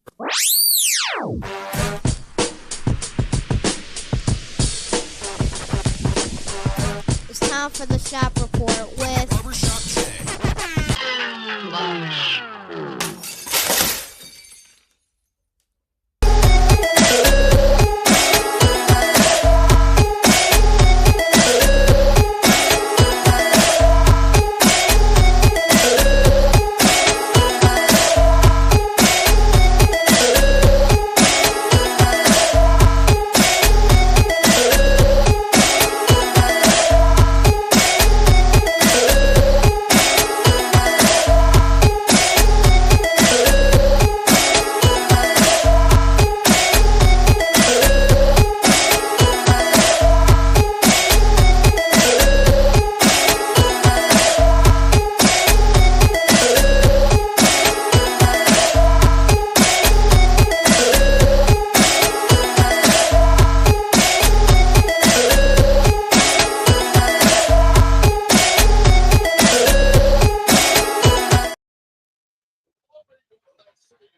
It's time for the shop report with Barbershop Jay.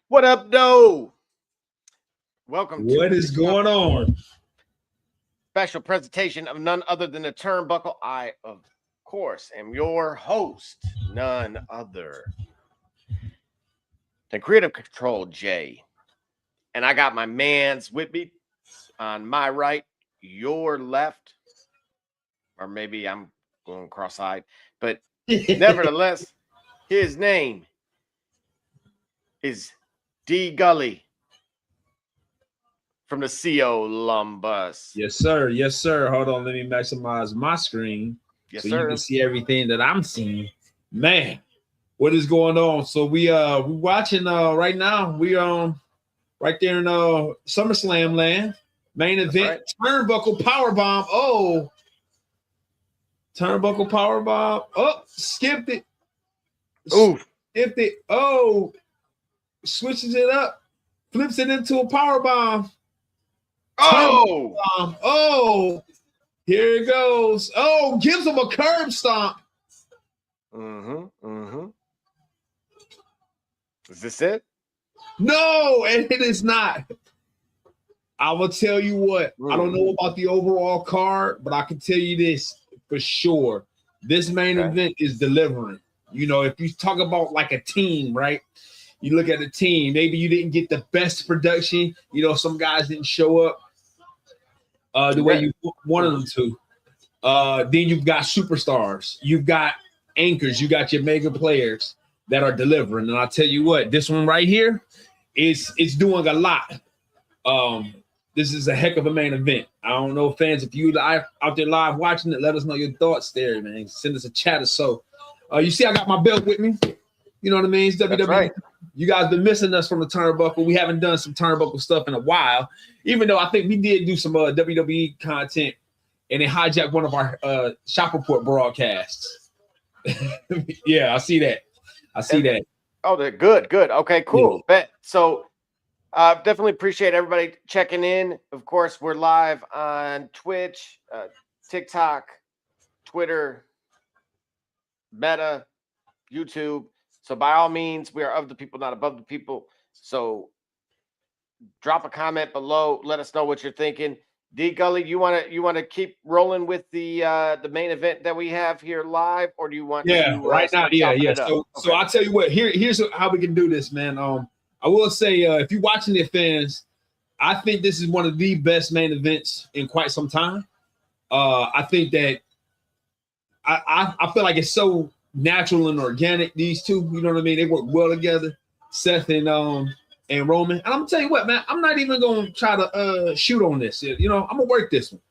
What up, though? Welcome What to is going on? special presentation of none other than the Turnbuckle. I, of course, am your host, none other than Creative Control Jay. And I got my mans with me on my right, your left, or maybe I'm going cross-eyed, but nevertheless, his name is D Gully from the CO Lumbus. Yes, sir. Yes, sir. Hold on. Let me maximize my screen Yes, so sir. you can see everything that I'm seeing. Man, what is going on? So we watching right now. We right there in SummerSlam land. Main event, Turnbuckle Powerbomb. Oh, Turnbuckle Powerbomb. Oh, skipped it. Ooh. Skipped it. Oh, switches it up. Flips it into a powerbomb. Oh, Oh, here it goes. Oh, gives him a curb stomp. Is this it? No, and it is not. I will tell you what. I don't know about the overall card, but I can tell you this for sure. This main event is delivering. You know, if you talk about like a team, right? You look at the team. Maybe you didn't get the best production. You know, some guys didn't show up the way you wanted them to. Then you've got superstars. You've got anchors. You got your mega players that are delivering. And I'll tell you what, this one right here is doing a lot. This is a heck of a main event. I don't know, fans, if you out there live watching it, let us know your thoughts there, man. Send us a chat or so. You see, I got my belt with me. You know what I mean? It's WWE. Right. You guys been missing us from the Turnbuckle. We haven't done some Turnbuckle stuff in a while, even though I think we did do some WWE content, and it hijacked one of our Shop Report broadcasts. Yeah, I see that. Oh, they're good. Okay, cool. Bet. So definitely appreciate everybody checking in. Of course, we're live on Twitch, TikTok, Twitter, Meta, YouTube. So by all means, we are of the people, not above the people. So drop a comment below. Let us know what you're thinking. D Gully, you want to keep rolling with the main event that we have here live, or do you want to right now? Yeah. So I'll tell you what. Here's how we can do this, man. I will say, if you're watching it, fans, I think this is one of the best main events in quite some time. I think that I feel like it's so natural and organic. These two, you know what I mean? They work well together, Seth and Roman. And I'm gonna tell you what, man. I'm not even gonna try to shoot on this. You know, I'm gonna work this one.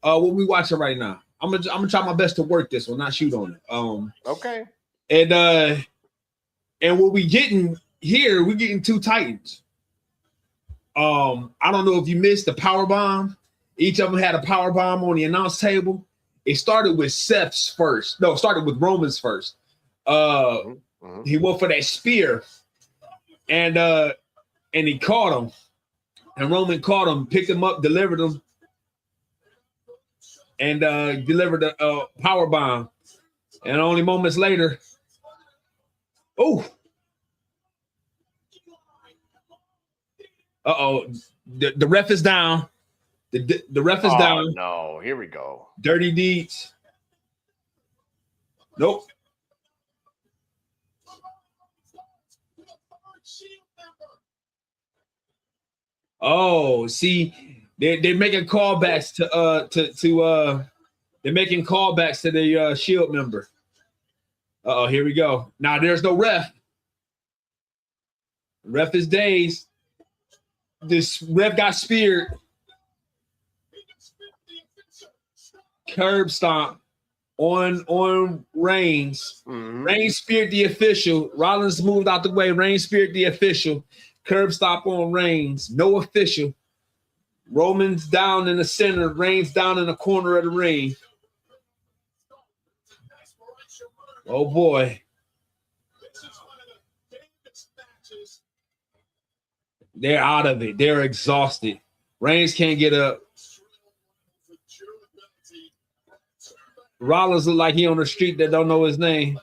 What we watching right now. I'm gonna try my best to work this one, not shoot on it. Okay. And what we getting here, we're getting two Titans. I don't know if you missed the power bomb. Each of them had a power bomb on the announce table. It started with Seth's first. No, it started with Roman's first. He went for that spear, and he caught him. And Roman caught him, picked him up, delivered him, and delivered a power bomb. And only moments later, Uh-oh. The ref is down. The ref is down. No, here we go. Dirty deeds. Nope. Oh, see, they're making callbacks to they're making callbacks to the Shield member. Uh-oh, here we go. Now there's no ref. Ref is dazed. This ref got speared. Curb stomp on Reigns. Mhm. Reigns speared the official. Rollins moved out the way. Reigns speared the official. Curb stop on Reigns. No official. Roman's down in the center. Reigns down in the corner of the ring. Oh boy. They're out of it. They're exhausted. Reigns can't get up. Rollins look like he on the street that don't know his name.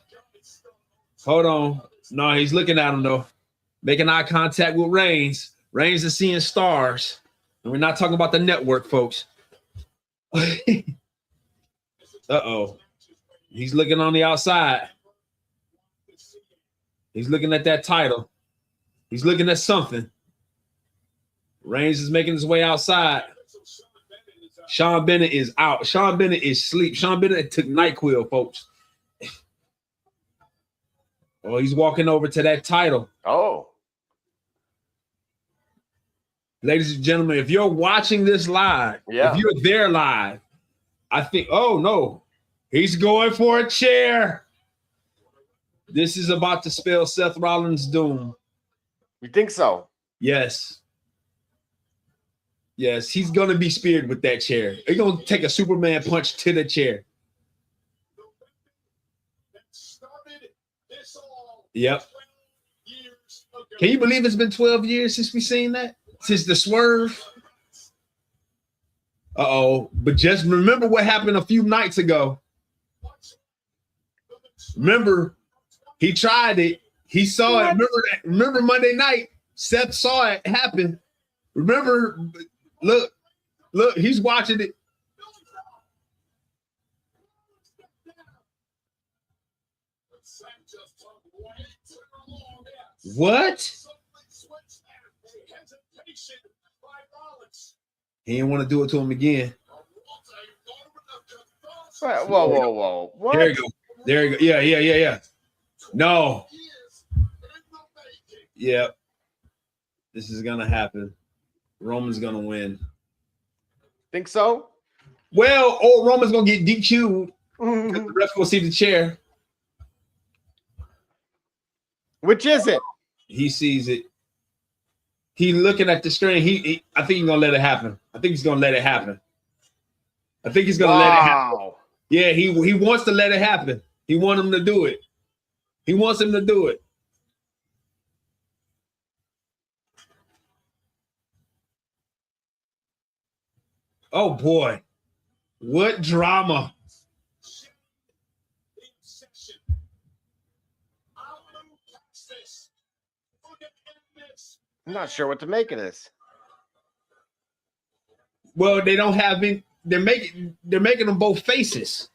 Hold on. No, he's looking at him though. Making eye contact with Reigns. Reigns is seeing stars. And we're not talking about the network, folks. Uh-oh. He's looking on the outside. He's looking at that title. He's looking at something. Reigns is making his way outside. Sean Bennett is out. Sean Bennett is asleep. Sean Bennett took NyQuil, folks. Oh, he's walking over to that title. Oh. Ladies and gentlemen, if you're watching this live, if you're there live, I think, oh no, he's going for a chair. This is about to spell Seth Rollins' doom. You think so? Yes. Yes, he's going to be speared with that chair. He's going to take a Superman punch to the chair. Yep. Can you believe it's been 12 years since we've seen that? Since the swerve? Uh-oh. But just remember what happened a few nights ago. Remember, he tried it. He saw it. Remember Monday night? Seth saw it happen. Remember, look, he's watching it. What? He didn't want to do it to him again. Whoa. What? There you go. Yeah. No. Yep. This is going to happen. Roman's going to win. Think so? Well, Roman's going to get DQ'd. The ref will see the chair. Which is it? He sees it. He looking at the string. I think he's going to let it happen. I think he's going to let it happen. let it happen. Yeah, he wants to let it happen. He wants him to do it. Oh boy, what drama! I'm not sure what to make of this. Well, they don't have any. They're making them both faces.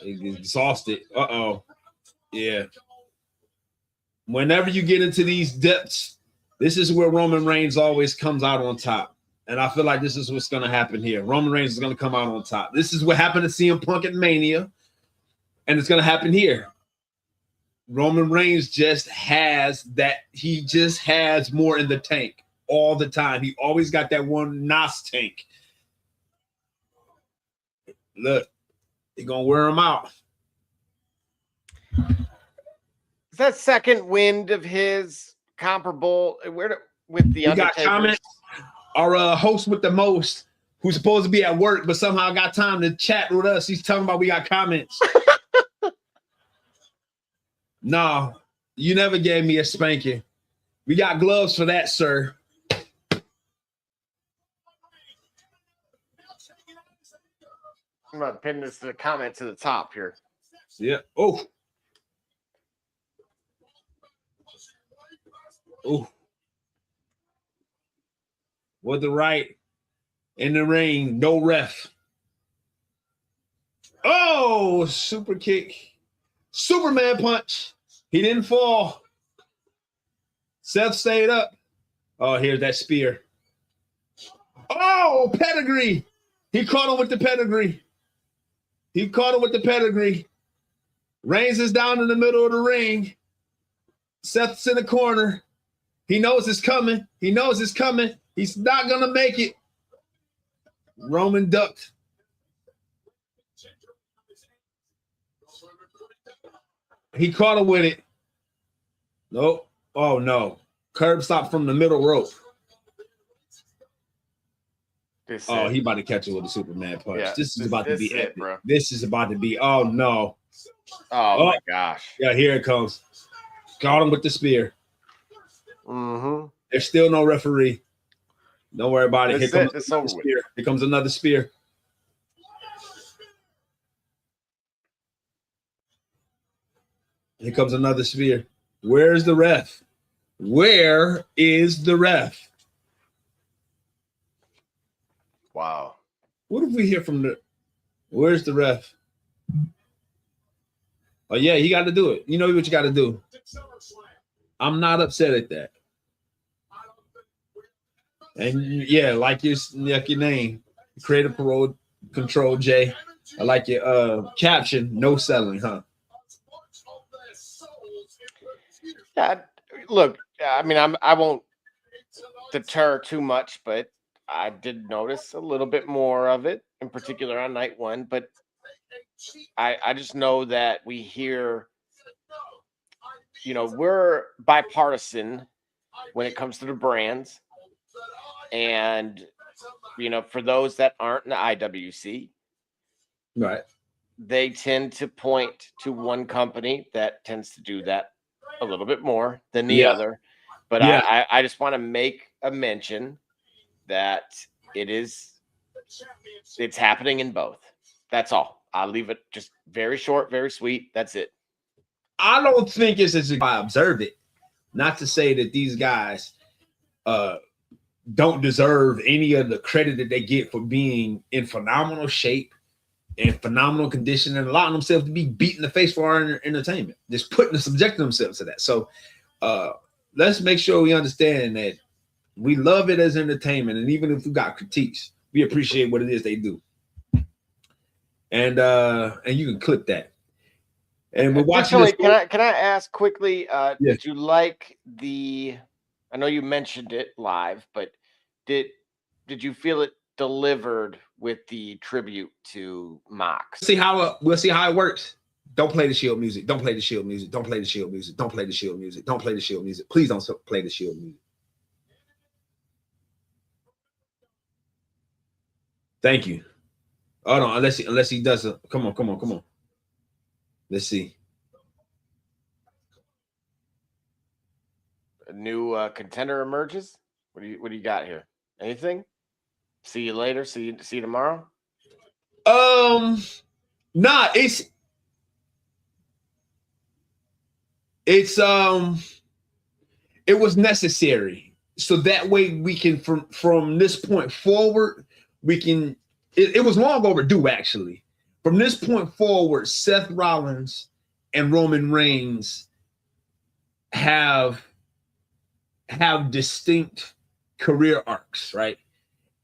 Exhausted. Uh-oh. Yeah. Whenever you get into these depths, this is where Roman Reigns always comes out on top. And I feel like this is what's going to happen here. Roman Reigns is going to come out on top. This is what happened to CM Punk at Mania. And it's going to happen here. Roman Reigns just has that. He just has more in the tank all the time. He always got that one NOS tank. Look, they're going to wear him out. Is that second wind of his comparable with the Undertaker? Got comments. Our host with the most who's supposed to be at work, but somehow got time to chat with us. He's talking about we got comments. No, you never gave me a spanking. We got gloves for that, sir. I'm going to pin this to the comment to the top here. Yeah. Oh. Oh. With the right in the ring, no ref. Oh, super kick. Superman punch. He didn't fall. Seth stayed up. Oh, here's that spear. Oh, pedigree. He caught him with the pedigree. He caught him with the pedigree. Reigns is down in the middle of the ring. Seth's in the corner. He knows it's coming. He knows it's coming. He's not going to make it. Roman ducked. He caught him with it. Nope. Oh, no. Curb stop from the middle rope. Oh, he about to catch it with a Superman punch. Yeah, this is about to be epic. Bro. This is about to be, oh, no. Oh, my gosh. Yeah, here it comes. Got him with the spear. Mm-hmm. There's still no referee. Don't worry about it. It's Here comes it's another spear. Here comes another spear. Here comes another spear. Where's the ref? Where is the ref? Wow. What if we hear from the... Where's the ref? Oh, yeah, he got to do it. You know what you got to do. I'm not upset at that. And yeah, like your name, Creative Control J. I like your caption, no selling, huh? Yeah, look, I mean, I won't deter too much, but I did notice a little bit more of it, in particular on night one. But I just know that we hear, you know, we're bipartisan when it comes to the brands. And, you know, for those that aren't in the IWC, right, they tend to point to one company that tends to do that a little bit more than the other. But I just want to make a mention that it's happening in both. That's all. I'll leave it just very short, very sweet. That's it. I don't think it's as I observed it. Not to say that these guys don't deserve any of the credit that they get for being in phenomenal shape and phenomenal condition and allowing themselves to be beat in the face for our entertainment, just subjecting themselves to that. So let's make sure we understand that we love it as entertainment. And even if we got critiques, we appreciate what it is they do. And you can clip that. And we're watching this. Can I ask quickly, did you like I know you mentioned it live, but did you feel it delivered with the tribute to Mox? We'll see how it works. Don't play the Shield music. Don't play the Shield music. Don't play the Shield music. Don't play the Shield music. Don't play the Shield music. Please don't play the Shield music. Thank you. Oh no, unless he does it. Come on. Let's see. A new contender emerges. What do you got here? Anything? See you later. See you tomorrow. Nah, it was necessary. So that way we can from this point forward, we can it was long overdue actually. From this point forward, Seth Rollins and Roman Reigns have distinct career arcs, right?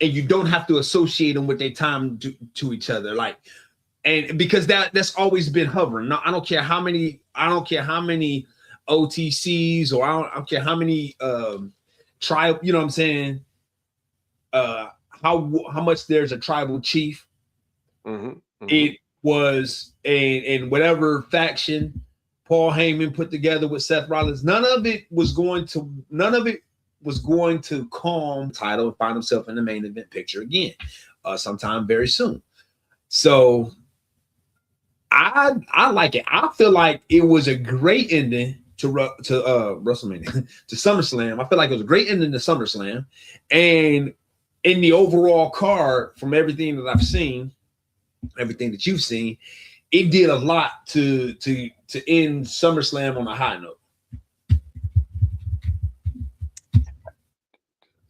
And you don't have to associate them with their time to each other, and because that's always been hovering. No, I don't care how many OTCs or I don't care how many tribe, you know what I'm saying? How much there's a tribal chief. Mm-hmm. Mm-hmm. It was in whatever faction Paul Heyman put together with Seth Rollins. None of it was going to calm the title and find himself in the main event picture again. sometime very soon. So I like it. I feel like it was a great ending to WrestleMania, to SummerSlam. I feel like it was a great ending to SummerSlam, and in the overall card, from everything that I've seen, everything that you've seen, it did a lot to end SummerSlam on a high note.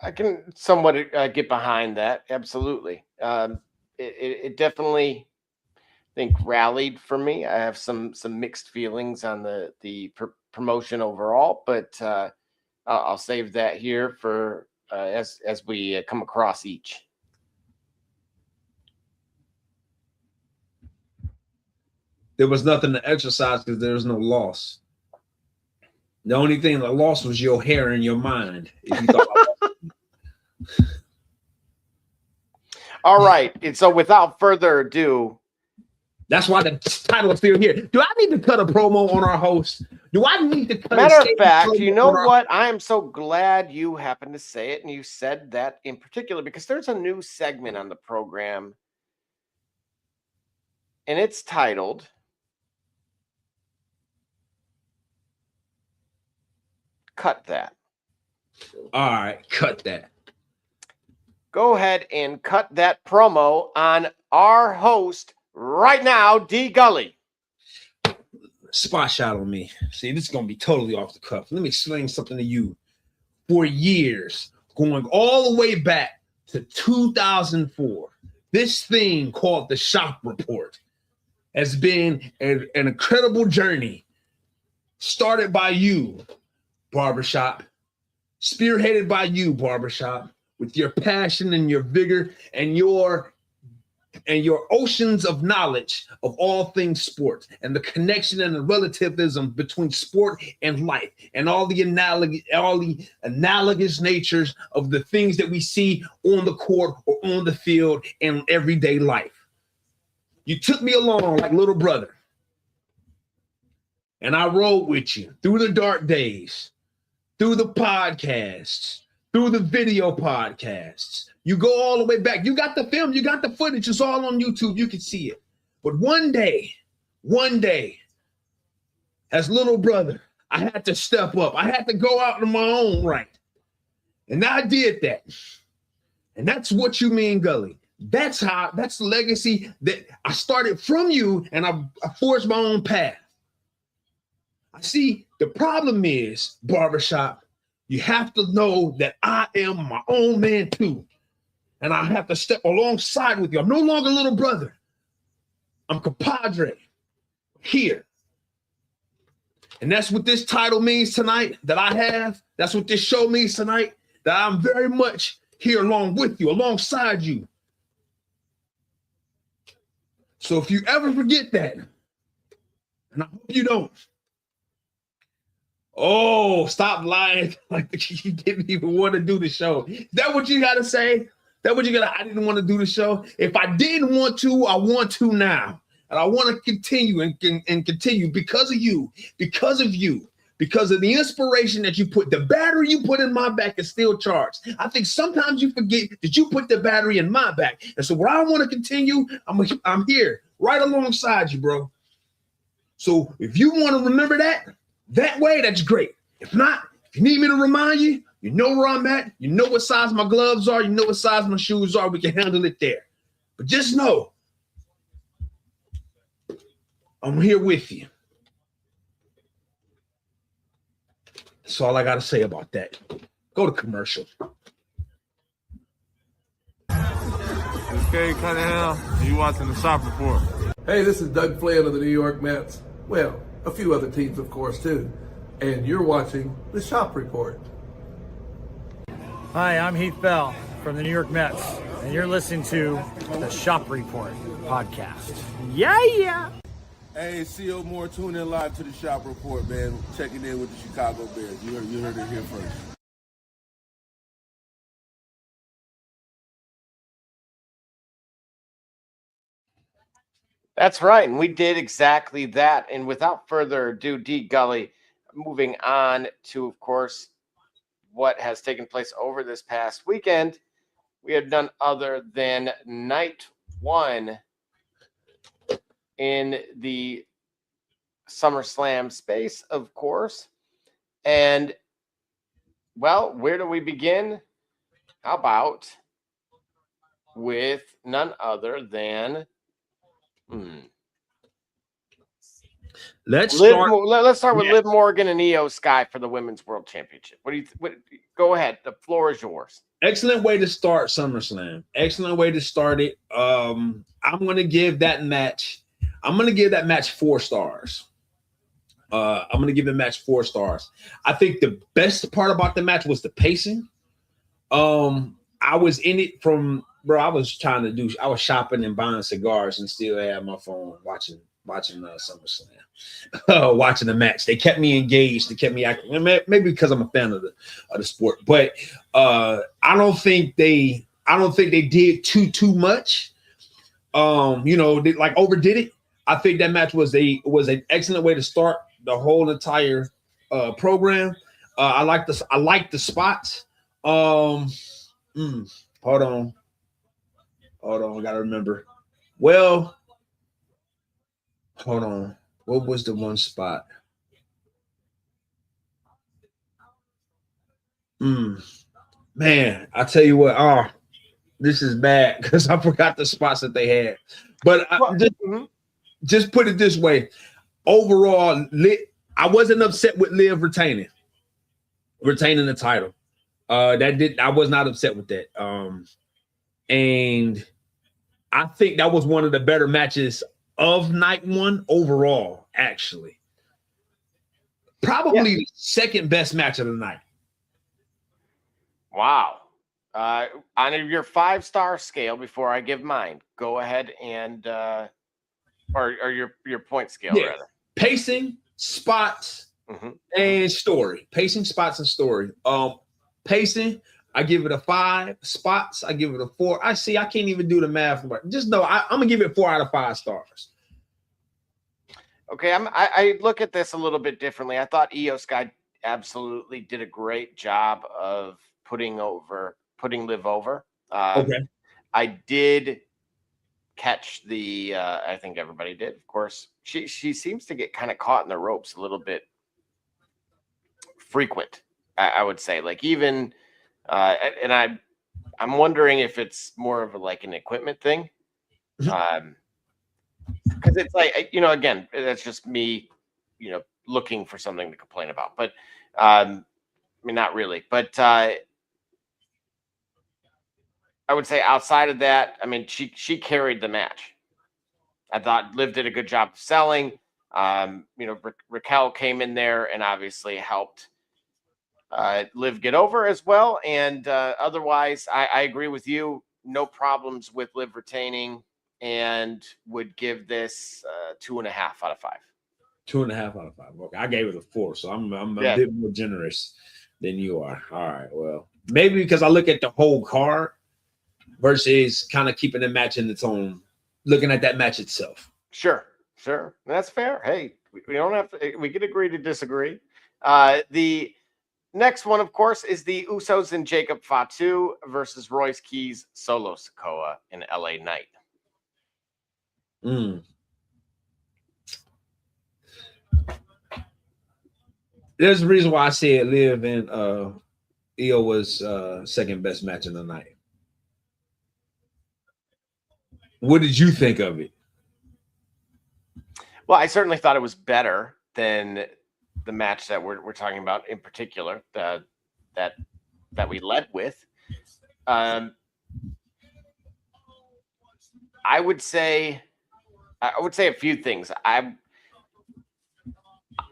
I can somewhat get behind that. Absolutely. It definitely, I think, rallied for me. I have some mixed feelings on the promotion overall, but I'll save that here for as we come across each. There was nothing to exercise because there was no loss. The only thing that lost was your hair and your mind. If you thought All right. And so without further ado, that's why the title is still here. Do I need to cut a promo on our host? Do I need to cut matter a of fact, you know on what? I am so glad you happened to say it, and you said that in particular because there's a new segment on the program, and it's titled Cut That. All right, cut that. Go ahead and cut that promo on our host right now, D Gully. Spot shot on me. See, this is going to be totally off the cuff. Let me explain something to you. For years, going all the way back to 2004, this thing called the Shop Report has been an incredible journey started by you, Barbershop, spearheaded by you, Barbershop, with your passion and your vigor and your oceans of knowledge of all things sports and the connection and the relativism between sport and life and all the analogous natures of the things that we see on the court or on the field in everyday life. You took me along like little brother, and I rode with you through the dark days, through the podcasts, through the video podcasts. You go all the way back. You got the film, you got the footage. It's all on YouTube. You can see it. But one day, as little brother, I had to step up. I had to go out in my own right. And I did that. And that's what you mean, Gully. That's the legacy that I started from you, and I forged my own path. I see the problem is, Barbershop, you have to know that I am my own man too. And I have to step alongside with you. I'm no longer little brother. I'm compadre here. And that's what this title means tonight that I have. That's what this show means tonight, that I'm very much here along with you, alongside you. So if you ever forget that, and I hope you don't, oh, stop lying. Like you didn't even want to do the show. Is that what you got to say? That what you got? I didn't want to do the show. If I didn't want to, I want to now. And I want to continue and continue because of you, because of the inspiration that you put, the battery you put in my back is still charged. I think sometimes you forget that you put the battery in my back. And so where I want to continue, I'm here right alongside you, bro. So if you want to remember that way, that's great. If not, if you need me to remind you, you know where I'm at. You know what size my gloves are. You know what size my shoes are. We can handle it there. But just know, I'm here with you. That's all I got to say about that. Go to commercial. Okay, Cunningham, you watching the Shop Report. Hey, this is Doug Flynn of the New York Mets. Well, a few other teams, of course, too. And you're watching the Shop Report. Hi, I'm Heath Bell from the New York Mets, and you're listening to the Shop Report podcast. Yeah! Hey, C.O. Moore, tune in live to the Shop Report, man. Checking in with the Chicago Bears. You heard it here first. That's right. And we did exactly that. And without further ado, D Gully, moving on to, of course, what has taken place over this past weekend. we had none other than night one in the SummerSlam space, of course. And, well, where do we begin? How about with none other than Let's Liv, start. let's start with Yeah. Liv Morgan and Io Sky for the Women's World Championship. Go ahead. The floor is yours. Excellent way to start SummerSlam. Excellent way to start it. I'm gonna give that match 4 stars. I'm gonna give the match 4 stars. I think the best part about the match was the pacing. I was in it from I was shopping and buying cigars and still had my phone watching SummerSlam, watching the match. They kept me engaged. They kept me active. Maybe because I'm a fan of the sport, but I don't think they did too much. They like overdid it. I think that match was an excellent way to start the whole entire program. I like the spots. Hold on, I gotta remember. Well, hold on. What was the one spot? Man, I tell you what. This is bad because I forgot the spots that they had. But just put it this way: overall, I wasn't upset with Liv retaining the title. I was not upset with that. And I think that was one of the better matches of night one overall, actually. Probably the second best match of the night. Wow. On your 5-star scale, before I give mine, go ahead and or your point scale rather. Pacing, spots, and story. Pacing, spots, and story. Pacing, I give it a 5. Spots, I give it a 4. I can't even do the math. Just know I'm gonna give it 4 out of 5 stars. Okay, I look at this a little bit differently. I thought Io Sky absolutely did a great job of putting Liv over. Okay. I did catch the I think everybody did, of course. She seems to get kind of caught in the ropes a little bit frequent, I would say. Like even and I'm wondering if it's more of an equipment thing. Because it's like, again, that's just me, looking for something to complain about. But I mean, not really. But I would say outside of that, I mean, she carried the match. I thought Liv did a good job of selling. Raquel came in there and obviously helped Liv get over as well. And otherwise, I agree with you. No problems with Liv retaining, and would give this 2.5 out of 5. 2.5 out of 5. Okay, I gave it a 4, so I'm a bit more generous than you are. All right, well, maybe because I look at the whole card versus kind of keeping the match in its own, looking at that match itself. Sure. That's fair. Hey, we don't have to, we can agree to disagree. The next one, of course, is the Usos and Jacob Fatu versus Royce Keys, Solo Sikoa, and LA Knight. There's a reason why I said Liv and Io was second best match of the night. What did you think of it? Well, I certainly thought it was better than the match that we're talking about in particular, that we led with. I would say a few things.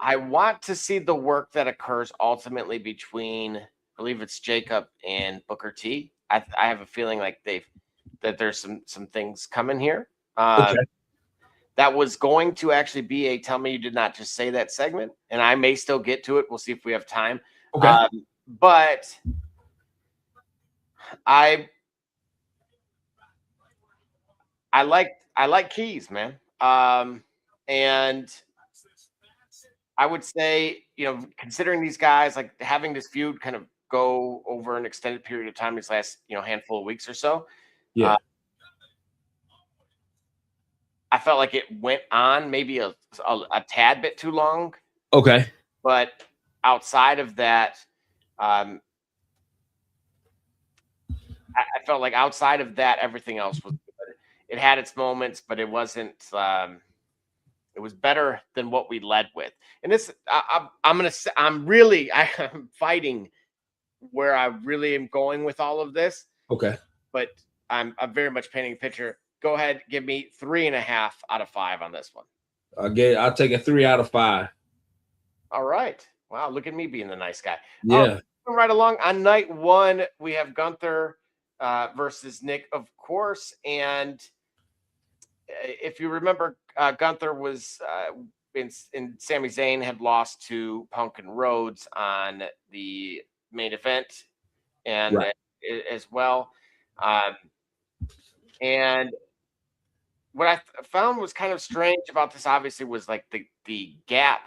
I want to see the work that occurs ultimately between, I believe it's Jacob and Booker T. I have a feeling like that there's some things coming here. Okay. That was going to actually be a Tell Me You Did Not Just Say That segment, and I may still get to it. We'll see if we have time. Okay. But I like Keys, man. And I would say, considering these guys, like having this feud kind of go over an extended period of time these last handful of weeks or so. Yeah. I felt like it went on maybe a tad bit too long. Okay. But outside of that, I felt like outside of that, everything else was good. It had its moments, but it wasn't. It was better than what we led with. And this, I'm fighting where I really am going with all of this. Okay. But I'm very much painting a picture. Go ahead, give me 3.5 out of 5 on this one. I'll take a 3 out of 5. All right. Wow, look at me being the nice guy. Yeah. Right along on night 1, we have Gunther versus Nick, of course. And if you remember, Gunther was in Sami Zayn had lost to Punk and Rhodes on the main event, and as well. And what I found was kind of strange about this, obviously, was like the gap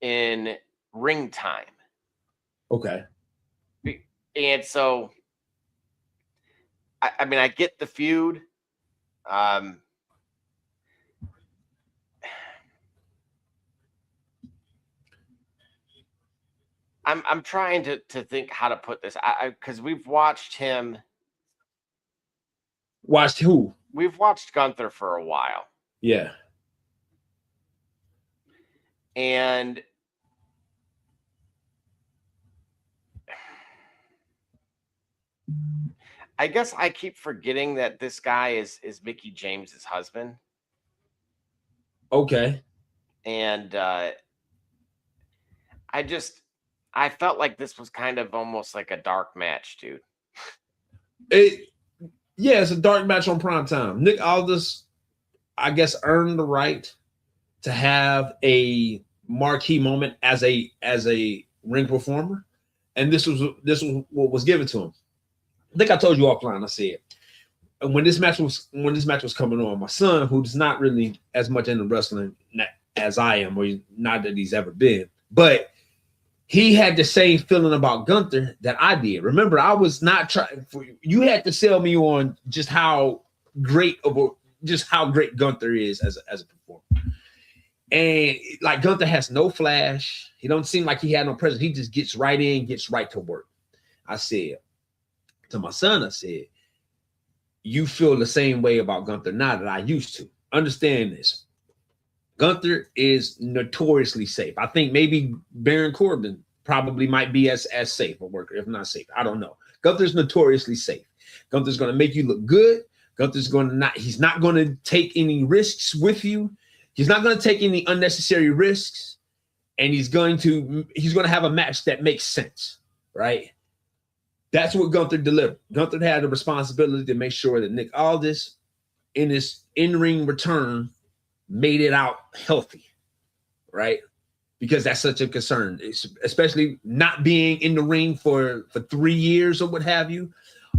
in ring time. Okay. And so, I mean, I get the feud. I'm trying to think how to put this. Because we've watched him. Watched who? We've watched Gunther for a while. Yeah. And I guess I keep forgetting that this guy is Mickie James's husband. Okay. And I felt like this was kind of almost like a dark match, dude. Yeah, it's a dark match on prime time. Nick Aldis, I guess, earned the right to have a marquee moment as a ring performer, and this was what was given to him. I think I told you offline. I said, and when this match was coming on, my son, who's not really as much into wrestling as I am, or not that he's ever been, but he had the same feeling about Gunther that I did. Remember, I was not trying for you. Had to sell me on just how great Gunther is as a performer. And like Gunther has no flash. He don't seem like he had no presence. He just gets right in, gets right to work. I said to my son, I said, you feel the same way about Gunther now that I used to. Understand this. Gunther is notoriously safe. I think maybe Baron Corbin probably might be as safe a worker, if not safe. I don't know. Gunther's notoriously safe. Gunther's going to make you look good. He's not going to take any risks with you. He's not going to take any unnecessary risks. And he's going to have a match that makes sense, right? That's what Gunther delivered. Gunther had the responsibility to make sure that Nick Aldis, in his in-ring return, made it out healthy, right? Because that's such a concern, especially not being in the ring for 3 years or what have you.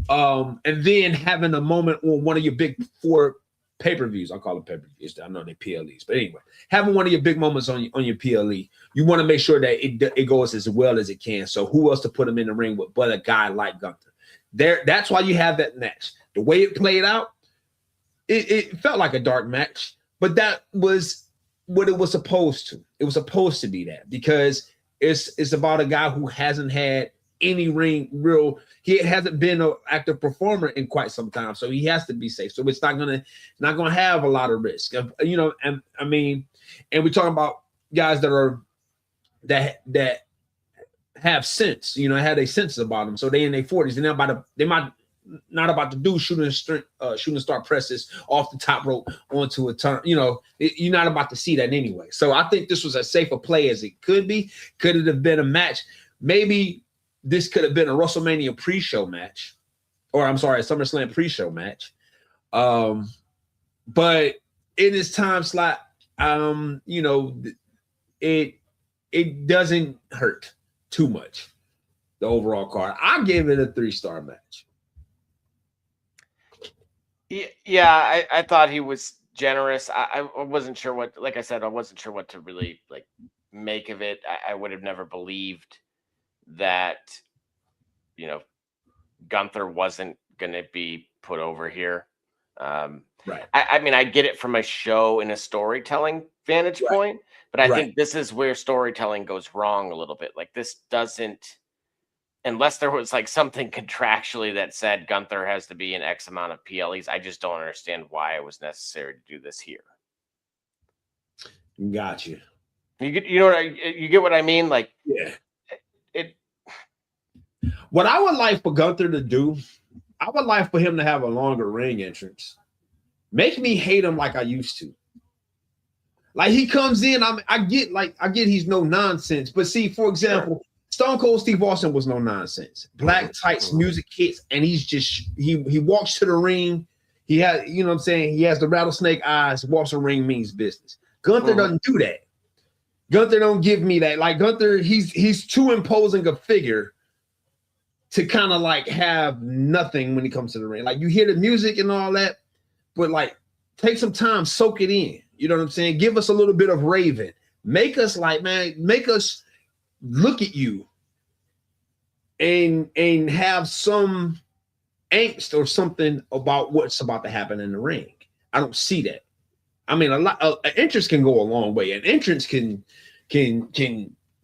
And then having a moment on one of your big 4 pay-per-views. I call them pay-per-views. I know they're PLEs. But anyway, having one of your big moments on your PLE, you want to make sure that it goes as well as it can. So who else to put him in the ring with but a guy like Gunther? That's why you have that match. The way it played out, it felt like a dark match. But that was what it was supposed to. It was supposed to be that because it's about a guy who hasn't had any he hasn't been an active performer in quite some time, so he has to be safe. So it's not gonna have a lot of risk, and I mean, and we're talking about guys that have sense, had a sense about them. So they in their 40s, and they might not about to do shooting star presses off the top rope onto a turn. You're not about to see that anyway. So I think this was as safe a play as it could be. Could it have been a match? Maybe this could have been a WrestleMania pre-show match, or I'm sorry, a SummerSlam pre-show match. But in this time slot, it doesn't hurt too much. The overall card, I gave it a 3-star match. Yeah, I thought he was generous. I wasn't sure what, like I said, I wasn't sure what to really make of it. I would have never believed that you know, Gunther wasn't going to be put over here. Right. I mean, I get it from a show and a storytelling vantage point, but I think this is where storytelling goes wrong a little bit. Like this doesn't, unless there was like something contractually that said Gunther has to be in X amount of PLEs. I just don't understand why it was necessary to do this here. Got you. You know what you get what I mean? Like, yeah. It. What I would like for Gunther to do, I would like for him to have a longer ring entrance. Make me hate him like I used to. Like he comes in, I get he's no nonsense. But see, for example, Stone Cold Steve Austin was no nonsense. Black tights, music hits, and he's just he walks to the ring. He has, you know what I'm saying? He has the rattlesnake eyes, walks the ring, means business. Gunther doesn't do that. Gunther don't give me that. Like Gunther, he's too imposing a figure to kind of like have nothing when he comes to the ring. Like you hear the music and all that, but like take some time, soak it in. You know what I'm saying? Give us a little bit of Raven. Make us like, man, make us look at you and have some angst or something about what's about to happen in the ring. I don't see that. I mean, an entrance can go a long way. An entrance can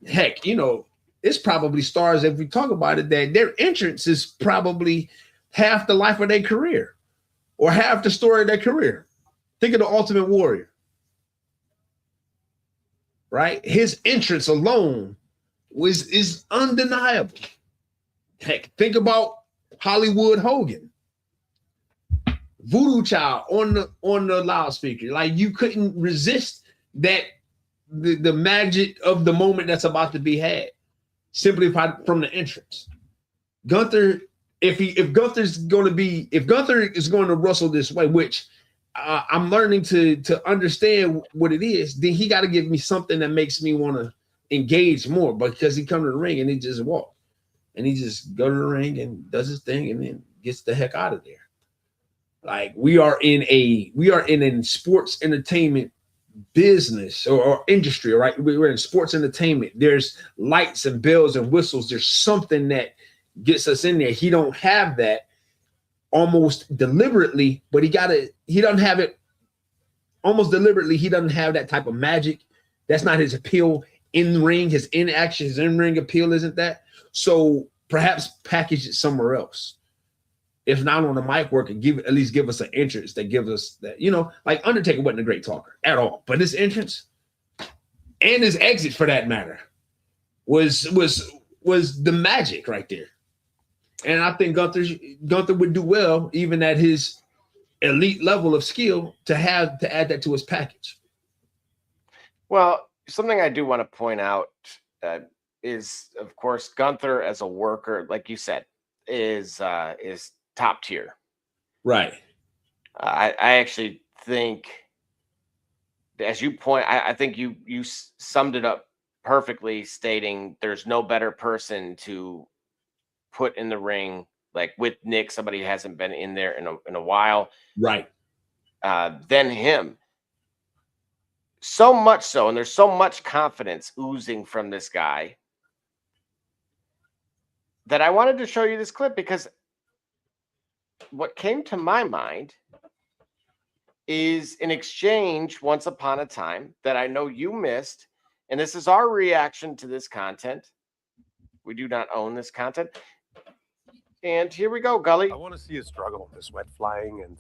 heck, you know, it's probably stars, if we talk about it, that their entrance is probably half the life of their career or half the story of their career. Think of the Ultimate Warrior, right? His entrance alone is undeniable. Heck, think about Hollywood Hogan, Voodoo Child on the loudspeaker. Like you couldn't resist that the magic of the moment that's about to be had simply from the entrance. Gunther, if Gunther is going to wrestle this way, which I'm learning to understand what it is, then he got to give me something that makes me want to engage more, because he come to the ring and he just walk and he just go to the ring and does his thing and then gets the heck out of there. Like we are in a sports entertainment business or industry, right? We're in sports entertainment. There's lights and bells and whistles. There's something that gets us in there. He don't have that almost deliberately, but he doesn't have it almost deliberately. He doesn't have that type of magic. That's not his appeal in the ring. His in action, his in ring appeal isn't that. So perhaps package it somewhere else. If not on the mic work, and at least give us an entrance that gives us that, you know, like Undertaker wasn't a great talker at all, but his entrance and his exit, for that matter, was the magic right there. And I think Gunther would do well, even at his elite level of skill, to add that to his package. Well, something I do want to point out is, of course, Gunther as a worker, like you said, is top tier. Right. I actually think, as you point, I think you summed it up perfectly, stating there's no better person to put in the ring, like with Nick, somebody who hasn't been in there in a while, right, than him. So much so, and there's so much confidence oozing from this guy, that I wanted to show you this clip, because what came to my mind is an exchange once upon a time that I know you missed, and this is our reaction to this content. We do not own this content. And here we go, Gully. I want to see a struggle, the sweat flying, and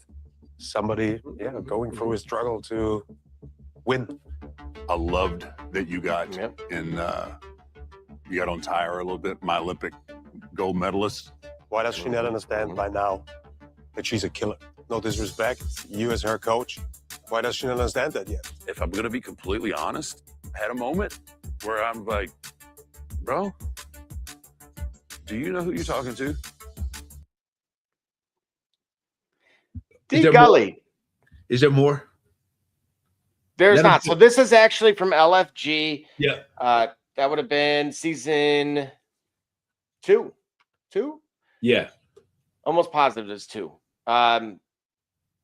somebody, going through a struggle to win. I loved that you got you got on Tyra a little bit, my Olympic gold medalist. Why does she not understand by now that she's a killer? No disrespect, you as her coach, why does she not understand that yet? If I'm gonna be completely honest, I had a moment where I'm like, bro, do you know who you're talking to? D Gully. Is there more? There's not. So this is actually from LFG. Yeah. That would have been season 2. 2? Yeah. Almost positive it's 2.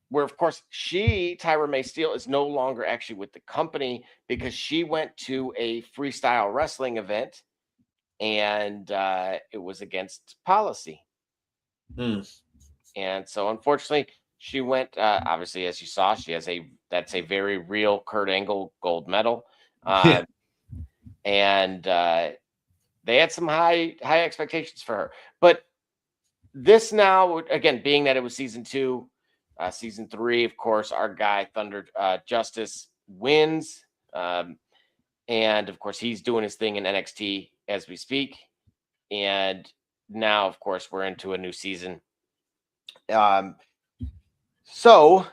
Where, of course, Tyra May Steele, is no longer actually with the company, because she went to a freestyle wrestling event and it was against policy. And so, unfortunately, she went. Obviously, as you saw, that's a very real Kurt Angle gold medal, and they had some high expectations for her. But this now, again, being that it was season 2, season 3, of course, our guy Thunder Justice wins, and of course, he's doing his thing in NXT as we speak. And now, of course, we're into a new season. So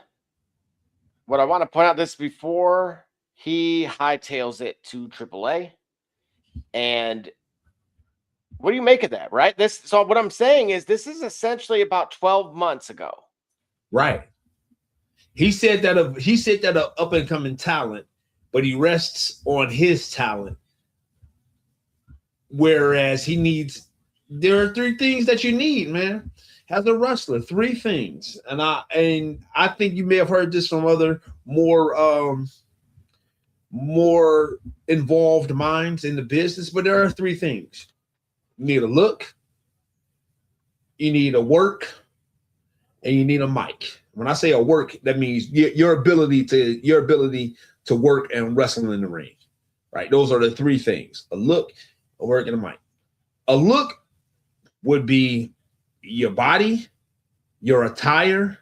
what I want to point out, this before he hightails it to AAA, and what do you make of that? Right. So what I'm saying is this is essentially about 12 months ago. Right. He said that an up and coming talent, but he rests on his talent. Whereas there are 3 things that you need, man. As a wrestler, 3 things. And I think you may have heard this from other more involved minds in the business, but there are 3 things. You need a look, you need a work, and you need a mic. When I say a work, that means your ability to work and wrestle in the ring. Right? Those are the 3 things: a look, a work, and a mic. A look would be your body, your attire,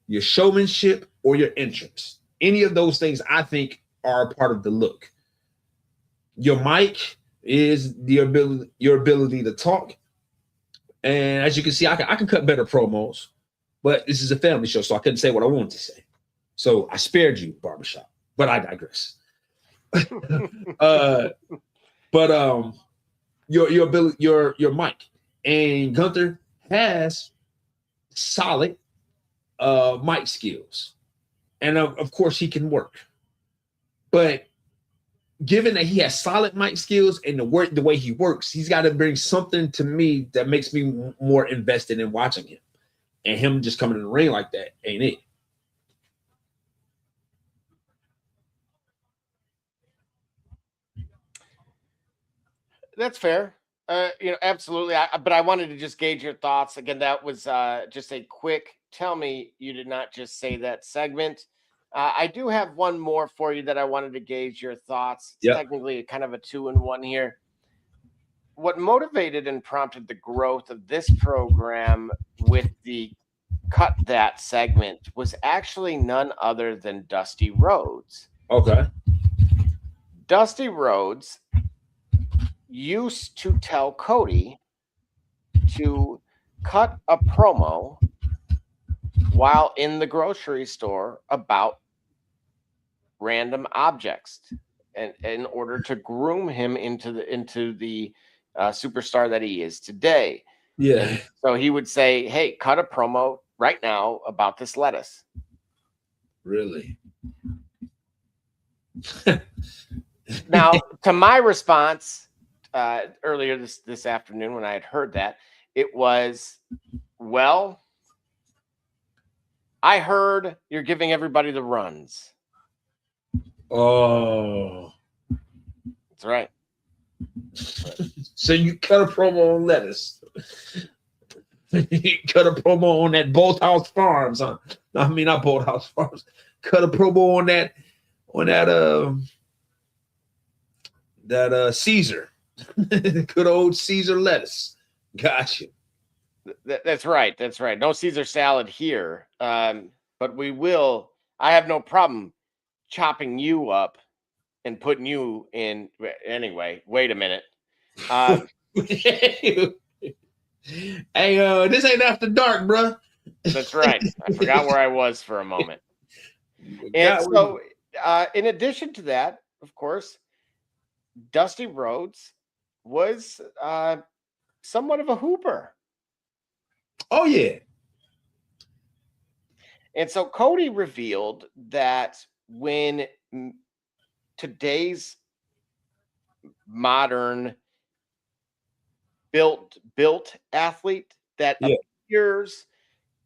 your showmanship, or your entrance. Any of those things, I think, are a part of the look. Your mic is your ability to talk. And as you can see, I can cut better promos, but this is a family show, so I couldn't say what I wanted to say. So I spared you, Barbershop, but I digress. Your ability, your mic, and Gunther has solid mic skills, and of course he can work. But given that he has solid mic skills and the way he works, he's got to bring something to me that makes me more invested in watching him. And him just coming in the ring like that ain't it. That's fair. Absolutely. But I wanted to just gauge your thoughts. Again, that was just a quick tell me you did not just say that segment. I do have one more for you that I wanted to gauge your thoughts. It's technically kind of a 2-in-1 here. What motivated and prompted the growth of this program with the Cut That segment was actually none other than Dusty Rhodes. Okay. Dusty Rhodes used to tell Cody to cut a promo while in the grocery store about random objects, and in order to groom him into the superstar that he is today. Yeah. And so he would say, "Hey, cut a promo right now about this lettuce." Really? Now, to my response earlier this afternoon when I had heard that, it was, well, I heard you're giving everybody the runs. Oh. That's right. So you cut a promo on lettuce. You cut a promo on that Bolthouse Farms, huh? I mean, not Bolthouse Farms. Cut a promo on that Caesar. Good old Caesar lettuce. Gotcha. That's right. That's right. No Caesar salad here. But we will. I have no problem chopping you up and putting you in. Anyway, wait a minute. Hey, this ain't after dark, bro. That's right. I forgot where I was for a moment. And so, in addition to that, of course, Dusty Rhodes was somewhat of a hooper. Oh, yeah. And so Cody revealed that when today's modern built athlete that appears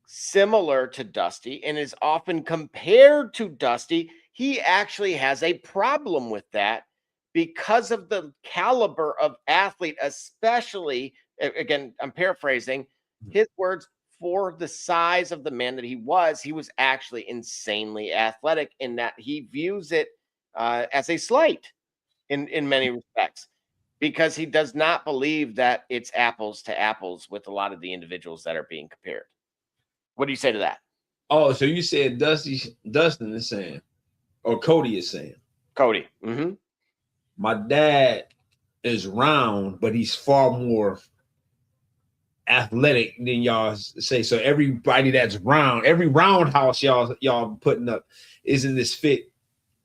similar to Dusty and is often compared to Dusty, he actually has a problem with that because of the caliber of athlete, especially, again, I'm paraphrasing his words, for the size of the man that he was actually insanely athletic in that he views it as a slight in many respects, because he does not believe that it's apples to apples with a lot of the individuals that are being compared. What do you say to that? Oh, so you said Dustin is saying, or Cody is saying. Cody. Mm-hmm. My dad is round, but he's far more athletic than y'all say. So everybody that's round, every roundhouse y'all putting up isn't this fit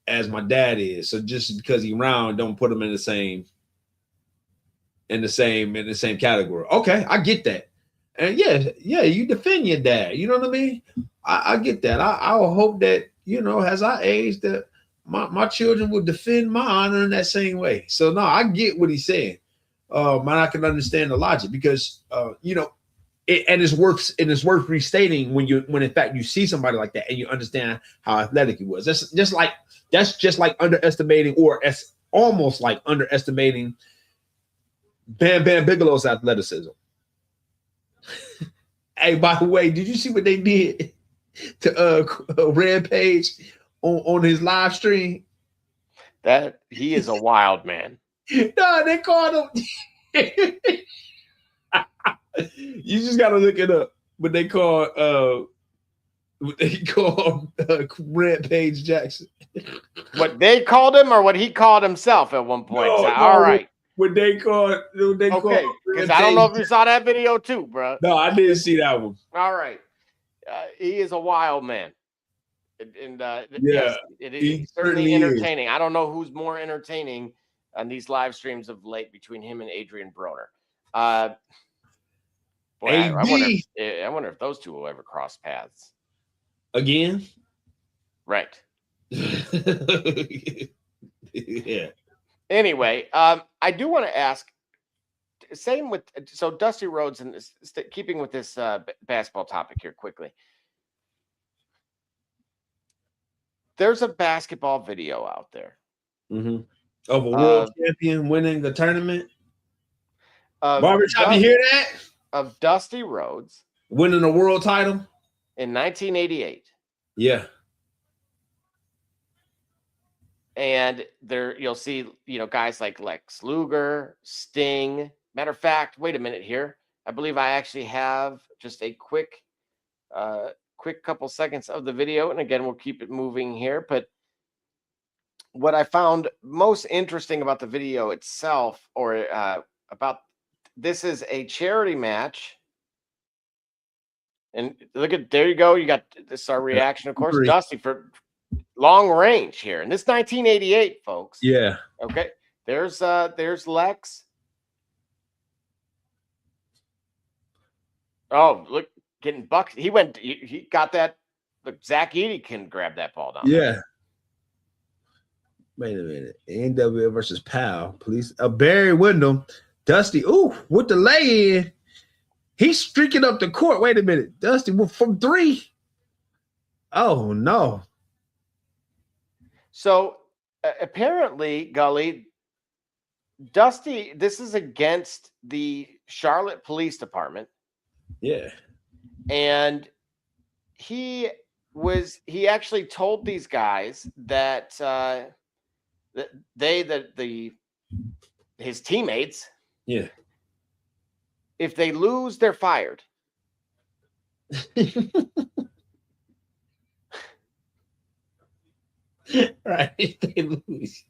as my dad is. So just because he round, don't put him in the same category. Okay, I get that. And yeah, you defend your dad. You know what I mean? I get that. I will hope that, as I age, that my children will defend my honor in that same way. So no, I get what he's saying. I can understand the logic because it's worth restating when in fact you see somebody like that and you understand how athletic he was. That's just like underestimating, or as almost like underestimating Bam Bam Bigelow's athleticism. Hey, by the way, did you see what they did to Rampage on his live stream? That he is a wild man. No, they called him. You just gotta look it up. But they called Rampage Jackson. What they called him, or what he called himself at one point? No, all right. What they called? Okay, because I don't know if you saw that video too, bro. No, I didn't see that one. All right, he is a wild man, and yeah, it is certainly entertaining. I don't know who's more entertaining on these live streams of late between him and Adrian Broner. Boy, I wonder if those two will ever cross paths again. Right. Yeah. Anyway, I do want to ask. Same with Dusty Rhodes, and keeping with this basketball topic here quickly. There's a basketball video out there of a world champion winning the tournament. Barbershop, you hear that? Of Dusty Rhodes winning a world title in 1988. Yeah. And there you'll see, guys like Lex Luger, Sting. Matter of fact, wait a minute here. I believe I actually have just a quick couple seconds of the video. And again, we'll keep it moving here. But what I found most interesting about the video itself, or about this, is a charity match. And there you go. You got this, our reaction, of course, Dusty for long range here. And this 1988, folks. Yeah. Okay. There's Lex. Oh, look, getting bucked. He got that. Look, Zach Edey can grab that ball down. Yeah. Wait a minute. NWA versus Pal. Police. Barry Windham. Dusty. Ooh, with the lay-in. He's streaking up the court. Wait a minute. Dusty from 3. Oh, no. So apparently, Gully, Dusty, this is against the Charlotte Police Department. Yeah. And he actually told these guys that his teammates, yeah, if they lose, they're fired. Right. If they lose.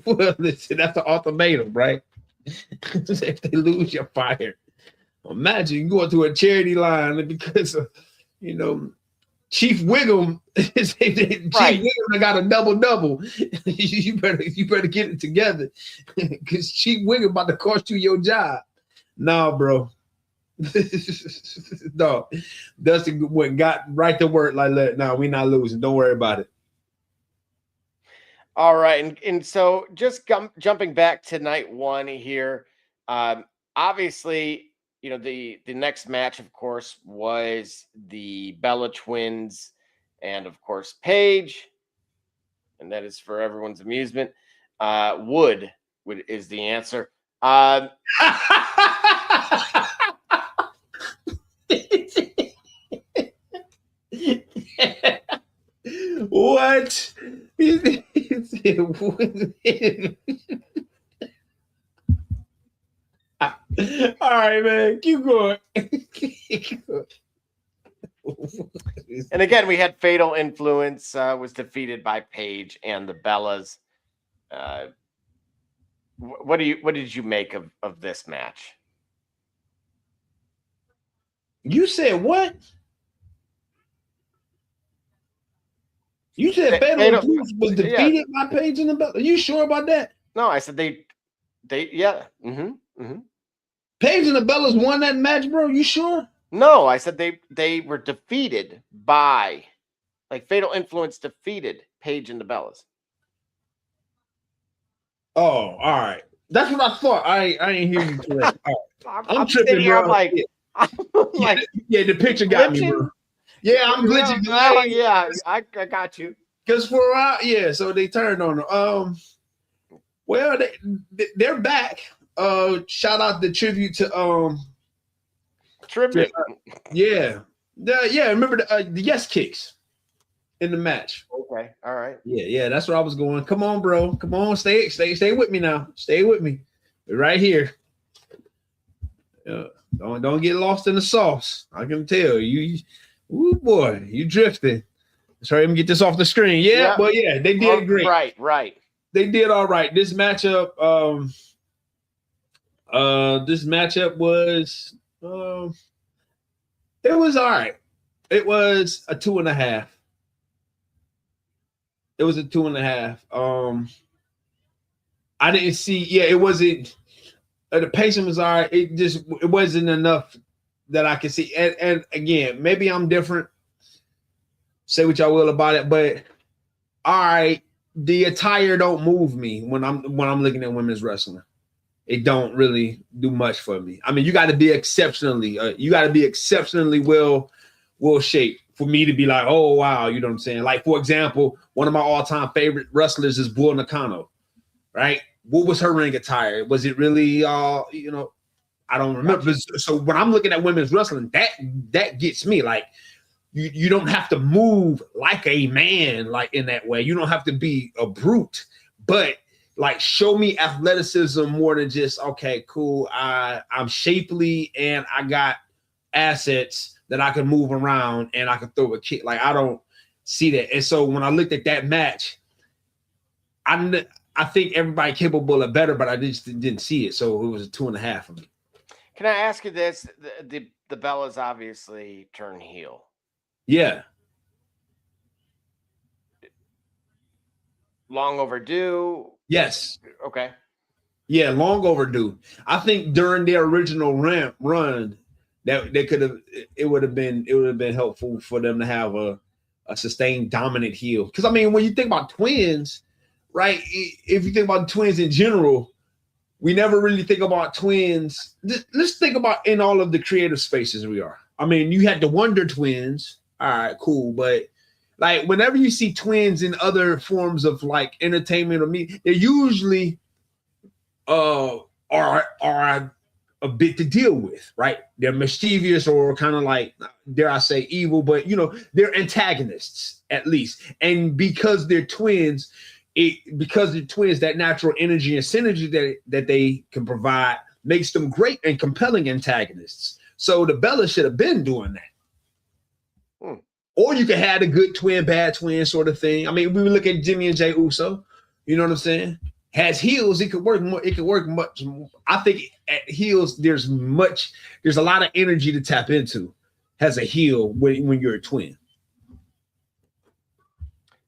Well, listen, that's an ultimatum, right? If they lose, you're fired. Imagine going to a charity line because of, Chief Wiggum. Chief Wiggum got a double-double. You better get it together because Chief Wiggum about to cost you your job. No, bro. No. Dusty got right to work like that. No, we're not losing. Don't worry about it. All right. And so just jumping back to night one here, obviously, the next match, of course, was the Bella Twins and, of course, Paige. And that is for everyone's amusement. Wood is the answer. What? All right, man. Keep going. And again, we had Fatal Influence was defeated by Paige and the Bellas. What did you make of this match? You said what? You said Fatal Influence was defeated by Paige and the Bellas. Are you sure about that? No, I said they yeah. Paige and the Bellas won that match, bro. You sure? No, I said they were defeated by, like, Fatal Influence defeated Paige and the Bellas. Oh, all right. That's what I thought. I ain't hear you correct. Right. I'm tripping here. bro. I'm like, yeah, the picture got me, bro. Yeah, I'm glitching. Yeah, I got you. Because for a while, yeah, so they turned on her. Well, they're back. Shout out the tribute to Tribute. Yeah. Remember the yes kicks in the match. Okay, all right. Yeah, that's where I was going. Come on, bro. Come on, stay with me now. Stay with me. We're right here. Don't get lost in the sauce. I can tell you. Ooh, boy, you drifting. Let's hurry and get this off the screen. Yeah, but yeah, they did great. Right. They did all right. This matchup, was it was all right. It was a 2.5. It was a 2.5. I didn't see. Yeah, it wasn't. The pacing was all right. It wasn't enough that I could see. And again, maybe I'm different. Say what y'all will about it, but all right, the attire don't move me when I'm looking at women's wrestling. It don't really do much for me. I mean, you got to be exceptionally well shaped for me to be like, oh wow, you know what I'm saying? Like, for example, one of my all-time favorite wrestlers is Bull Nakano, right? What was her ring attire? Was it really I don't remember. So when I'm looking at women's wrestling, that gets me. Like, you don't have to move like a man, like in that way. You don't have to be a brute, but like, show me athleticism more than just, okay, cool. I'm shapely and I got assets that I can move around and I can throw a kick. Like, I don't see that. And so when I looked at that match, I think everybody capable of better, but I just didn't see it. So it was a 2.5 for me. Can I ask you this? The Bellas obviously turn heel. Yeah. Long overdue. Yes. Okay. Yeah, long overdue. I think during their original run, that it would have been helpful for them to have a sustained dominant heel. Because I mean, when you think about twins, right? If you think about twins in general, we never really think about twins. Let's think about in all of the creative spaces we are. I mean, you had the Wonder Twins. All right, cool. But like, whenever you see twins in other forms of like entertainment or media, they usually are a bit to deal with, right? They're mischievous or kind of like, dare I say, evil, but they're antagonists at least. And because they're twins, that natural energy and synergy that they can provide makes them great and compelling antagonists. So the Bellas should have been doing that. Or you could have a good twin, bad twin sort of thing. I mean, we look at Jimmy and Jey Uso. You know what I'm saying? Has heels, it could work more. It could work much more. I think at heels, there's a lot of energy to tap into. Has a heel when you're a twin.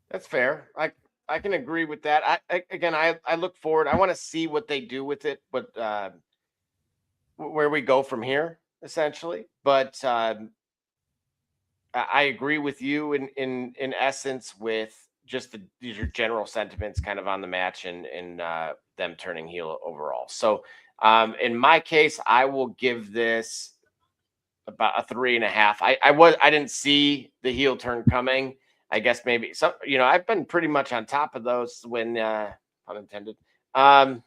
That's fair. I can agree with that. I look forward. I want to see what they do with it, but where we go from here, essentially. But I agree with you in essence with just these are general sentiments kind of on the match and them turning heel overall. So in my case, I will give this about a 3.5. I didn't see the heel turn coming. I guess maybe some, I've been pretty much on top of those when pun intended. And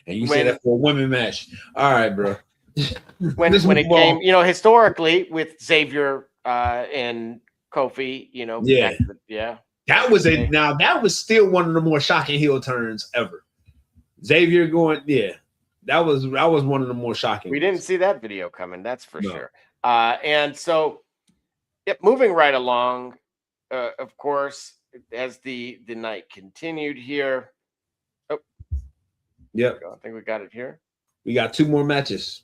you say that for a women match. All right, bro. when it came, historically with Xavier and Kofi, Yeah. yeah. That was still one of the more shocking heel turns ever. Xavier going, that was one of the more shocking. We didn't see that video coming, that's for No. sure. And so, moving right along, of course, as the night continued here. Oh, yep. I think we got it here. We got 2 more matches.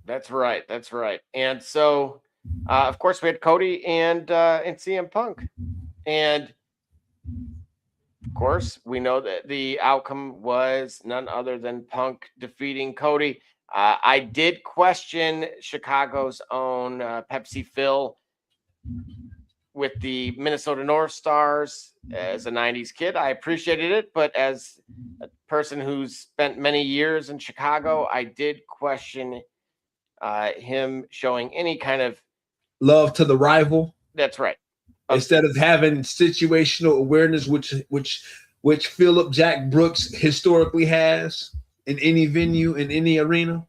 That's right. And so, of course, we had Cody and CM Punk, and of course, we know that the outcome was none other than Punk defeating Cody. I did question Chicago's own Pepsi Phil with the Minnesota North Stars. As a 90s kid, I appreciated it, but as a person who's spent many years in Chicago, I did question him showing any kind of love to the rival. That's right. Instead of having situational awareness, which Philip Jack Brooks historically has in any venue, in any arena.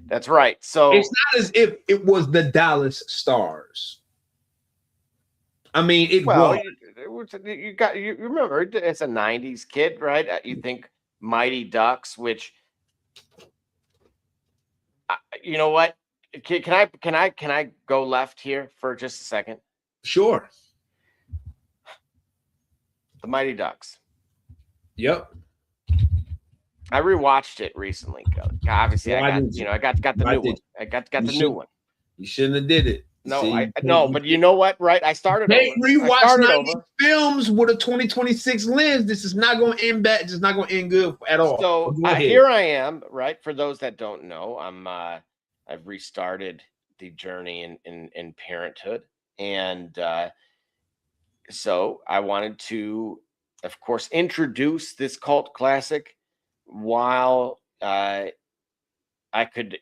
That's right. So it's not as if it was the Dallas Stars. I mean, you remember it's a 90s kid, right? You think Mighty Ducks, which you know what? Can I go left here for just a second? Sure. The Mighty Ducks. Yep. I rewatched it recently. Obviously, I got the new one. I got the new one. You shouldn't have did it. No, but you know what? Right? I started over. Rewatch 90 films with a 2026 lens. This is not going to end bad. It's not going to end good at all. So here I am. Right. For those that don't know, I've restarted the journey in parenthood, and so I wanted to, of course, introduce this cult classic while I could,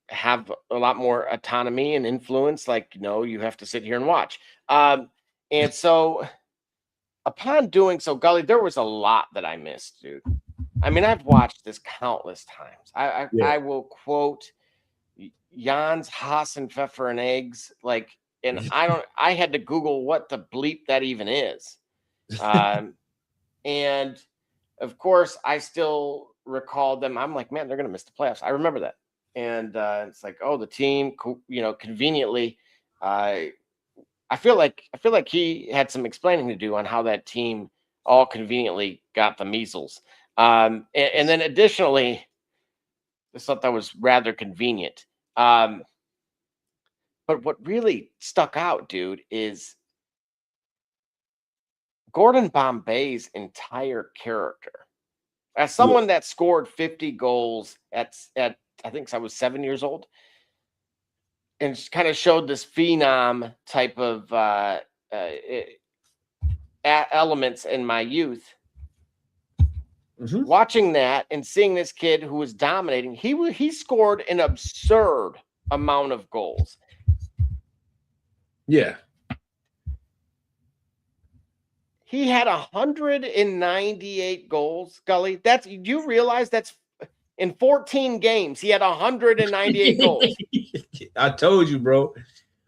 have a lot more autonomy and influence. Like, you have to sit here and watch. And so upon doing so, Gully, there was a lot that I missed, dude. I mean, I've watched this countless times. I will quote Jan's Haas and Pfeffer and Eggs, and I had to Google what the bleep that even is. And of course I still recall them. I'm like, man, they're going to miss the playoffs. I remember that. And it's like, oh, the team, conveniently, I feel like he had some explaining to do on how that team all conveniently got the measles. And then additionally, I thought that was rather convenient. But what really stuck out, dude, is Gordon Bombay's entire character. As someone that scored 50 goals at I think I was 7 years old, and kind of showed this phenom type of elements in my youth. Mm-hmm. Watching that and seeing this kid who was dominating, he scored an absurd amount of goals. Yeah. He had 198 goals, Gully. Do you realize that's in 14 games? He had 198 goals. I told you, bro.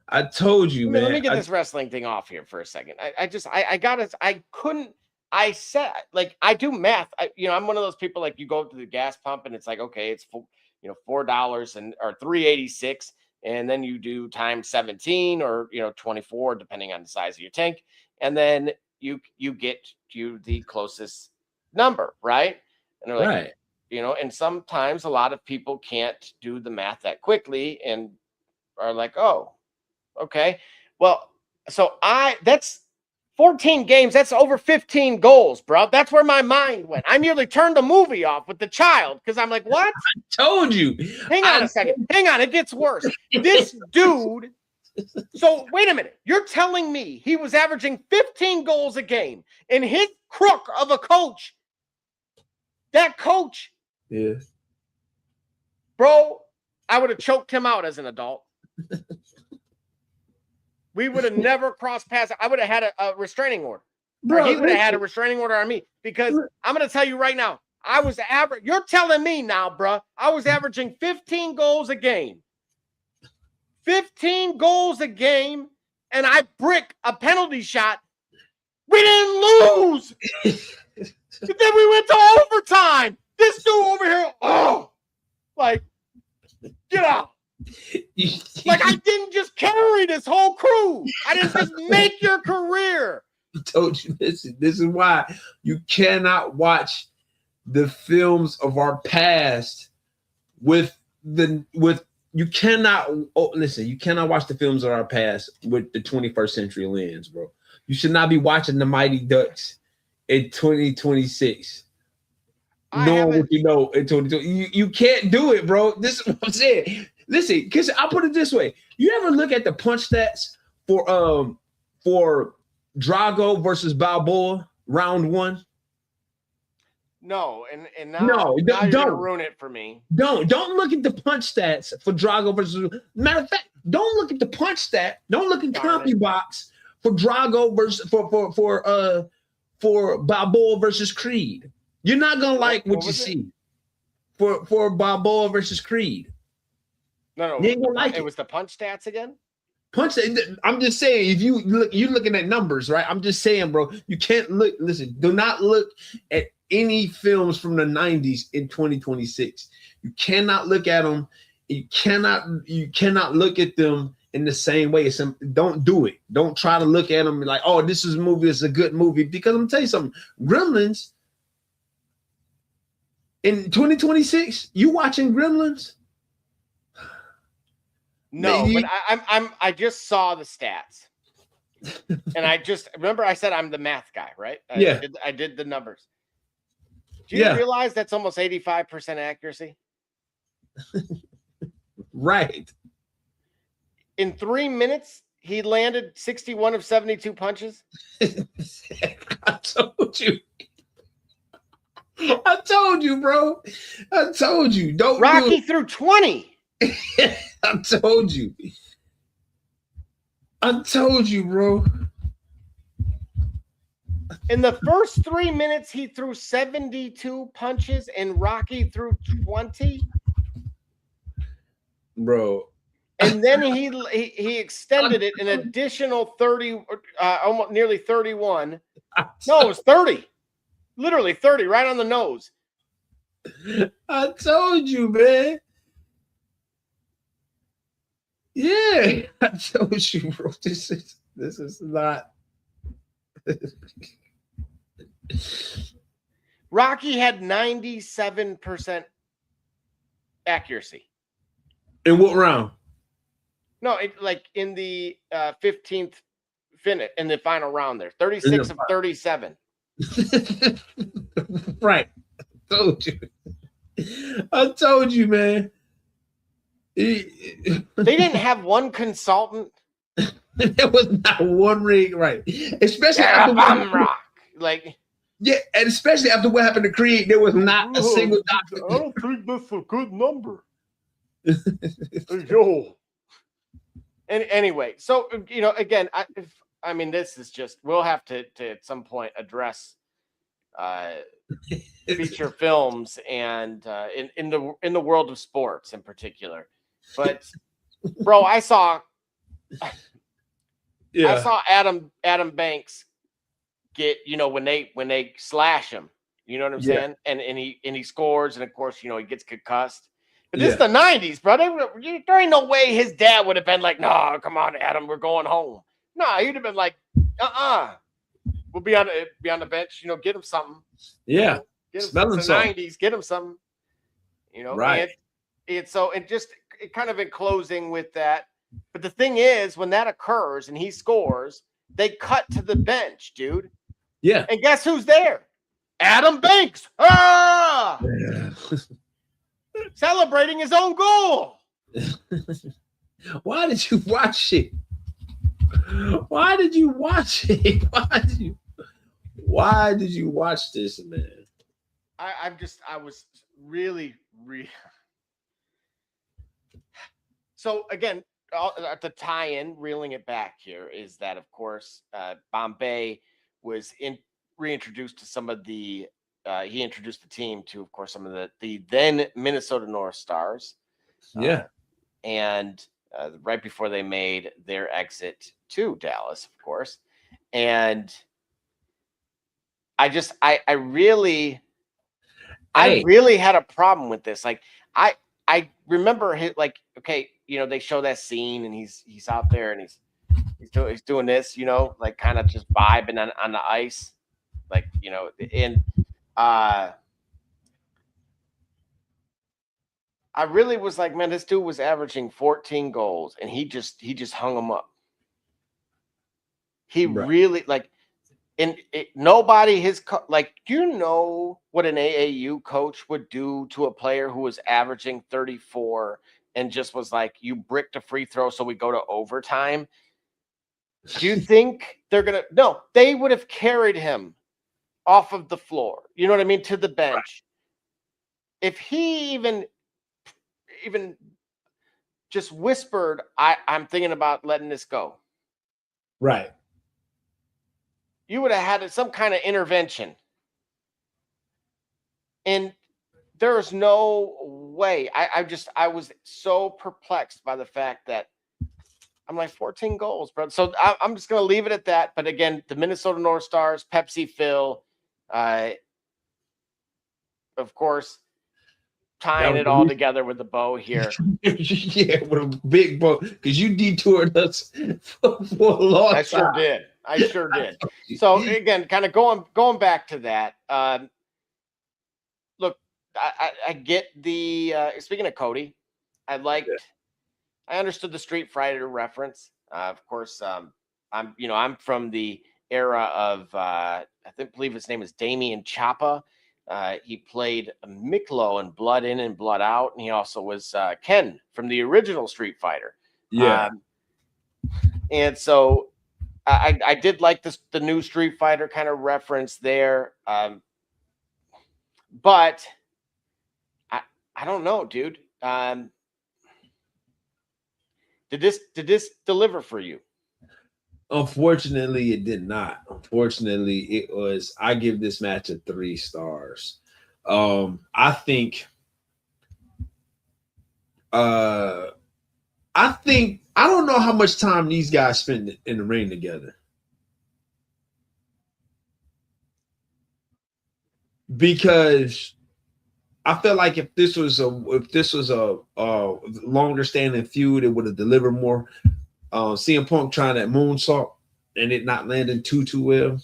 I told you, man. Let me get this wrestling thing off here for a second. I do math. I'm one of those people, like, you go to the gas pump and it's like, okay, it's $4 or $3.86, and then you do times 17 or 24, depending on the size of your tank, and then you get you the closest number, right? And they're like, right. And sometimes a lot of people can't do the math that quickly and are like, oh, okay. Well, so that's 14 games. That's over 15 goals, bro. That's where my mind went. I nearly turned the movie off with the child because I'm like, what? I told you. Hang on a second. Hang on. It gets worse. This dude. So wait a minute. You're telling me he was averaging 15 goals a game, and his crook of a coach, that coach, yeah, bro, I would have choked him out as an adult. We would have never crossed paths. I would have had a restraining order. bro, he would have had a listen. restraining order on me because I'm going to tell you right now, I was you're telling me now, bro, I was averaging 15 goals a game. 15 goals a game, and I brick a penalty shot. We didn't lose. But then we went to overtime. This dude over here, like, get out. Like, I didn't just carry this whole crew. I didn't just make your career. I told you, this is why you cannot watch the films of our past you cannot you cannot watch the films of our past with the 21st century lens, bro. You should not be watching the Mighty Ducks in 2026. Knowing what you know in 2020. You can't do it, bro. This is what I'm saying. Listen, because I'll put it this way. You ever look at the punch stats for Drago versus Balboa round 1? No, and now, No, now you're don't gonna ruin it for me. Don't look at the punch stats for Drago versus. Matter of fact, don't look at the punch stat. Don't look at CompuBox for Drago versus for Balboa versus Creed. You're not gonna like what you see for Balboa versus Creed. No, you ain't gonna like it. It was the punch stats again. I'm just saying, if you look, you're looking at numbers, right? I'm just saying, bro, you can't look. Listen, do not look at any films from the 90s in 2026. You cannot look at them. You cannot look at them in the same way. Don't do it. Don't try to look at them like, oh, this is a movie. It's a good movie. Because I'm gonna tell you something. Gremlins in 2026. You watching Gremlins? No, but I just saw the stats, and I just remember I said I'm the math guy, right? I did the numbers. Do you realize that's almost 85% accuracy? Right. In 3 minutes, he landed 61 of 72 punches. I told you. I told you, bro. I told you. Don't. Rocky threw 20. I told you. I told you, bro. In the first 3 minutes, he threw 72 punches, and Rocky threw 20. Bro. And then he extended it an additional 30, almost nearly 31. No, it was 30. Literally 30, right on the nose. I told you, man. Yeah, I told you, bro. This is not. Rocky had 97% accuracy. In what round? No, like in the 15th finish in the final round there. 36 of 37. Right. I told you, man. They didn't have one consultant. There was not one ring, right? Especially after Rock. Like, yeah, and especially after what happened to Creed, there was not a single doctor. I don't think that's a good number. Yo. And anyway, so again, I mean, this is just we'll have to at some point address feature films and in the world of sports in particular. But bro, I saw Adam Banks get, when they slash him, you know what I'm saying? And he scores, and of course, he gets concussed. But this is the 90s, brother. There ain't no way his dad would have been like, no, come on, Adam, we're going home. No, he'd have been like, we'll be on the bench, get him something. Yeah. Get him something. The 90s, get him something. Right. And just kind of in closing with that. But the thing is, when that occurs and he scores, they cut to the bench, dude. Yeah. And guess who's there? Adam Banks. Ah! Yeah. Celebrating his own goal. Why did you watch it? Why did you watch it? Why did you watch this, man? I was really. So again, at the tie-in, reeling it back here is that, of course, Bombay was reintroduced to some of the. He introduced the team to, of course, some of the then Minnesota North Stars. Yeah. And right before they made their exit to Dallas, of course. And I really had a problem with this. Like I remember like, okay, they show that scene and he's out there and he's doing this, like kind of just vibing on the ice. Like, and I really was like, man, this dude was averaging 14 goals and he just hung them up. He really like, and nobody do you know what an AAU coach would do to a player who was averaging 34 and just was like, you bricked a free throw, so we go to overtime? Do you think they're going to? No, they would have carried him off of the floor. You know what I mean? To the bench. If he even just whispered, I'm thinking about letting this go. Right. You would have had some kind of intervention. And there's no way. I was so perplexed by the fact that I'm like 14 goals, bro. So I'm just going to leave it at that. But again, the Minnesota North Stars, Pepsi Phil, of course, tying it all together with the bow here. Yeah, with a big bow, because you detoured us for a long time. I sure did. So again, kind of going back to that. Look, I get the speaking of Cody, I understood the Street Fighter reference. Of course, I'm from the era of believe his name is Damian Ciampa. He played Miklo in Blood In and Blood Out, and he also was Ken from the original Street Fighter. Yeah. And so I did like the new Street Fighter kind of reference there. But I don't know, dude. Did this deliver for you? Unfortunately, it did not. Unfortunately, I give this match a 3 stars. I think I don't know how much time these guys spend in the ring together. Because I felt like if this was a longer standing feud, it would have delivered more. CM Punk trying that moonsault and it not landing too well.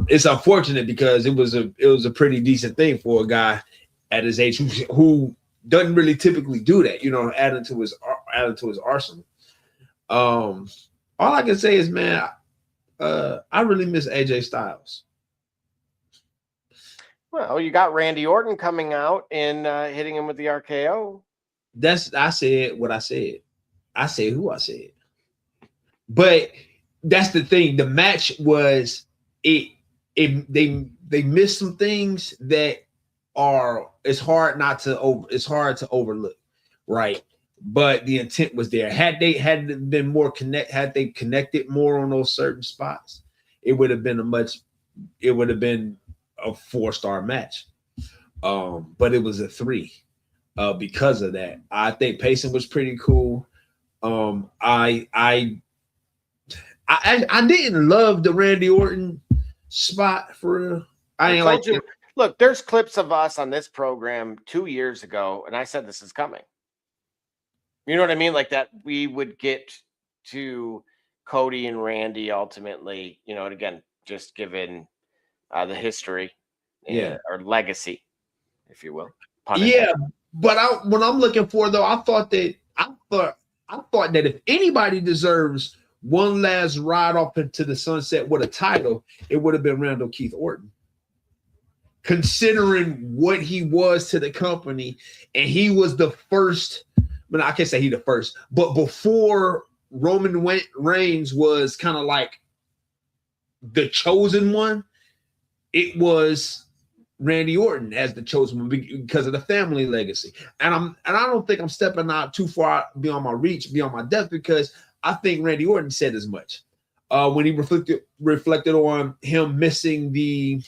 It's unfortunate because it was a pretty decent thing for a guy at his age who doesn't really typically do that, adding to his arsenal. All I can say is, man, I really miss AJ Styles. Well, you got Randy Orton coming out and hitting him with the RKO. I said what I said. I said who I said. But that's the thing. The match was they missed some things that it's hard to overlook, right? But the intent was there. Had they connected more on those certain spots, it would have been a 4-star match. But it was a 3 because of that. I think pacing was pretty cool. I didn't love the Randy Orton spot for real. I ain't like it. Look, there's clips of us on this program 2 years ago, and I said this is coming. You know what I mean? Like that we would get to Cody and Randy ultimately, and again, just given the history or legacy, if you will. Yeah, but what I'm looking for though, I thought that if anybody deserves one last ride off into the sunset with a title, it would have been Randall Keith Orton. Considering what he was to the company, and he was the first, but I can't say he the first, but before Roman Reigns was kind of like the chosen one, it was Randy Orton as the chosen one because of the family legacy. And I don't think I'm stepping out too far beyond my reach, beyond my depth, because I think Randy Orton said as much. when he reflected on him missing the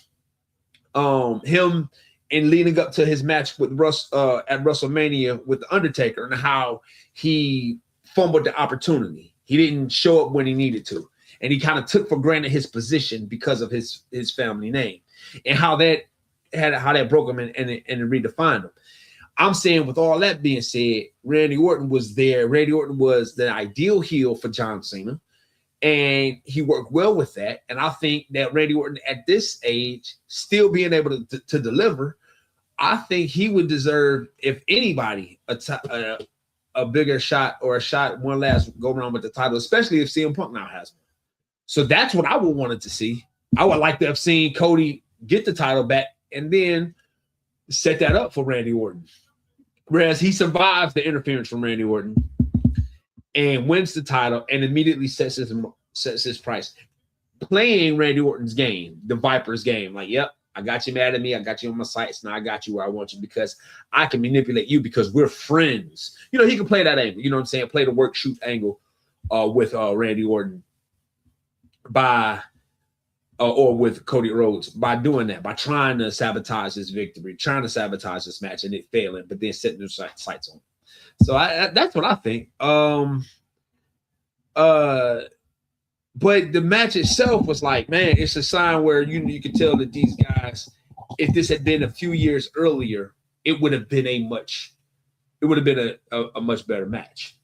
him and leading up to his match with Russ at WrestleMania with the Undertaker, and how he fumbled the opportunity. He didn't show up when he needed to, and he kind of took for granted his position because of his family name, and how that broke him and redefined him. I'm saying, with all that being said, Randy Orton was there. Randy Orton was the ideal heel for John Cena, and he worked well with that. And I think that Randy Orton at this age, still being able to deliver, I think he would deserve, if anybody, a bigger shot, or a shot, one last go around with the title, especially if CM Punk now has one. So that's what I would wanted to see. I would like to have seen Cody get the title back and then set that up for Randy Orton. Whereas he survives the interference from Randy Orton and wins the title and immediately sets his price. Playing Randy Orton's game, the Viper's game. Like, yep, I got you mad at me. I got you on my sights. Now I got you where I want you because I can manipulate you because we're friends. You know, he can play that angle. You know what I'm saying? Play the work shoot angle with Randy Orton or with Cody Rhodes by doing that, by trying to sabotage his victory, trying to sabotage this match and it failing, but then setting their sights on. So that's what I think. But the match itself was like, man, it's a sign where you can tell that these guys, if this had been a few years earlier, it would have been a much better match.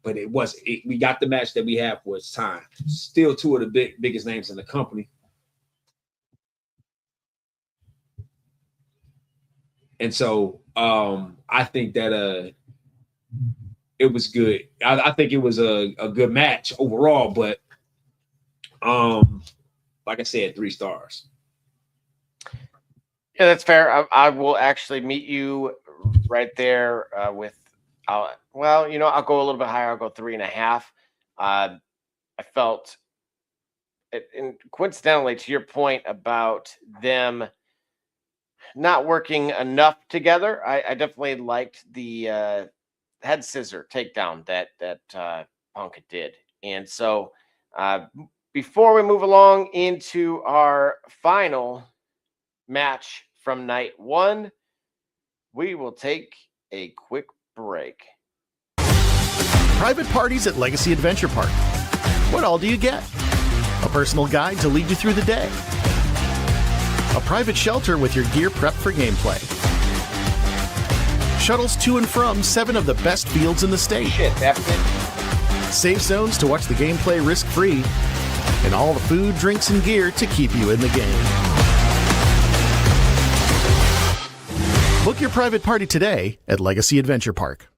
But it wasn't. We got the match that we have for its time. Still two of the biggest names in the company. And so I think that it was good. I think it was a good match overall, but like I said, 3 stars. Yeah, that's fair. I will actually meet you right there with, I'll go a little bit higher. I'll go 3.5. I felt it, and coincidentally, to your point about them not working enough together, I definitely liked the head scissor takedown that Punk did. And so before we move along into our final match from night 1, we will take a quick break. Private parties at Legacy Adventure Park. What all do you get? A personal guide to lead you through the day. A private shelter with your gear prepped for gameplay. Shuttles to and from 7 of the best fields in the state. Safe zones to watch the gameplay risk-free. And all the food, drinks, and gear to keep you in the game. Book your private party today at Legacy Adventure Park.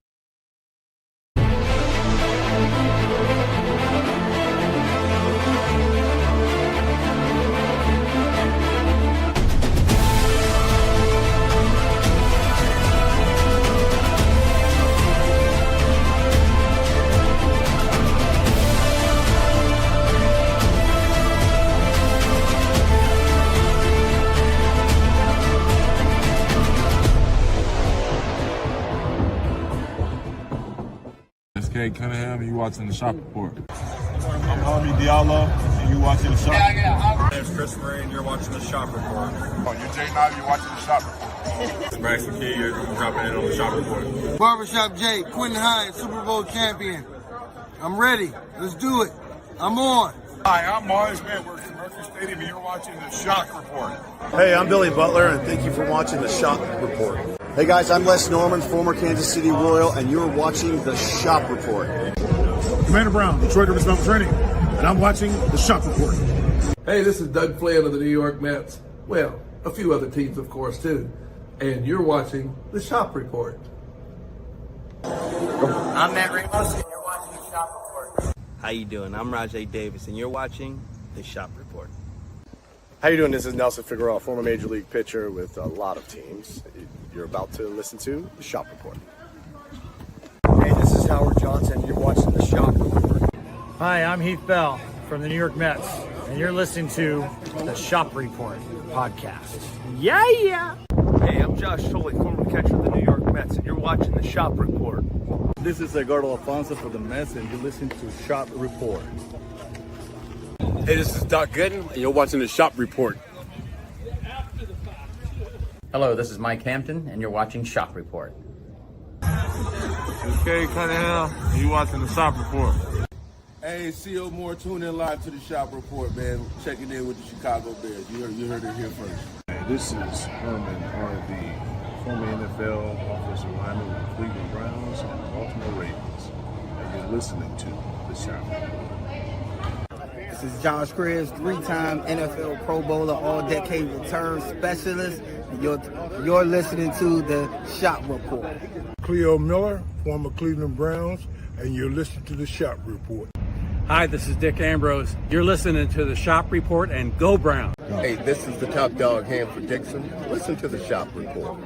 SK Cunningham, and you watching the Shop Report. I'm Harvey Diallo, and you watching the Shop Report. My name's Chris Murray, and you're watching the Shop Report. Oh, you're Jay Knight, you're watching the Shop Report. It's Max McKee, you're dropping in on the Shop Report. Barbershop Jay, Quentin Hines, Super Bowl champion. I'm ready. Let's do it. I'm on. Hi, I'm Mars Edwards from Mercury Stadium, and you're watching the Shock Report. Hey, I'm Billy Butler, and thank you for watching the Shock Report. Hey guys, I'm Les Norman, former Kansas City Royal, and you're watching the Shop Report. Commander Brown, Detroit Rivers Mountain Training, and I'm watching the Shop Report. Hey, this is Doug Flynn of the New York Mets. Well, a few other teams, of course, too. And you're watching the Shop Report. I'm Matt Ramos, and you're watching the Shop Report. How you doing? I'm Rajay Davis, and you're watching the Shop Report. How you doing? This is Nelson Figueroa, former Major League pitcher with a lot of teams. You're about to listen to the Shop Report. Hey, this is Howard Johnson. You're watching the Shop Report. Hi, I'm Heath Bell from the New York Mets, and you're listening to the Shop Report podcast. Yeah! Hey, I'm Josh Tolley, former catcher of the New York Mets, and you're watching the Shop Report. This is Edgardo Alfonso for the Mets, and you're listening to Shop Report. Hey, this is Doc Gooden, and you're watching the Shop Report. Hello, this is Mike Hampton, and you're watching Shop Report. This is Cade Cunningham, and you're watching the Shop Report. Hey, CO Moore, tune in live to the Shop Report, man. Checking in with the Chicago Bears. You heard it here first. Hey, this is Herman Harvey, former NFL offensive lineman with the Cleveland Browns and the Baltimore Ravens. And you're listening to the Shop Report. This is Josh Cribbs, three-time NFL Pro Bowler, all-decade return specialist. You're listening to the Shop Report. Cleo Miller, former Cleveland Browns, and you're listening to the Shop Report. Hi, this is Dick Ambrose. You're listening to the Shop Report, and go Brown. Hey, this is the top dog, Hanford Dixon. Listen to the Shop Report.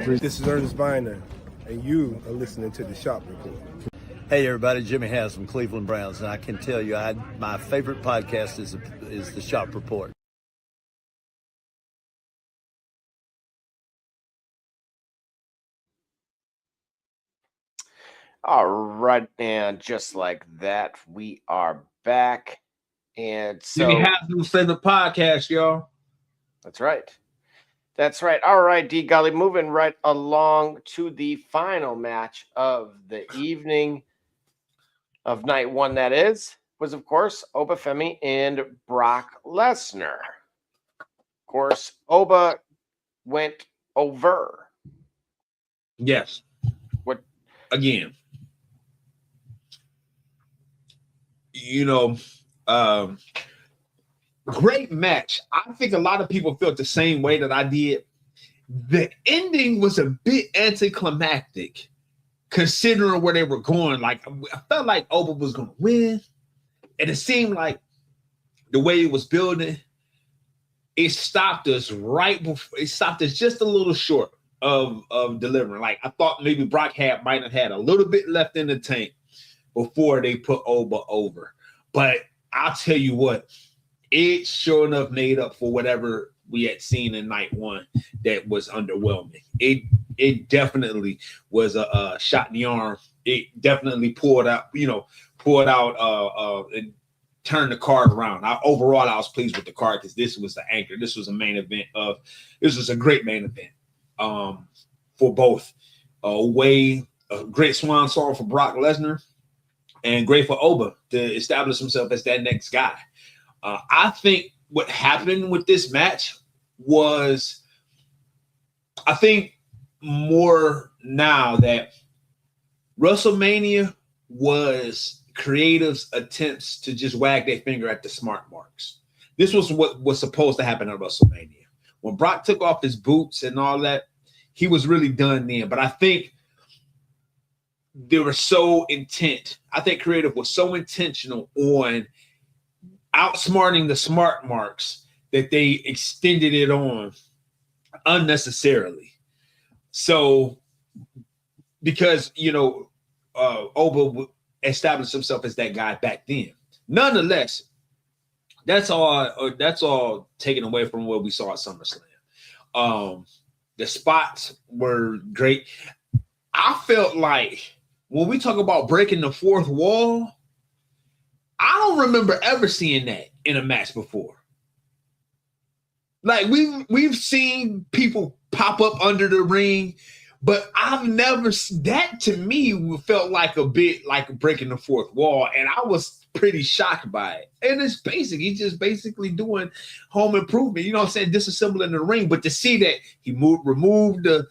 This is Ernest Biner, and you are listening to the Shop Report. Hey everybody, Jimmy Has from Cleveland Browns, and I can tell you my favorite podcast is the Shop Report. All right, and just like that, we are back. And so Jimmy Haslam's favorite podcast, y'all. That's right. That's right. All right, D Gully, moving right along to the final match of the evening of night one, that was of course Obafemi and Brock Lesnar. Of course, Oba went over. Yes. What again? Great match. I think a lot of people felt the same way that I did. The ending was a bit anticlimactic, considering where they were going. Like, I felt like Oba was going to win, and it seemed like the way it was building, it stopped us right before. It stopped us just a little short of delivering. Like, I thought maybe Brock might have had a little bit left in the tank before they put Oba over. But I'll tell you what, it sure enough made up for whatever we had seen in night one that was underwhelming. It definitely was a shot in the arm. It definitely pulled out and turned the card around. Overall, I was pleased with the card because this was the anchor. This was a main event this was a great main event for both. A great swan song for Brock Lesnar and great for Oba to establish himself as that next guy. I think what happened with this match was, I think more now that WrestleMania was creatives' attempts to just wag their finger at the smart marks. This was what was supposed to happen at WrestleMania. When Brock took off his boots and all that, he was really done then. But I think they were so intent. I think creative was so intentional on outsmarting the smart marks that they extended it on unnecessarily. So, because, Oba established himself as that guy back then. Nonetheless, that's all taken away from what we saw at SummerSlam. The spots were great. I felt like when we talk about breaking the fourth wall, I don't remember ever seeing that in a match before. Like, we've seen people pop up under the ring, but I've never, that to me felt like a bit like breaking the fourth wall, and I was pretty shocked by it. And it's basic. He's just basically doing home improvement, you know what I'm saying, disassembling the ring. But to see that he removed the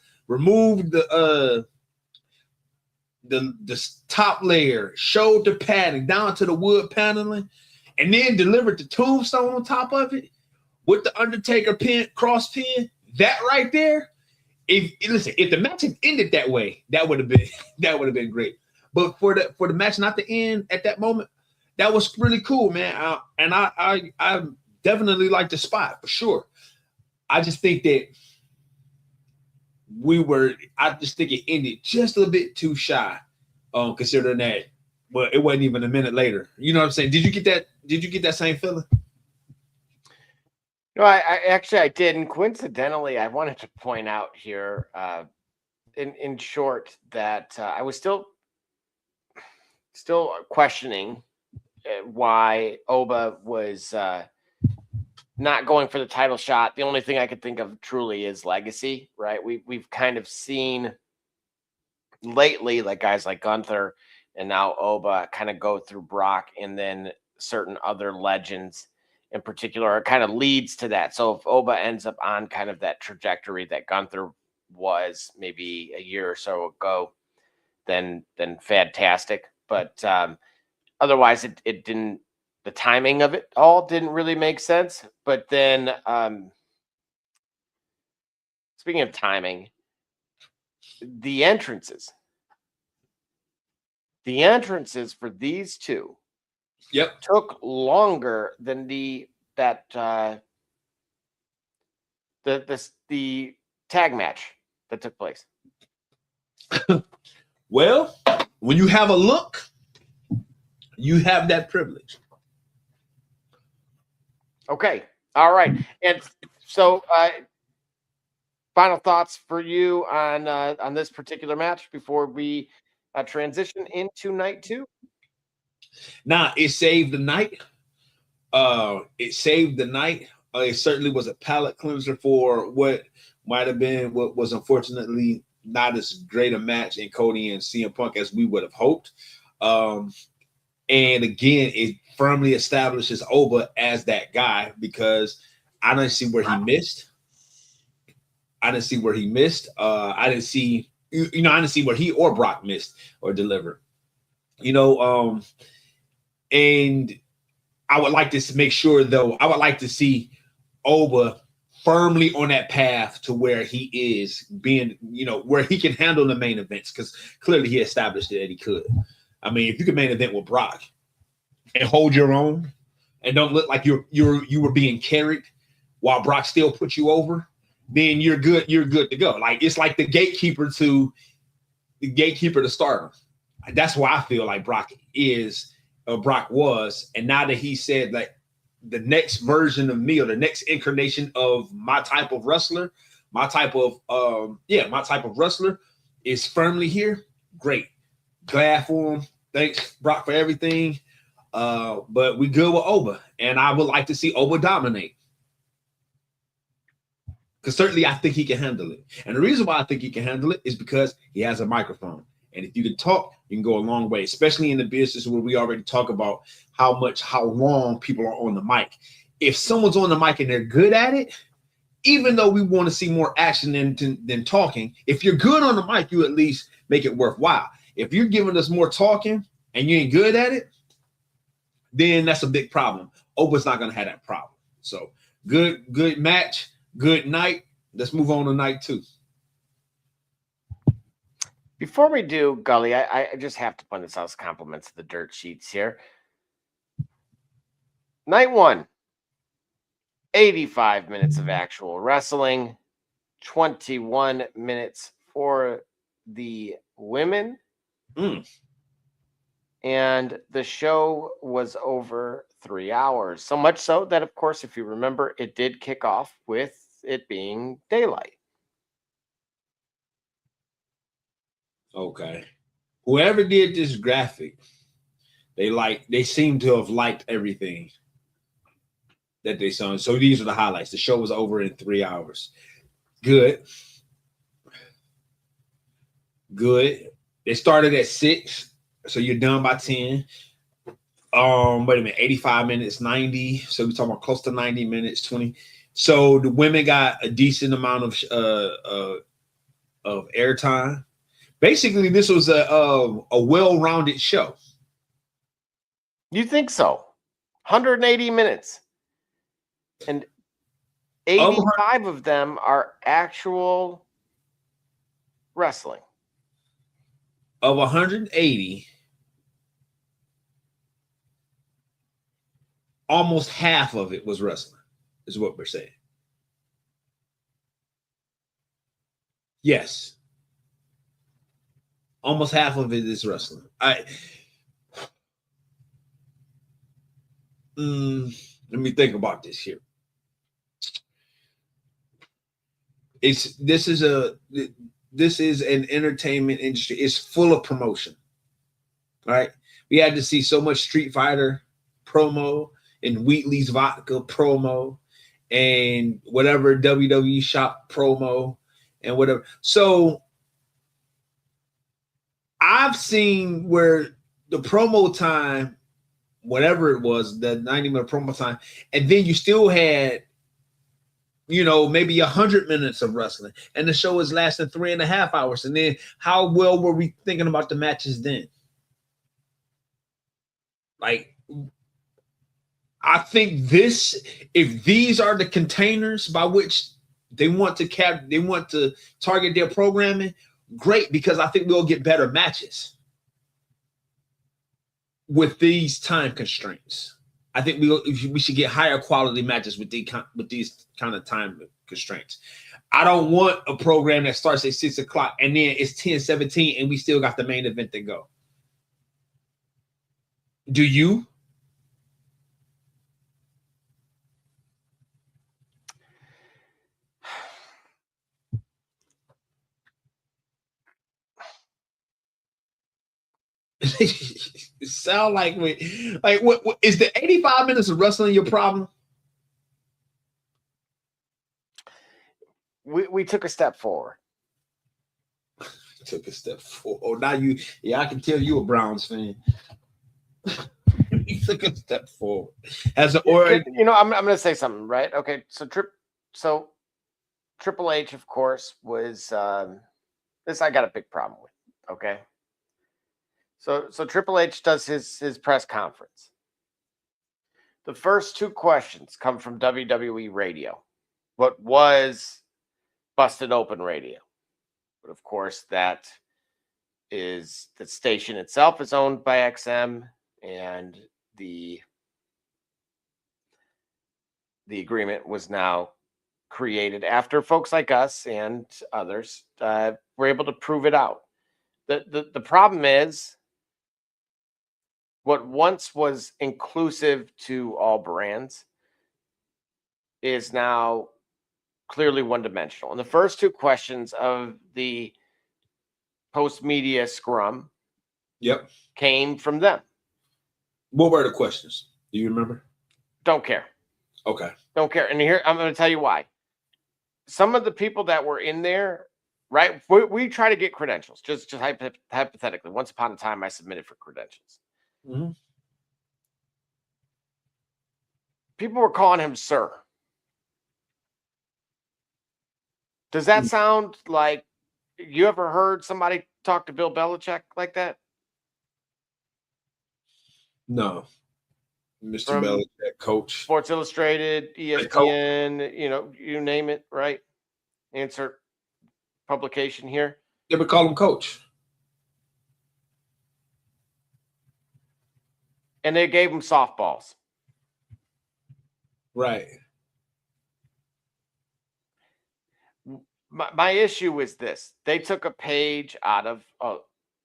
top layer, showed the padding down to the wood paneling, and then delivered the tombstone on top of it with the Undertaker cross pin, that right there. If the match had ended that way, that would have been great. But for the match not to end at that moment, that was really cool, man. I definitely like the spot for sure. I just think that it ended just a little bit too shy, considering that, well, it wasn't even a minute later. You know what I'm saying? Did you get that same feeling? No, I did. And coincidentally, I wanted to point out here, in short, that I was still questioning why Oba was not going for the title shot. The only thing I could think of truly is legacy, right? We've kind of seen lately, like guys like Gunther and now Oba kind of go through Brock, and then certain other legends in particular, it kind of leads to that. So if Oba ends up on kind of that trajectory that Gunther was maybe a year or so ago, then fantastic. But otherwise, it didn't. The timing of it all didn't really make sense. But then, speaking of timing, the entrances for these two took longer than the tag match that took place. Well, when you have a look, you have that privilege. Okay. All right. And so final thoughts for you on this particular match before we transition into night 2? Nah, it saved the night. It saved the night. It certainly was a palate cleanser for what might have been what was unfortunately not as great a match in Cody and CM Punk as we would have hoped. And again, it firmly establishes Oba as that guy, because I didn't see where he missed. I didn't see where he or Brock missed or delivered. And I would like to make sure, though, I would like to see Oba firmly on that path to where he is being, where he can handle the main events, because clearly he established that he could. I mean, if you could main event with Brock and hold your own and don't look like you were being carried while Brock still put you over, then you're good to go. Like, it's like the gatekeeper to stardom. That's why I feel like Brock was. And now that he said, like, the next version of me, or the next incarnation of my type of wrestler, my type of wrestler is firmly here. Great. Glad for him. Thanks, Brock, for everything. But we good with Oba, and I would like to see Oba dominate, because certainly I think he can handle it. And the reason why I think he can handle it is because he has a microphone. And if you can talk, you can go a long way, especially in the business where we already talk about how long people are on the mic. If someone's on the mic and they're good at it, even though we want to see more action than talking, if you're good on the mic, you at least make it worthwhile. If you're giving us more talking and you ain't good at it, then that's a big problem. Oba's not going to have that problem. So good match, good night. Let's move on to night 2. Before we do, Gully, I just have to point this out as compliments to the dirt sheets here. Night 1, 85 minutes of actual wrestling, 21 minutes for the women. And the show was over 3 hours. So much so that, of course, if you remember, it did kick off with it being daylight. Okay. Whoever did this graphic, they seem to have liked everything that they saw. So these are the highlights. The show was over in 3 hours. Good. They started at 6, so you're done by 10. Wait a minute, 85 minutes, 90. So we're talking about close to 90 minutes, 20. So the women got a decent amount of airtime. Basically, this was a well-rounded show. You think so? 180 minutes. And 85 of them are actual wrestling. Of 180, almost half of it was wrestling, is what we're saying. Yes. Almost half of it is wrestling. Let me think about this here. This is an entertainment industry. It's full of promotion. Right? We had to see so much Street Fighter promo and Wheatley's vodka promo and whatever WWE shop promo and whatever. So I've seen where the promo time, whatever it was, the 90-minute promo time, and then you still had, maybe 100 minutes of wrestling, and the show is lasting 3.5 hours. And then how well were we thinking about the matches then? Like, I think if these are the containers by which they want to target their programming, great, because I think we'll get better matches with these time constraints. I think we should get higher quality matches with these kind of time constraints. I don't want a program that starts at 6 o'clock and then it's 10:17 and we still got the main event to go. Do you? It sound like what is the 85 minutes of wrestling your problem? We took a step forward. Took a step forward. Oh, now I can tell you a Browns fan. You took a step forward. I'm going to say something, right? Okay, so Triple H, of course, was this I got a big problem with. Okay. So Triple H does his press conference. The first two questions come from WWE Radio, what was Busted Open Radio. But of course, the station itself is owned by XM, and the agreement was now created after folks like us and others were able to prove it out. The problem is, what once was inclusive to all brands is now clearly one-dimensional. And the first two questions of the post-media scrum came from them. What were the questions? Do you remember? Don't care. Okay. Don't care. And here, I'm going to tell you why. Some of the people that were in there, right, we try to get credentials, just hypothetically. Once upon a time, I submitted for credentials. Mm-hmm. People were calling him sir. Does that sound like you ever heard somebody talk to Bill Belichick like that? No. Mr. Belichick, coach. Sports Illustrated, ESPN, you name it, right? Insert publication here. They would call him coach. And they gave him softballs. Right. My issue is this. They took a page out of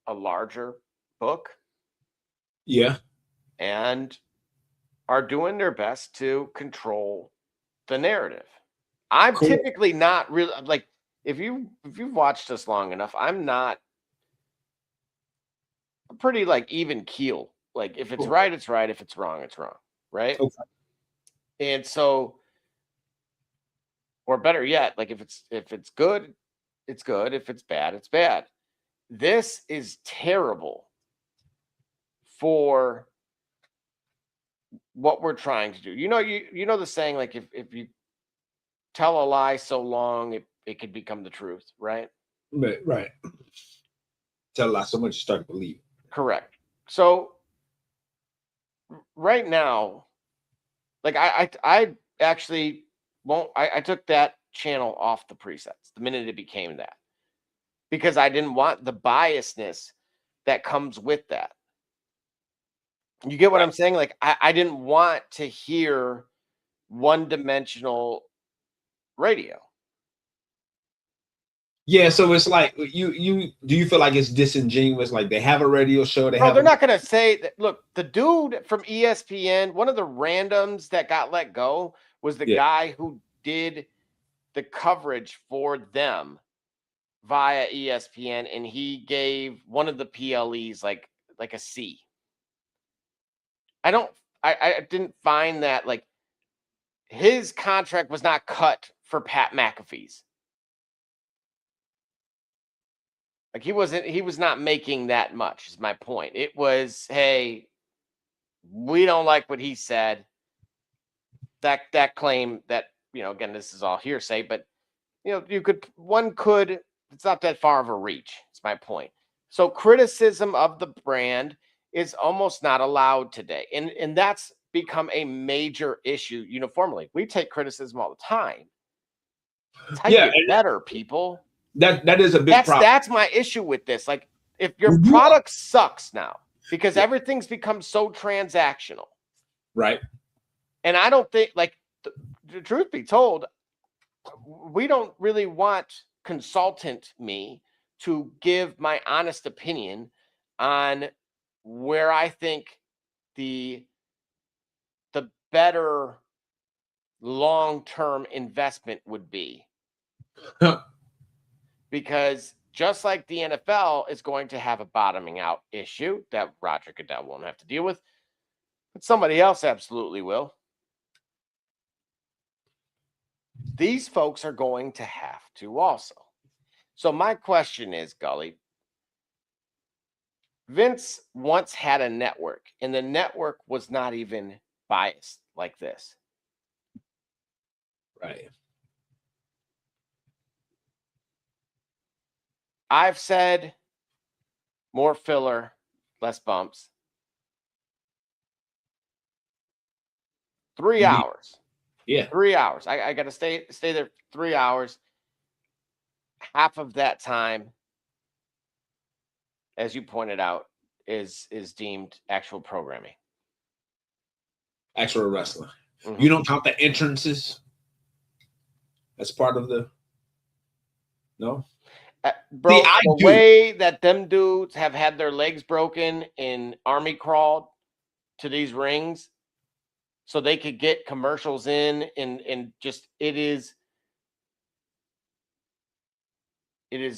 a larger book. Yeah. And are doing their best to control the narrative. I'm typically not really like, if you've watched us long enough, I'm pretty like even keel. Like if it's right, it's right. If it's wrong, it's wrong. Right. Okay. And so, or better yet, like if it's good, it's good. If it's bad, it's bad. This is terrible for what we're trying to do. You know the saying, like if you tell a lie so long, it could become the truth, right? Right. Tell a lie so much you start to believe. Correct. So right now, like I actually won't. I took that channel off the presets the minute it became that, because I didn't want the biasness that comes with that. You get what I'm saying? Like I didn't want to hear one-dimensional radio. Yeah, so it's like do you feel like it's disingenuous? Like they have a radio show, they're not gonna say that. Look, the dude from ESPN, one of the randoms that got let go was the guy who did the coverage for them via ESPN, and he gave one of the PLEs like a C. I I didn't find that like his contract was not cut for Pat McAfee's. Like he was not making that much, is my point. It was, hey, we don't like what he said. That claim that, again, this is all hearsay, but it's not that far of a reach. It's my point. So criticism of the brand is almost not allowed today. And that's become a major issue uniformly. We take criticism all the time. It's how you get better, people. That is a big problem. That's my issue with this. Like, if your product sucks now, because everything's become so transactional. Right. And I don't think, like, the truth be told, we don't really want consultant me to give my honest opinion on where I think the better long-term investment would be. Because just like the NFL is going to have a bottoming out issue that Roger Goodell won't have to deal with, but somebody else absolutely will. These folks are going to have to also. So my question is, Gully, Vince once had a network, and the network was not even biased like this. Right. I've said more filler, less bumps. 3 hours. Yeah. 3 hours. I got to stay there 3 hours. Half of that time, as you pointed out, is deemed actual programming. Actual wrestling. Mm-hmm. You don't count the entrances as part of the... No? Bro, the way that them dudes have had their legs broken in army crawled to these rings so they could get commercials in and just it is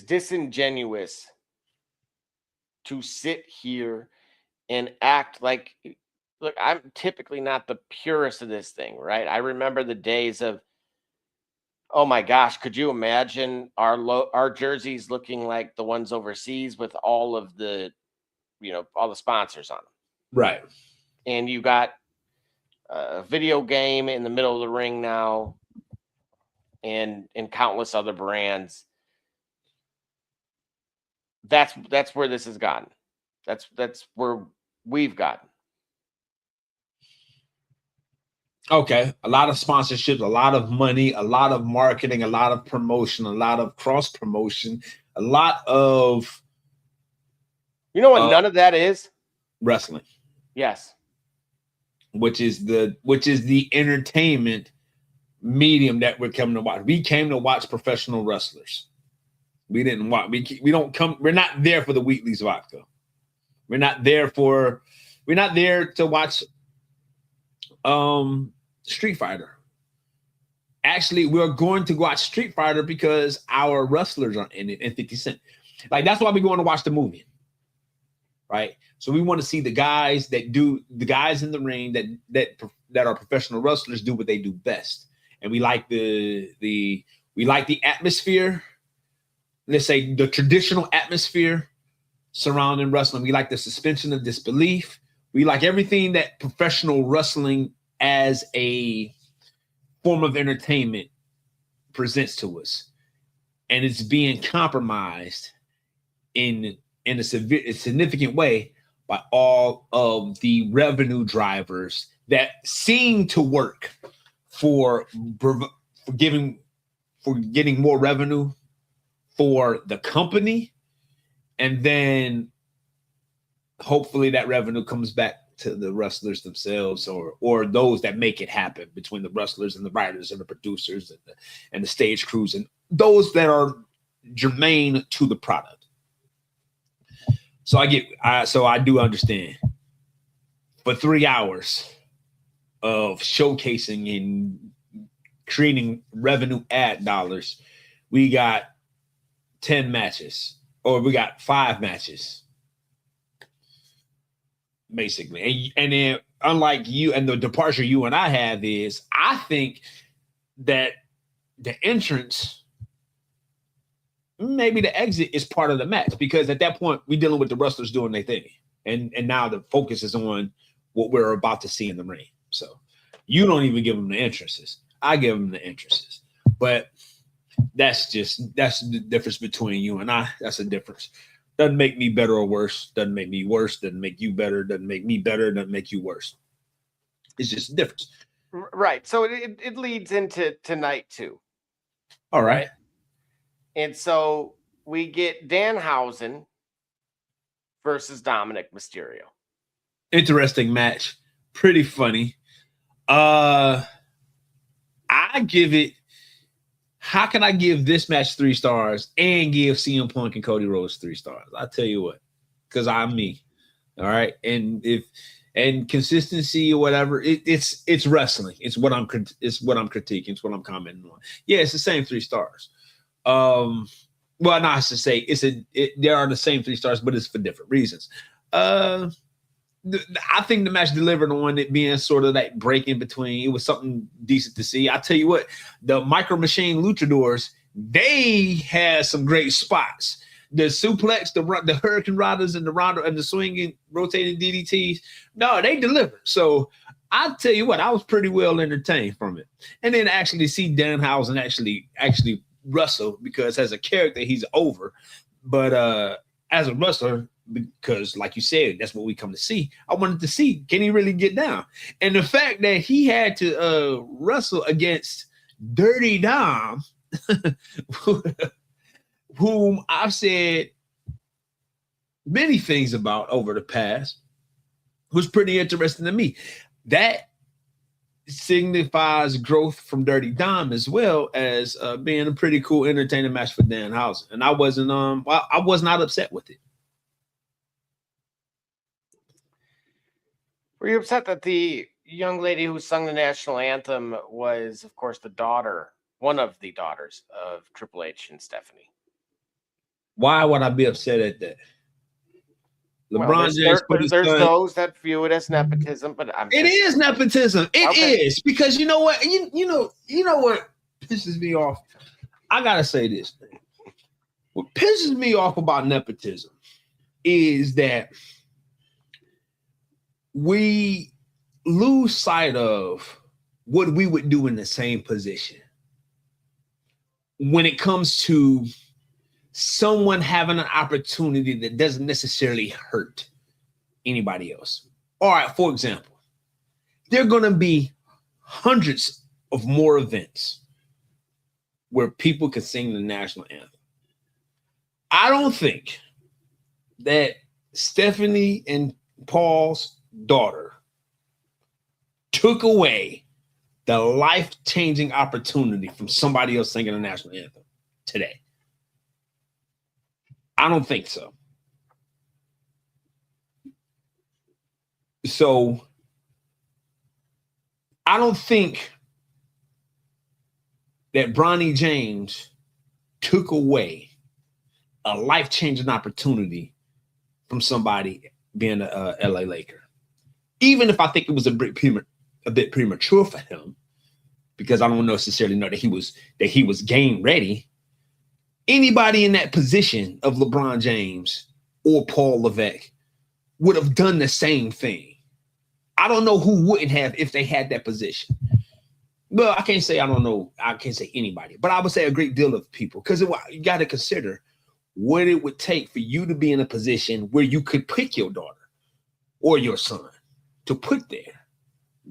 disingenuous to sit here and act like, look, I'm typically not the purest of this thing, right? I remember the days of, oh my gosh, could you imagine our jerseys looking like the ones overseas with all of the, all the sponsors on them? Right. And you got a video game in the middle of the ring now and countless other brands. That's where this has gotten. That's where we've gotten. Okay, a lot of sponsorships, a lot of money, a lot of marketing, a lot of promotion, a lot of cross promotion, a lot of none of that is wrestling. Yes. Which is the entertainment medium that we're coming to watch. We came to watch professional wrestlers. We didn't watch. We're not there for the Wheatley's vodka. We're not there to watch Street Fighter. Actually, we're going to watch Street Fighter because our wrestlers are in it and 50 Cent. Like, that's why we're going to watch the movie. Right? So we want to see the guys in the ring that are professional wrestlers do what they do best. And we like the atmosphere. Let's say the traditional atmosphere surrounding wrestling. We like the suspension of disbelief. We like everything that professional wrestling as a form of entertainment presents to us. And it's being compromised in a significant way by all of the revenue drivers that seem to work for getting more revenue for the company, and then hopefully that revenue comes back to the wrestlers themselves or those that make it happen between the wrestlers and the writers and the producers and the stage crews and those that are germane to the product. So I do understand. For 3 hours of showcasing and creating revenue ad dollars, we got 10 matches, or we got 5 matches. basically. And then unlike you and the departure you and I have is, I think that the entrance, maybe the exit is part of the match, because at that point we're dealing with the wrestlers doing their thing. And now the focus is on what we're about to see in the ring. So you don't even give them the entrances. I give them the entrances. But that's the difference between you and I. That's a difference. Doesn't make me better or worse. Doesn't make me worse. Doesn't make you better. Doesn't make me better. Doesn't make you worse. It's just a difference. Right. So it leads into tonight too. All right. And so we get Danhausen versus Dominic Mysterio. Interesting match. Pretty funny. I give it. How can I give this match 3 stars and give CM Punk and Cody Rhodes 3 stars? I'll tell you what, because I'm me. All right. And consistency or whatever, it's wrestling. It's what I'm critiquing. It's what I'm commenting on. Yeah, it's the same 3 stars. Well, not to say there are the same 3 stars, but it's for different reasons. I think the match delivered on it being sort of that break in between. It was something decent to see. I tell you what, the Micro Machine Luchadors, they had some great spots. The suplex, the Hurricane Riders, and the Rondo and the swinging, rotating DDTs. No, they delivered. So I tell you what, I was pretty well entertained from it. And then actually see Danhausen actually wrestle, because as a character he's over, but as a wrestler, because like you said, that's what we come to see. I wanted to see, can he really get down? And the fact that he had to wrestle against Dirty Dom, whom I've said many things about over the past, was pretty interesting to me. That signifies growth from Dirty Dom, as well as being a pretty cool, entertaining match for Danhausen. And I was not upset with it. Were you upset that the young lady who sung the national anthem was, of course, one of the daughters of Triple H and Stephanie? Why would I be upset at that? LeBron James. There's those that view it as nepotism, but it is nepotism. It is, because you know what? You know what pisses me off? I gotta say this. What pisses me off about nepotism is that we lose sight of what we would do in the same position when it comes to someone having an opportunity that doesn't necessarily hurt anybody else. All right, for example, there are going to be hundreds of more events where people can sing the national anthem. I don't think that Stephanie and Paul's daughter took away the life-changing opportunity from somebody else singing the national anthem today. I don't think so. So I don't think that Bronny James took away a life-changing opportunity from somebody being a LA Laker. Even if I think it was a bit premature for him, because I don't necessarily know that he was game ready. Anybody in that position of LeBron James or Paul Levesque would have done the same thing. I don't know who wouldn't have if they had that position. Well, I can't say I don't know. I can't say anybody, but I would say a great deal of people, because you got to consider what it would take for you to be in a position where you could pick your daughter or your son to put there.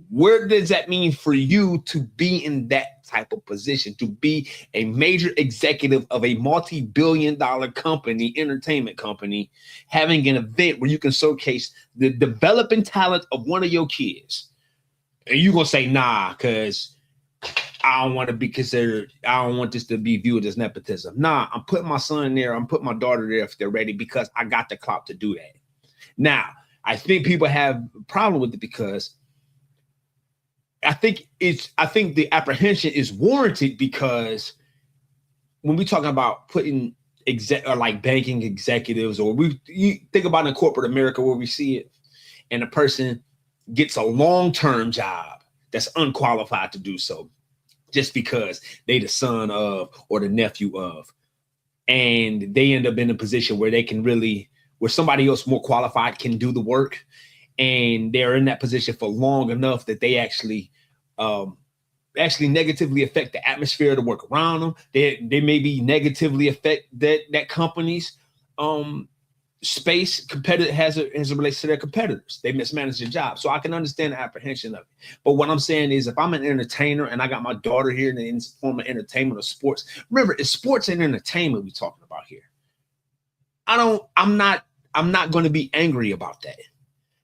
Where does that mean for you to be in that type of position, to be a major executive of a multi-billion-dollar company, entertainment company, having an event where you can showcase the developing talent of one of your kids? And you're going to say, nah, because I don't want to be considered, I don't want this to be viewed as nepotism. Nah, I'm putting my son there, I'm putting my daughter there if they're ready, because I got the clout to do that. Now, I think people have a problem with it, because I think the apprehension is warranted, because when we're talking about putting like banking executives, or you think about in corporate America where we see it, and a person gets a long-term job that's unqualified to do so just because they the son of or the nephew of, and they end up in a position where they can really, where somebody else more qualified can do the work, and they're in that position for long enough that they actually negatively affect the atmosphere of the work around them. They maybe negatively affect that company's space competitive as it relates to their competitors. They mismanage their job. So I can understand the apprehension of it. But what I'm saying is, if I'm an entertainer and I got my daughter here in the form of entertainment or sports, remember, it's sports and entertainment we're talking about here. I'm not going to be angry about that.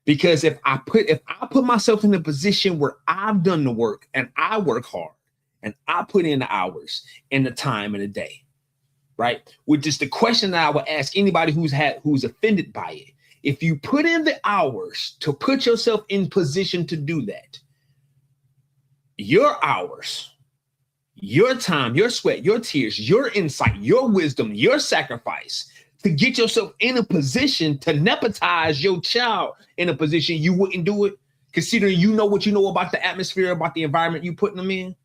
Because if I put myself in a position where I've done the work and I work hard and I put in the hours and the time and the day, right? Which is the question that I would ask anybody who's offended by it. If you put in the hours to put yourself in position to do that, your hours, your time, your sweat, your tears, your insight, your wisdom, your sacrifice, to get yourself in a position to nepotize your child in a position you wouldn't do it, considering you know what you know about the atmosphere, about the environment you putting them in,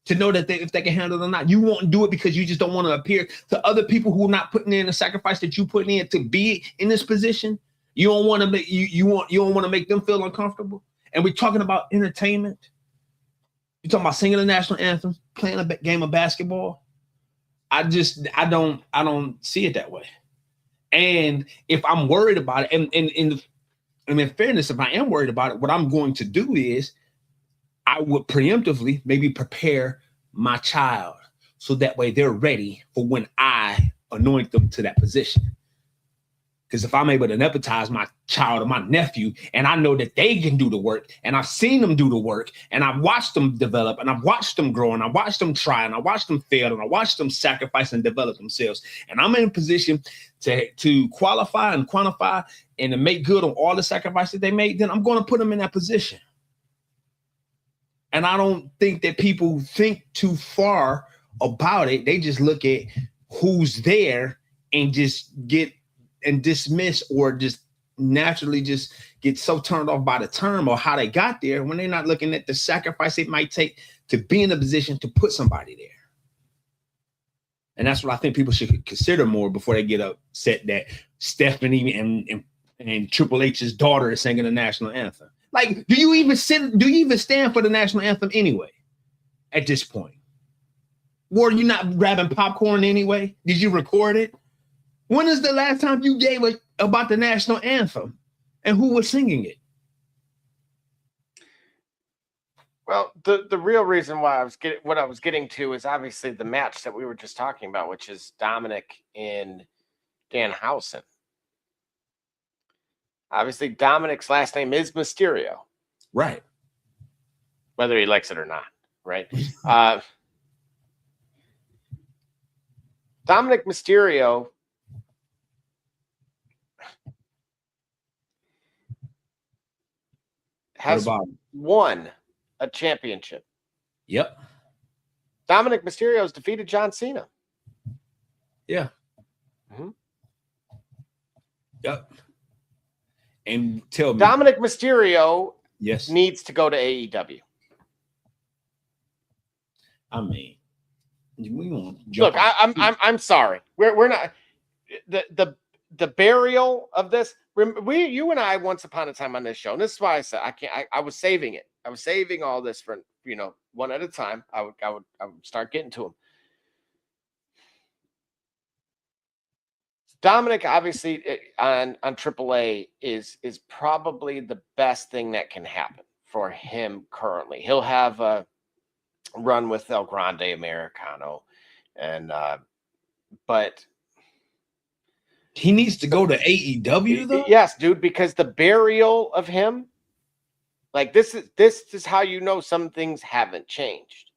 to know that if they can handle it or not. You won't do it because you just don't want to appear to other people who are not putting in the sacrifice that you put in to be in this position. You don't want to make you don't want to make them feel uncomfortable. And we're talking about entertainment. You're talking about singing the national anthem, playing a game of basketball. I don't see it that way. And if I'm worried about it, and in fairness, if I am worried about it, what I'm going to do is I would preemptively maybe prepare my child so that way they're ready for when I anoint them to that position. Because if I'm able to nepotize my child or my nephew, and I know that they can do the work, and I've seen them do the work, and I've watched them develop, and I've watched them grow, and I watched them try, and I watched them fail, and I watched them sacrifice and develop themselves, and I'm in a position to qualify and quantify and to make good on all the sacrifices they made, then I'm going to put them in that position. And I don't think that people think too far about it. They just look at who's there and just get and dismiss or just naturally just get so turned off by the term or how they got there when they're not looking at the sacrifice it might take to be in a position to put somebody there. And that's what I think people should consider more before they get upset that Stephanie and Triple H's daughter is singing the national anthem. Like, do you even stand for the national anthem anyway at this point? Were you not grabbing popcorn anyway? Did you record it? When is the last time you gave about the national anthem and who was singing it? Well, the real reason why I was getting to is obviously the match that we were just talking about, which is Dominic and Danhausen. Obviously, Dominic's last name is Mysterio. Right. Whether he likes it or not, right? Dominic Mysterio has won a championship. Yep. Dominic Mysterio has defeated John Cena. Yeah. Mm-hmm. Yep. And tell me, Dominic Mysterio needs to go to AEW. I mean, we won't look. I'm sorry. We're not the burial of this. You and I once upon a time on this show, and this is why I said I was saving it. I was saving all this for one at a time. I would start getting to them. Dominic, obviously, on AAA is probably the best thing that can happen for him currently. He'll have a run with El Grande Americano, and but he needs to go to AEW though. Yes, dude, because the burial of him, like this is how you know some things haven't changed.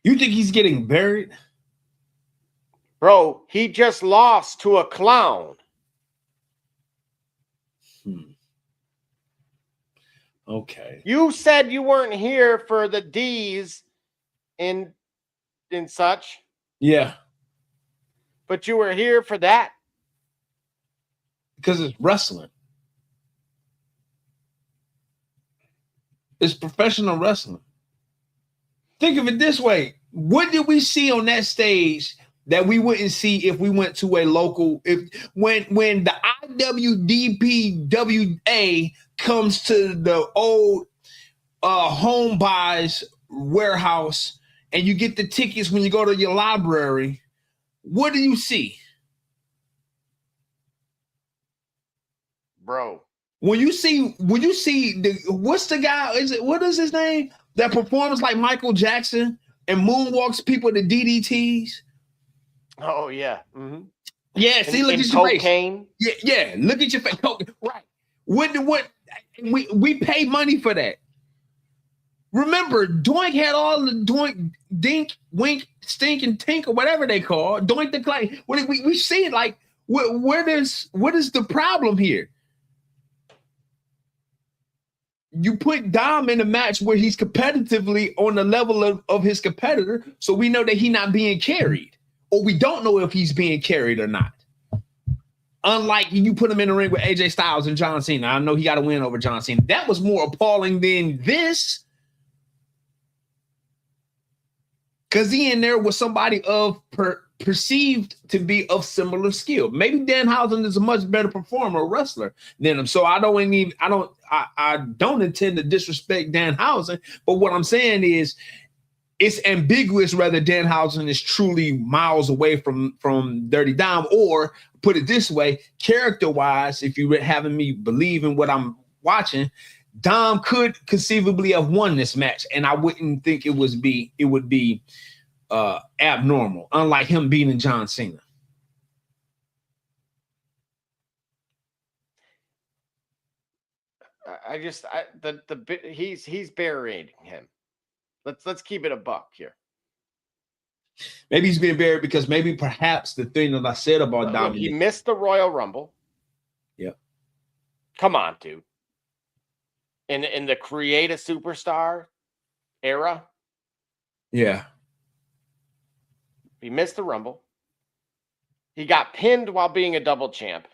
You think he's getting buried? Bro, he just lost to a clown. Okay. You said you weren't here for the D's and such. Yeah. But you were here for that. Because it's wrestling. It's professional wrestling. Think of it this way. What did we see on that stage that we wouldn't see if we went to a local, when the IWDPWA comes to the old home buys warehouse and you get the tickets when you go to your library, what do you see? Bro. When you see what's the guy, what is his name that performs like Michael Jackson and moonwalks people to DDTs? Oh yeah. Mm-hmm. Yeah, see, look at your cocaine. face. Yeah, look at your face. Right. What we pay money for that. Remember, Doink had all the Doink, Dink, Wink, Stink, and Tink, or whatever they call Doink the Clay. We see it like what is the problem here? You put Dom in a match where he's competitively on the level of his competitor, so we know that he's not being carried, or we don't know if he's being carried or not. Unlike you put him in the ring with AJ Styles and John Cena. I know he got a win over John Cena. That was more appalling than this. Because he in there with somebody of perceived to be of similar skill. Maybe Danhausen is a much better performer, or wrestler than him. So I don't intend to disrespect Danhausen, but what I'm saying is it's ambiguous whether Danhausen is truly miles away from Dirty Dom, or put it this way, character-wise, if you're having me believe in what I'm watching, Dom could conceivably have won this match, and I wouldn't think it would be abnormal, unlike him beating John Cena. He's burying him. Let's keep it a buck here. Maybe he's being buried because maybe perhaps the thing that I said about Dominic, he missed the Royal Rumble. Yep. Come on, dude. In the create a superstar era. Yeah. He missed the Rumble. He got pinned while being a double champ.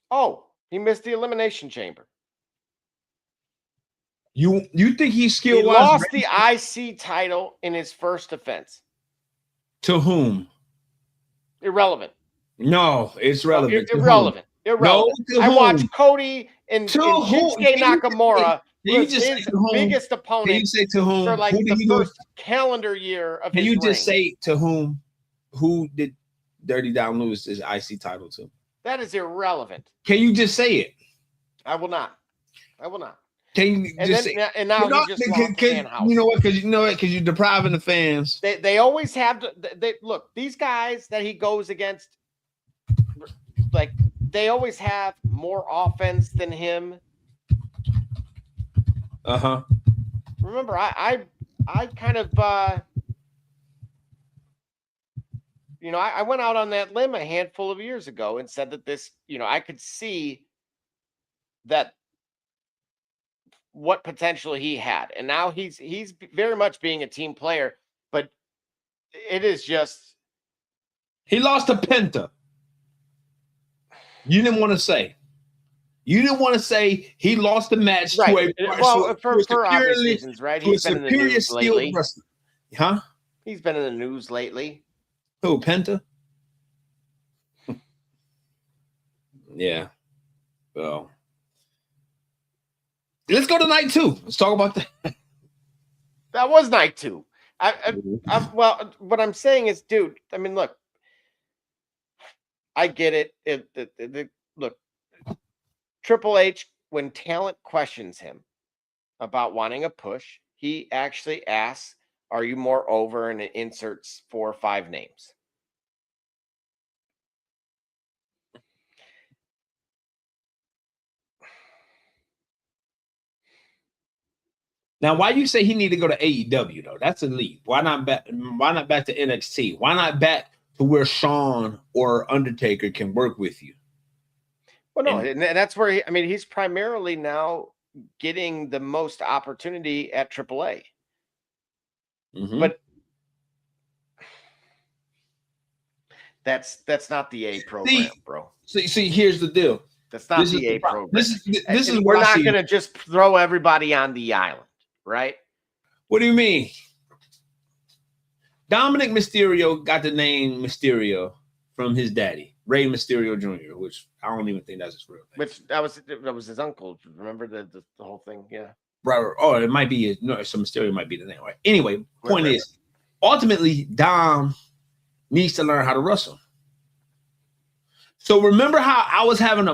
Oh, he missed the Elimination Chamber. You think he's skill-wise? He lost the IC title in his first offense. To whom? Irrelevant. No, it's relevant. Irrelevant. Irrelevant. No, I watched Cody and Shinsuke Nakamura. Can you just his biggest opponent. Can you say to whom? For like the first calendar year of Can his you just reign. say to whom? Who did Dirty Dom lose his IC title to? That is irrelevant. Can you just say it? I will not. I will not. Can you just say? And now he just lost Danhausen. You know what? Because you're depriving the fans. They always have to. They look, these guys that he goes against, like they always have more offense than him. Uh-huh. Remember, I kind of I went out on that limb a handful of years ago and said that this, I could see that what potential he had. And now he's very much being a team player, but it is just he lost to Penta. You didn't want to say. You didn't want to say he lost the match to a for obvious reasons, right? He's been in the news lately. Huh? He's been in the news lately. Who, Penta? Yeah. Well, let's go to night 2. Let's talk about that. That was night 2. Well, what I'm saying is, dude, I mean, look, I get it. Look, Triple H, when talent questions him about wanting a push, he actually asks, are you more over? And it inserts 4 or 5 names. Now, why you say he need to go to AEW though? That's elite. Why not back to NXT? Why not back to where Shawn or Undertaker can work with you? Well, no, and that's where he's primarily now getting the most opportunity at AAA. Mm-hmm. But that's not the A program, bro. See, here's the deal. That's not This is the A the problem. program. This is we're what I not see. going to just throw everybody on the island, right? What do you mean? Dominic Mysterio got the name Mysterio from his daddy, Rey Mysterio Jr., which I don't even think that's his real name. Which that was his uncle. Remember the whole thing? Yeah. Right. Oh, it might be so Mysterio might be the name. Right. Anyway, point Right. is, ultimately, Dom needs to learn how to wrestle. So remember how I was having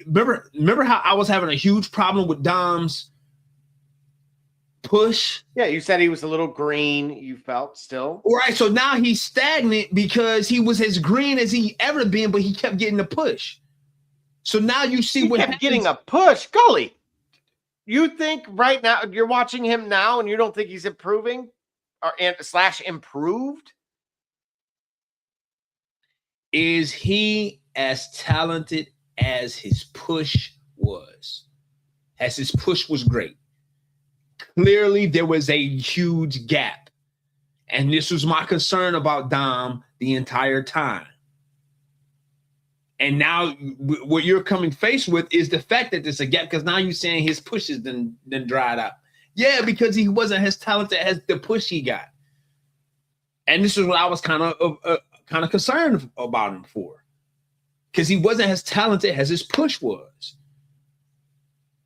remember how I was having a huge problem with Dom's push? Yeah, you said he was a little green, you felt still. Right. So now he's stagnant because he was as green as he ever been, but he kept getting the push. So now you see what kept getting a push. Gully. You think right now you're watching him now and you don't think he's improving or / improved? Is he as talented as his push was? As his push was great. Clearly, there was a huge gap. And this was my concern about Dom the entire time. And now what you're coming faced with is the fact that there's a gap, because now you're saying his push has then dried up. Yeah, because he wasn't as talented as the push he got. And this is what I was kind of concerned about him for, because he wasn't as talented as his push was.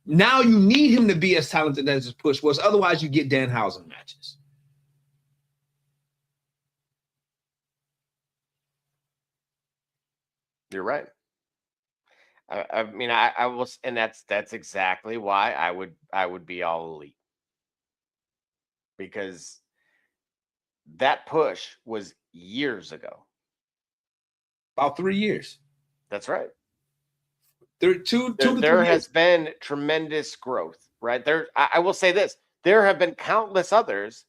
Now you need him to be as talented as his push was. Otherwise, you get Danhausen matches. You're right. I mean, I was, and that's exactly why I would be all elite, because that push was years ago. About 3 years. That's right. There has been tremendous growth, right? I will say this: there have been countless others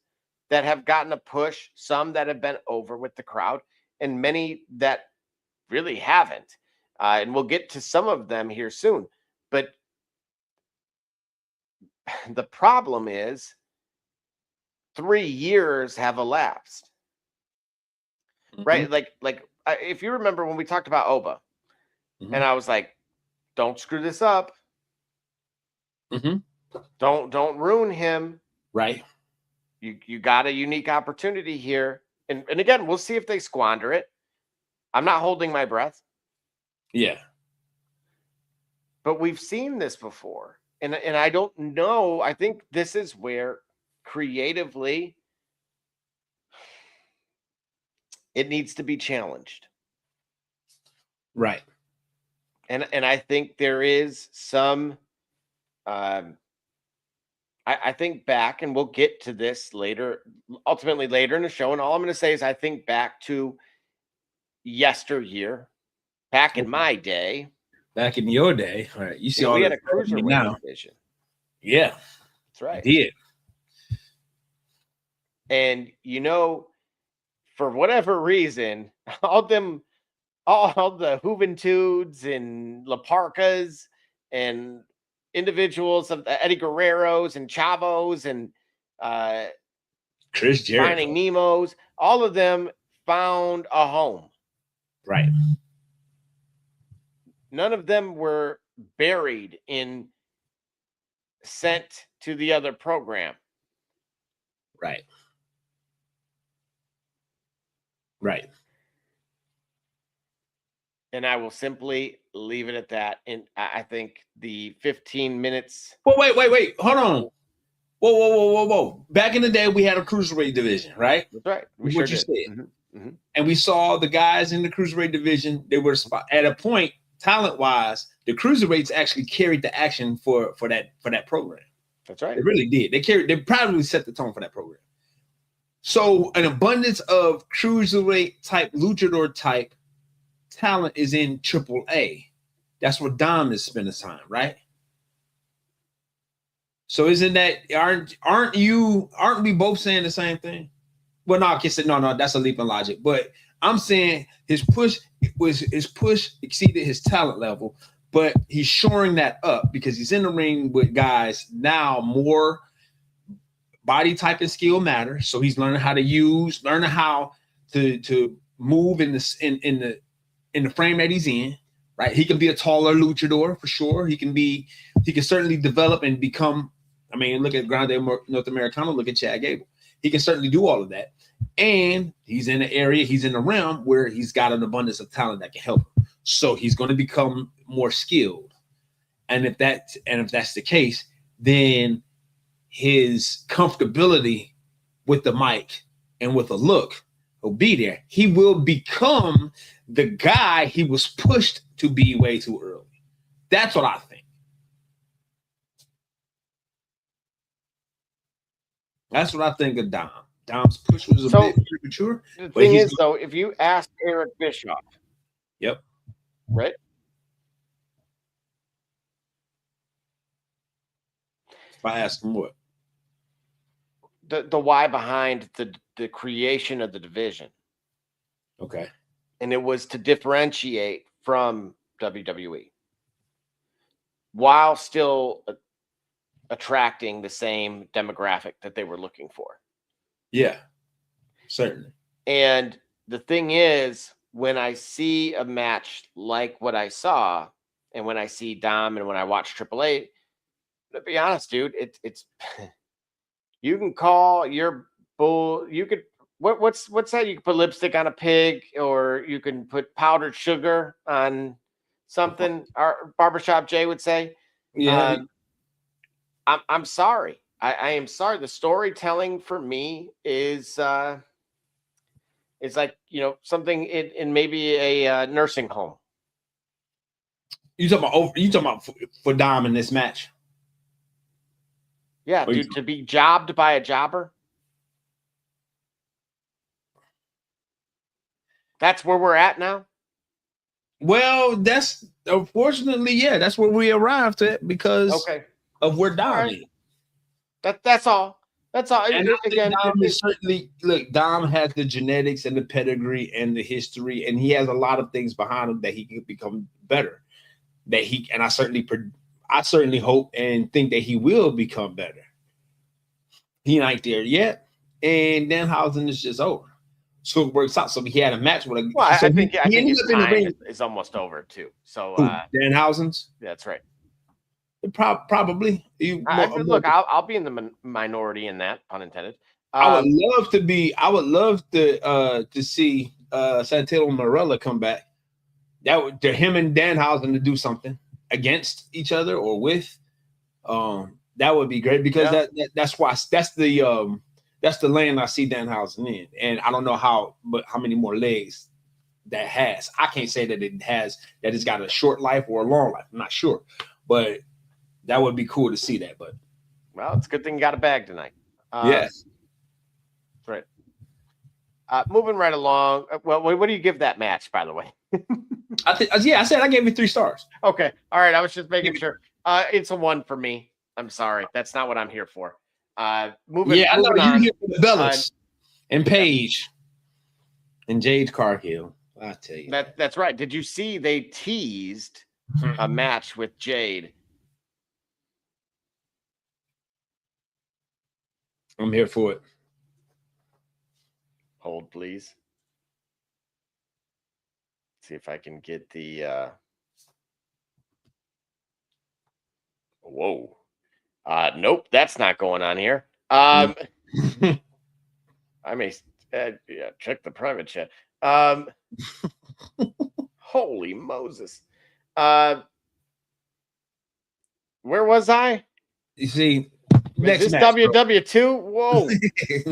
that have gotten a push, some that have been over with the crowd, and many that really haven't. And we'll get to some of them here soon. But the problem is 3 years have elapsed, right? Like if you remember when we talked about Oba, and I was like, don't screw this up. Don't ruin him. Right. You got a unique opportunity here. And again, we'll see if they squander it. I'm not holding my breath. Yeah. But we've seen this before. And I don't know. I think this is where creatively it needs to be challenged. Right. And I think there is some I think back, and we'll get to this later, ultimately later in the show. And all I'm going to say is I think back to yesteryear, back in my day. Back in your day. All right. You see, we had a cruiserweight division. Yeah. That's right. You did. And for whatever reason, all the Juventudes and La Parcas and individuals of the Eddie Guerreros and Chavos and Chris Jericho, Finding Nemos, all of them found a home. Right. None of them were buried sent to the other program. Right. Right. And I will simply leave it at that. And I think the 15 minutes. Well, wait. Hold on. Whoa. Back in the day, we had a cruiserweight division, right? That's right. We sure did. And we saw the guys in the cruiserweight division. They were at a point, talent-wise, the cruiserweights actually carried the action for that program. That's right. They really did. They probably set the tone for that program. So an abundance of cruiserweight type, luchador type talent is in AAA. That's where Dom is spending time, right? So isn't that aren't we both saying the same thing? Well, no, I can say no, that's a leap in logic. But I'm saying his push exceeded his talent level, but he's shoring that up because he's in the ring with guys now. More body type and skill matter. So he's learning how to move in the frame that he's in, right? He can be a taller luchador for sure. He can certainly develop and become. I mean, look at Grande North Americano. Look at Chad Gable. He can certainly do all of that, and he's in the area. He's in the realm where he's got an abundance of talent that can help him. So he's going to become more skilled. And if that's the case, then his comfortability with the mic and with a look will be there. He will become the guy he was pushed to be way too early. That's what I think. That's what I think of Dom. Dom's push was a bit premature. The thing is, though, if you ask Eric Bischoff, yep, right? If I ask him what? The why behind the creation of the division. Okay. And it was to differentiate from WWE while still attracting the same demographic that they were looking for. Yeah, certainly. And the thing is, when I see a match like what I saw, and when I see Dom and when I watch Triple H, to be honest, dude, it's you can call your bull. You could what's that? You can put lipstick on a pig, or you can put powdered sugar on something. Our Barbershop Jay would say. Yeah. I'm sorry. I am sorry. The storytelling for me is like, something in maybe a nursing home. You talking about for Dom in this match? Yeah, dude, to be jobbed by a jobber. That's where we're at now. Well, that's unfortunately, yeah, that's where we arrived at because of where Dom is. That's all. That's all. And again, Dom is certainly Dom has the genetics and the pedigree and the history, and he has a lot of things behind him that he can become better. I certainly hope and think that he will become better. He ain't there yet, and Danhausen is just over. So it works out. So he had a match with a. Well, I think his time is almost over too. So Danhausen's. That's right. Probably. Look, I'll be in the minority in that, pun intended. I would love to see Santino Marella come back. That would him and Danhausen to do something against each other or with. That would be great because that's the lane I see Danhausen in, and I don't know how many more legs that has. I can't say that it's got a short life or a long life. I'm not sure, but that would be cool to see that. But well, it's a good thing you got a bag tonight. Yes, right. Moving right along. Well, what do you give that match, by the way? I said I gave it 3 stars. Okay, all right. I was just making sure. It's a 1 for me. I'm sorry, that's not what I'm here for. Moving I know on. you here for the Bellas and Paige and Jade Cargill. I tell you, that's right. Did you see they teased a match with Jade? I'm here for it. Hold, please. See if I can get the. Whoa. Nope, that's not going on here. I may check the private chat. Holy Moses. Where was I? You see, next match, WW2? Whoa.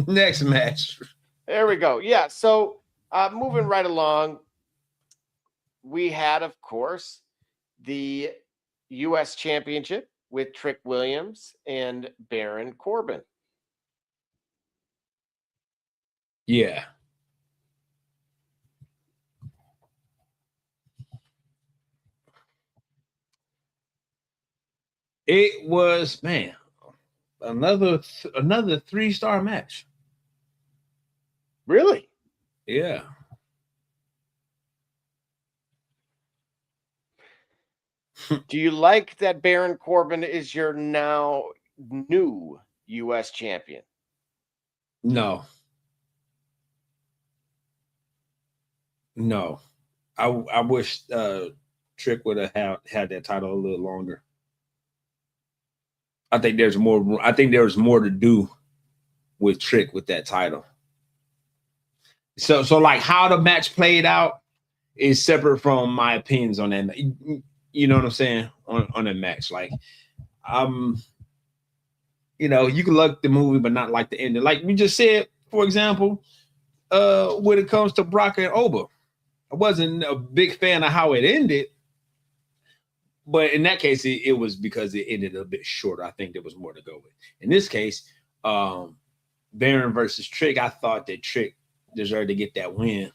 Next match. There we go. Yeah, so moving right along, we had, of course, the U.S. Championship with Trick Williams and Baron Corbin. Yeah. It was, man, another 3-star match. Really? Yeah. Do you like that Baron Corbin is your now new U.S. champion? No. I wish Trick would have had that title a little longer. I think there's more. I think there was more to do with Trick with that title. So like how the match played out is separate from my opinions on that. You know what I'm saying on that match. Like, you know, you can like the movie but not like the ending. Like we just said, for example, when it comes to Brock and Oba, I wasn't a big fan of how it ended. But in that case, it was because it ended a bit shorter. I think there was more to go with. In this case, Baron versus Trick, I thought that Trick deserved to get that win.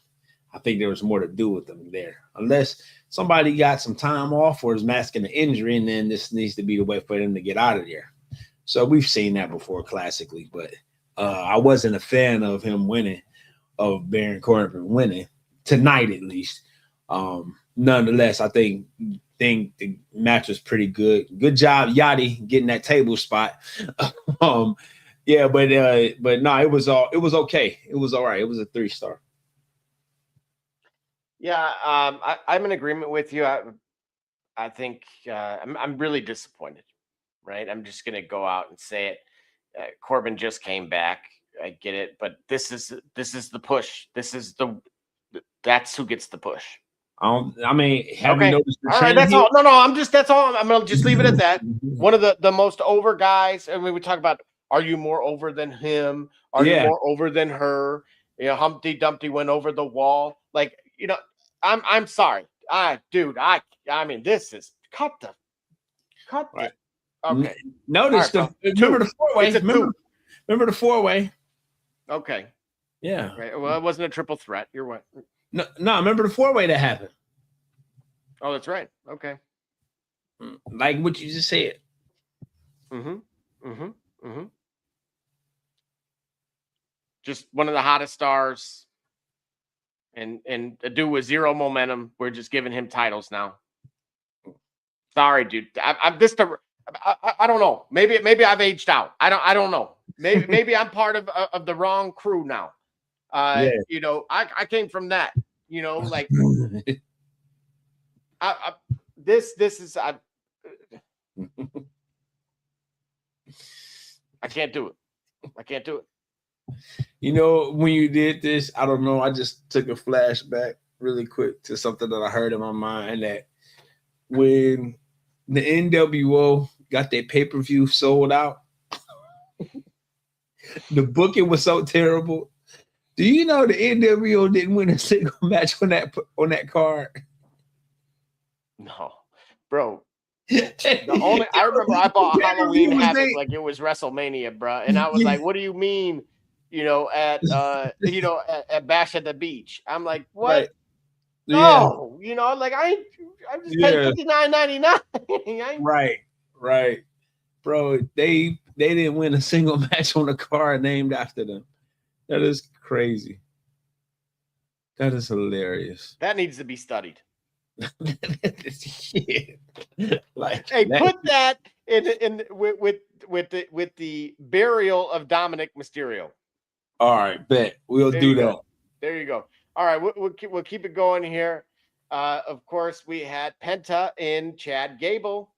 I think there was more to do with them there. Unless somebody got some time off or is masking the injury, and then this needs to be the way for them to get out of there. So we've seen that before classically, but I wasn't a fan of him winning, of Baron Corbin winning, tonight at least. Nonetheless, I think the match was pretty good. Good job, Yachty, getting that table spot. Yeah, but no, it was okay. It was all right. It was a 3-star. Yeah, I'm in agreement with you. I think I'm really disappointed. Right, I'm just gonna go out and say it. Corbin just came back. I get it, but this is the push. That's who gets the push. I mean, have okay. you noticed the all right, that's here? all. No, that's all. I'm gonna just leave it at that. One of the most over guys, and we talk about, are you more over than him? Are you more over than her? You know, Humpty Dumpty went over the wall. Like, you know, I'm sorry. I mean, this is cut the. Okay. Notice right, remember the 4-way. Remember the 4-way. Okay. Yeah. Right. Well, it wasn't a triple threat. You're right. No, remember the 4-way that happened. Oh, that's right. Okay. Like what you just said. Just one of the hottest stars. And a dude with zero momentum. We're just giving him titles now. Sorry, dude. I don't know. Maybe I've aged out. I don't know. Maybe I'm part of the wrong crew now. You know, I came from that. You know, like this is I can't do it. I can't do it. You know, when you did this, I don't know. I just took a flashback really quick to something that I heard in my mind, that when the NWO got their pay-per-view sold out, the booking was so terrible. Do you know the NWO didn't win a single match on that card? No, bro. I remember I bought Halloween Havoc like it was WrestleMania, bro, and I was like, "What do you mean?" You know, at Bash at the Beach. I'm like, what? Right. No, you know, like I just paid $59.99. Right, bro. They didn't win a single match on a card named after them. That is crazy. That is hilarious. That needs to be studied. Shit. Like, hey, put that in with the burial of Dominic Mysterio. All right, bet we'll do that. There you go. All right, we'll keep it going here. Of course, we had Penta and Chad Gable.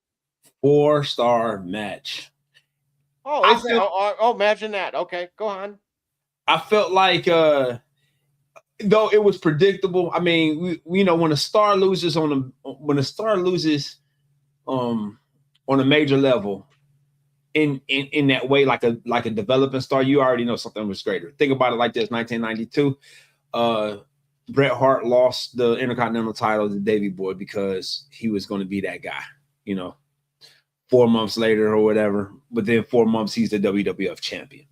4-star match. Oh, imagine that. Okay, go on. I felt like, though it was predictable. I mean, we know when a star loses on a major level, in that way, like a developing star, you already know something was greater. Think about it like this: 1992, Bret Hart lost the Intercontinental title to Davey Boy because he was going to be that guy. You know, 4 months later or whatever. Within 4 months, he's the WWF champion.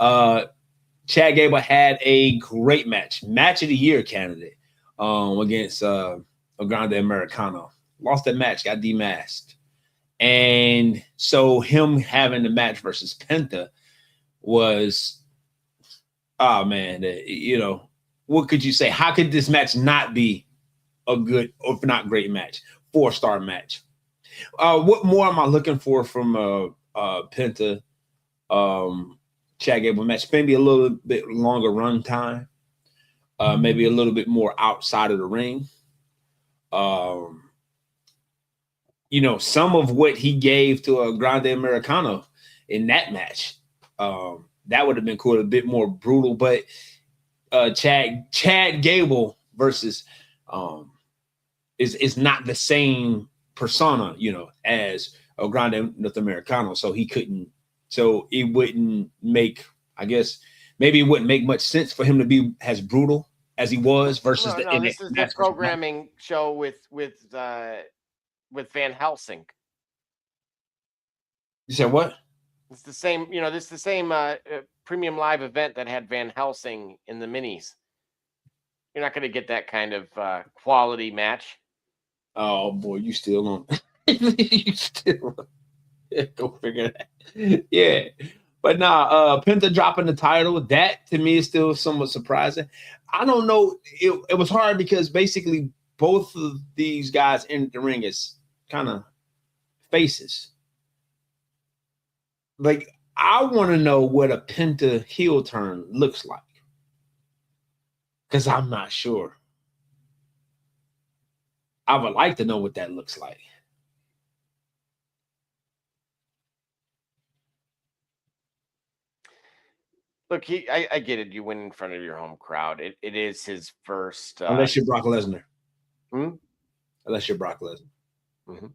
Chad Gable had a great match of the year candidate against Grande Americano. Lost that match, got demasked. And so him having the match versus Penta was, oh man, you know, what could you say? How could this match not be a good, or if not great match? 4-star match. What more am I looking for from Penta Chad Gable match? Maybe a little bit longer run time. Maybe a little bit more outside of the ring. some of what he gave to a Grande Americano in that match. That would have been cool, a bit more brutal, but Chad Gable versus is not the same persona, as a Grande Norteamericano. So he couldn't, so it wouldn't make, I guess, maybe it wouldn't make much sense for him to be as brutal as he was versus this is the programming show with Van Helsing. You said what? It's the same, this is the same premium live event that had Van Helsing in the minis. You're not going to get that kind of quality match. Oh boy, you still on? You still on. Yeah, go figure that. Yeah, but nah, Penta dropping the title, that to me is still somewhat surprising. I don't know. It was hard because basically both of these guys in the ring is kind of faces. Like, I want to know what a Penta heel turn looks like, because I'm not sure. I would like to know what that looks like. Look, I get it. You win in front of your home crowd. It is his first. Unless you're Brock Lesnar. Hmm? Unless you're Brock Lesnar. Mm-hmm.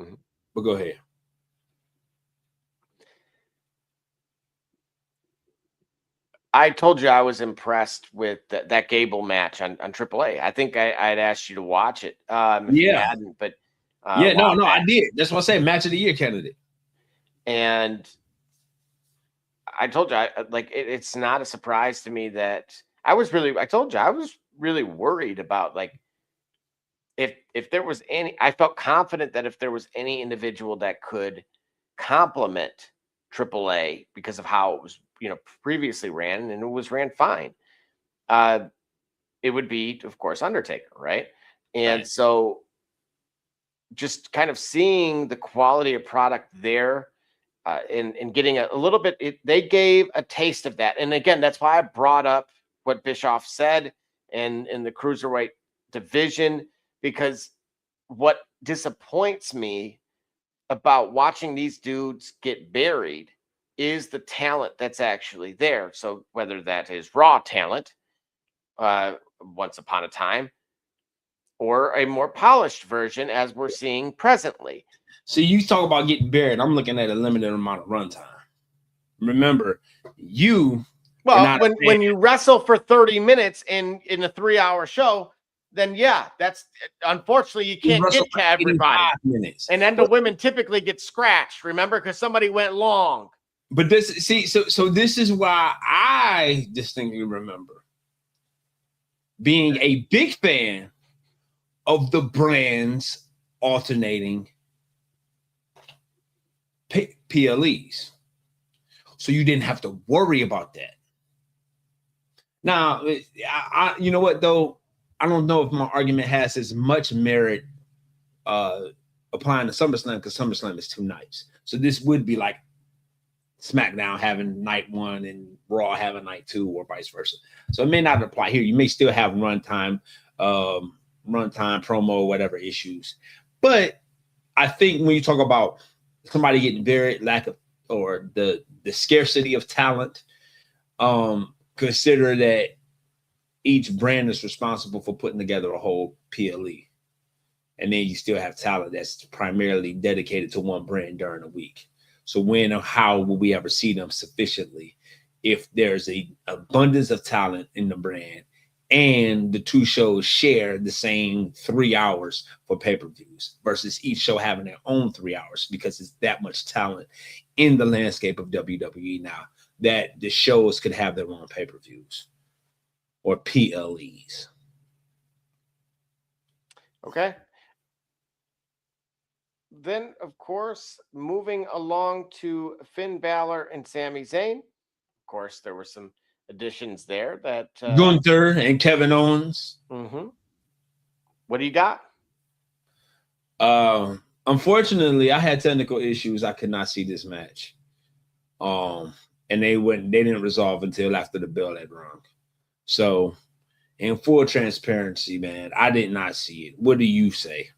Mm-hmm. But go ahead. I told you I was impressed with that Gable match on AAA. I think I'd asked you to watch it. If you hadn't, but no, I did. That's what I say, match of the year candidate. And I told you, it's not a surprise to me that I told you I was really worried about, like, if there was any, I felt confident that if there was any individual that could complement AAA because of how it was, previously ran, and it was ran fine, it would be, of course, Undertaker, right? And so just kind of seeing the quality of product there, and getting a little bit, they gave a taste of that. And again, that's why I brought up what Bischoff said in the cruiserweight division, because what disappoints me about watching these dudes get buried is the talent that's actually there. So whether that is raw talent, once upon a time, or a more polished version as we're seeing presently. So you talk about getting buried. I'm looking at a limited amount of runtime. Remember, when you wrestle for 30 minutes in a 3-hour show, then that's unfortunately you can't get to everybody. Minutes. And then the women typically get scratched, remember, because somebody went long. But so this is why I distinctly remember being a big fan of the brands alternating PLEs. So you didn't have to worry about that. Now, you know what, though? I don't know if my argument has as much merit applying to SummerSlam, because SummerSlam is 2 nights. So this would be like SmackDown having night 1 and Raw having night 2, or vice versa. So it may not apply here. You may still have runtime, promo, whatever issues. But I think when you talk about somebody getting buried, or the scarcity of talent, consider that each brand is responsible for putting together a whole PLE. And then you still have talent that's primarily dedicated to one brand during the week. So when or how will we ever see them sufficiently if there's an abundance of talent in the brand and the 2 shows share the same 3 hours for pay-per-views versus each show having their own 3 hours, because it's that much talent in the landscape of WWE now that the shows could have their own pay-per-views or PLEs. Okay. Then, of course, moving along to Finn Balor and Sami Zayn. Of course, there were some additions there that Gunther and Kevin Owens. Mm-hmm. What do you got? Unfortunately, I had technical issues. I could not see this match. And they didn't resolve until after the bell had rung. So, in full transparency, man, I did not see it. What do you say?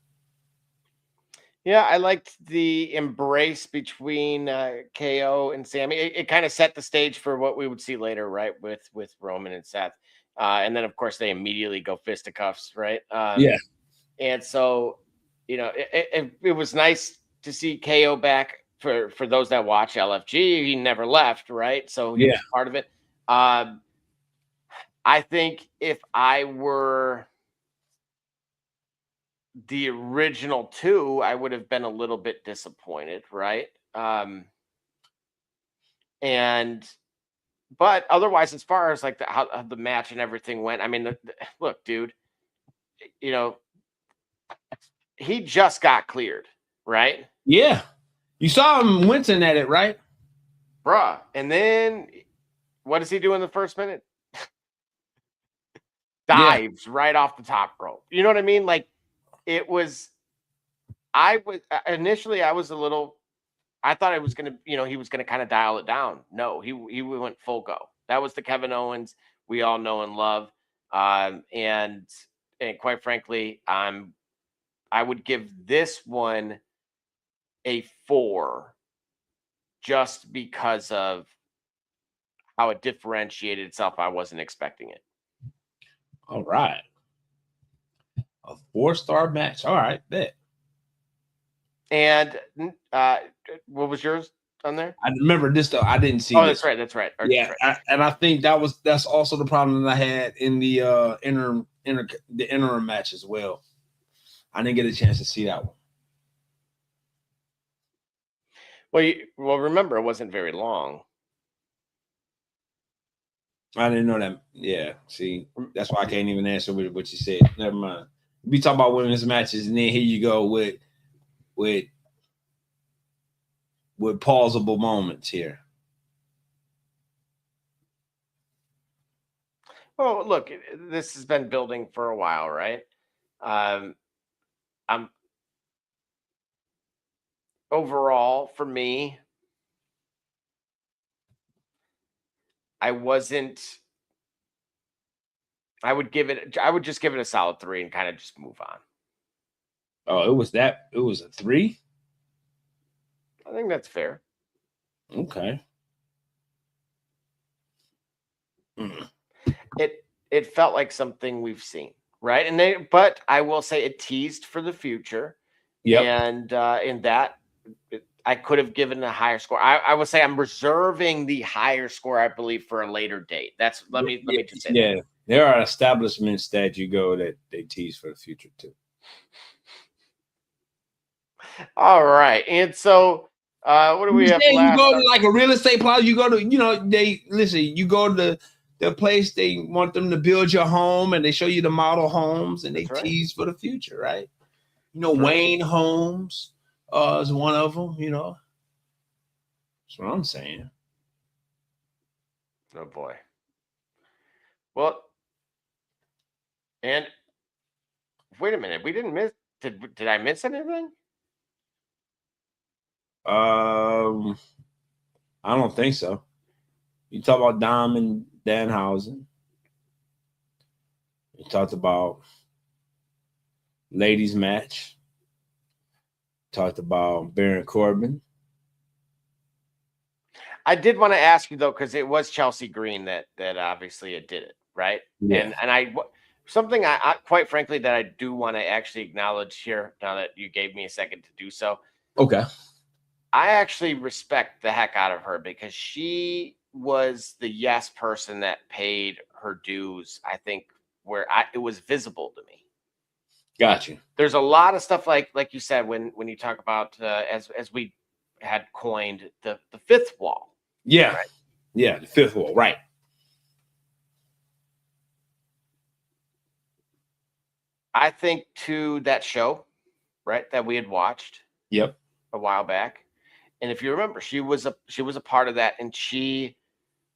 Yeah, I liked the embrace between KO and Sammy. It kind of set the stage for what we would see later, right? With Roman and Seth, and then of course they immediately go fisticuffs, right? Yeah. And so, it was nice to see KO back. For those that watch LFG, he never left, right? So he was part of it. I think if I were the original two, I would have been a little bit disappointed, right? But otherwise, as far as like how the match and everything went, I mean, look, dude, he just got cleared, right? Yeah. You saw him wincing at it, right? Bruh. And then what does he do in the first minute? Dives right off the top rope. You know what I mean? Like, it was, initially I was a little, I thought I was going to, he was going to kind of dial it down. No, he went full go. That was the Kevin Owens we all know and love. And quite frankly, I would give this one a 4 just because of how it differentiated itself. I wasn't expecting it. All right. A 4-star match. All right, bet. And what was yours on there? I remember this though. I didn't see. Oh, this. that's right. Yeah, that's right. and I think that's also the problem that I had in the interim match as well. I didn't get a chance to see that one. Well, remember, it wasn't very long. I didn't know that. Yeah, see, that's why I can't even answer what you said. Never mind. We talk about women's matches, and then here you go with pausable moments here. Well, look, this has been building for a while, right? Overall, for me, I would just give it a solid 3 and kind of just move on. Oh, it was a 3? I think that's fair. Okay. It felt like something we've seen, right? But I will say it teased for the future. Yeah. And in that, I could have given a higher score. I would say I'm reserving the higher score, I believe, for a later date. Let me just say that. There are establishments that you go that they tease for the future too. All right. And so what do we have? You go to like a real estate plaza, you go to, you go to the place they want them to build your home and they show you the model homes and they tease for the future, right? Wayne Homes is one of them, That's what I'm saying. Oh boy. Well, and wait a minute, we didn't miss. Did I miss anything? I don't think so. You talk about Dom and Danhausen. You talked about ladies match. Talked about Baron Corbin. I did want to ask you though, because it was Chelsea Green that obviously it did it, right? Yeah. And something I quite frankly that I do want to actually acknowledge here now that you gave me a second to do so. Okay. I actually respect the heck out of her because she was the yes person that paid her dues. I think where it was visible to me. Got you. There's a lot of stuff like you said when you talk about as we had coined the fifth wall. Yeah. Right? Yeah, the fifth wall, right. I think to that show, right, that we had watched a while back. And if you remember, she was a part of that, and she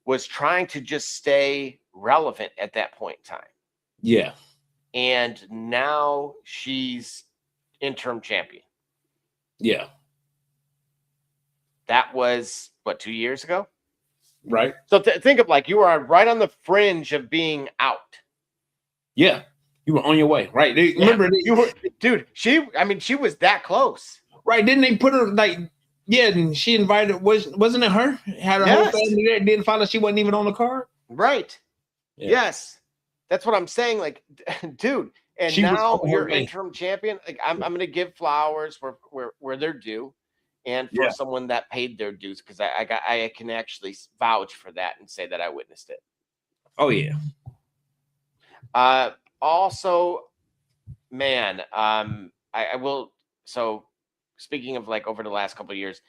was trying to just stay relevant at that point in time. Yeah. And now she's interim champion. Yeah. That was, 2 years ago? Right. So think of like you were right on the fringe of being out. Yeah. You were on your way, right? Remember, you were, dude, she was that close. Right? Didn't they put her like? Yeah, and she invited. Wasn't it her? Had her whole family there. Didn't find out she wasn't even on the card. Right. Yeah. Yes. That's what I'm saying. Like, dude. And She was now on her you're way. interim champion. Like, I'm gonna give flowers where they're due, and for someone that paid their dues, because I can actually vouch for that and say that I witnessed it. Oh yeah. Also, man, I will. So, speaking of like over the last couple of years,